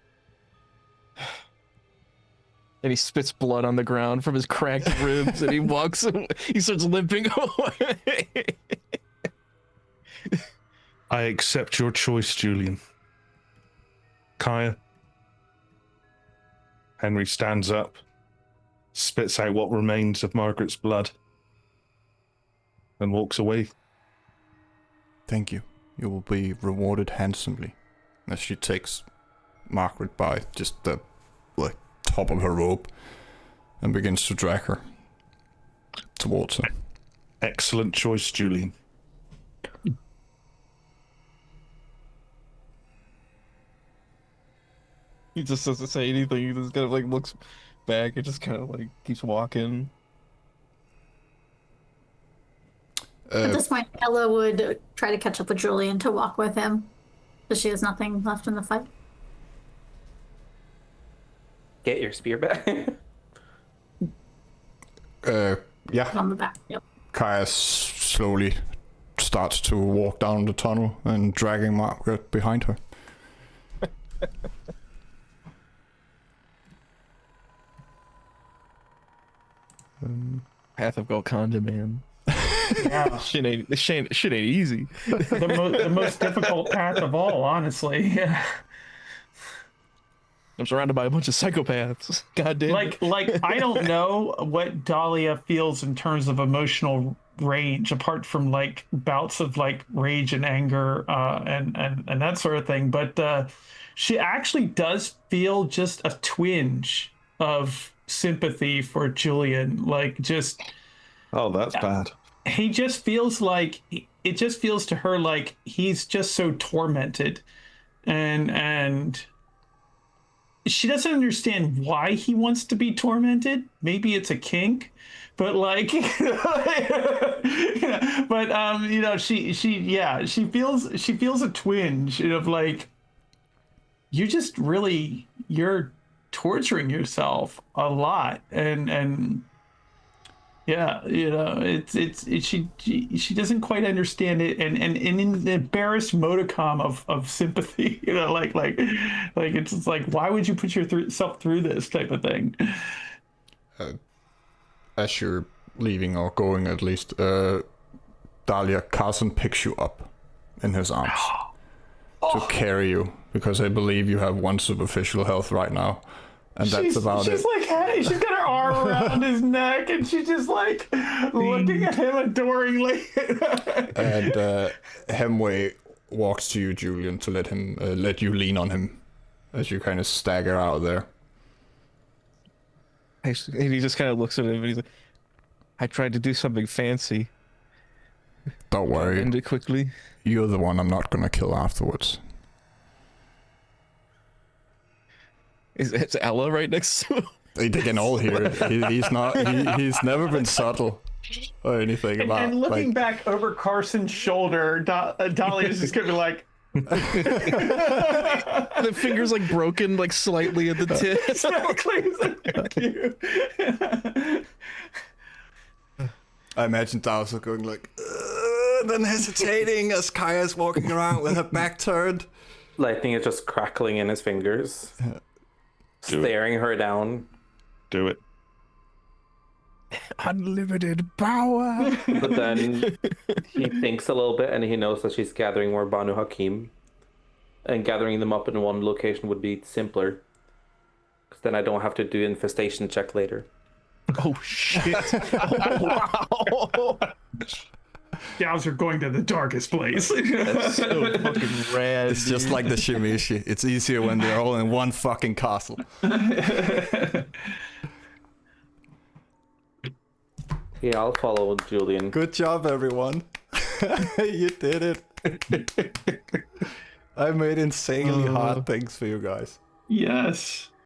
And he spits blood on the ground from his cracked ribs, and he walks away. He starts limping away. I accept your choice, Julian. Kaya. Henry stands up, spits out what remains of Margaret's blood, and walks away. Thank you. You will be rewarded handsomely. As she takes Margaret by just the top of her robe and begins to drag her towards her. Excellent choice, Julian. He just doesn't say anything. He just kind of like looks back and just kind of like keeps walking. At this point, Ella would try to catch up with Julian to walk with him, because she has nothing left in the fight. Get your spear back. Yeah. On the back. Yep. Kaya slowly starts to walk down the tunnel and dragging Margaret behind her. Path of Golconda, man. Yeah. Shit ain't easy. The most difficult path of all, honestly. I'm surrounded by a bunch of psychopaths. God damn it. Like I don't know what Dahlia feels in terms of emotional range apart from like bouts of like rage and anger and that sort of thing. But she actually does feel just a twinge of sympathy for Julian. Like just Oh, that's bad. he just feels like it just feels to her like he's just so tormented and she doesn't understand why he wants to be tormented. Maybe it's a kink, but like, but she feels a twinge of like, you're torturing yourself a lot, and yeah, she doesn't quite understand it, and in the embarrassed modicum of sympathy, like it's just like, why would you put yourself through this type of thing? As you're leaving or going, at least, Dahlia, Carson picks you up in his arms to carry you, because I believe you have one superficial health right now. And that's about it. She's like, hey, she's got her arm around his neck, and she's just like looking at him adoringly. And Hemway walks to you, Julian, to let you lean on him as you kind of stagger out there. And he just kind of looks at him and he's like, I tried to do something fancy. Don't worry. End it quickly. You're the one I'm not gonna kill afterwards. It's Ella right next to him. They can all hear it. He's never been subtle or anything about. And looking back over Carson's shoulder, Dahlia's just gonna be like. The finger's like broken, like slightly at the tip. Exactly. Thank you. I imagine Dowser going like, then hesitating as Kaya's walking around with her back turned. Lightning is just crackling in his fingers, staring her down. Do it. Unlimited power. But then he thinks a little bit and he knows that she's gathering more Banu Hakim. And gathering them up in one location would be simpler. Because then I don't have to do infestation check later. Oh shit. Oh, wow. Gals are going to the darkest place. That's so fucking rad. It's just like the Shimishi. It's easier when they're all in one fucking castle. Yeah, I'll follow Julian. Good job, everyone. You did it. I made insanely hard things for you guys. Yes.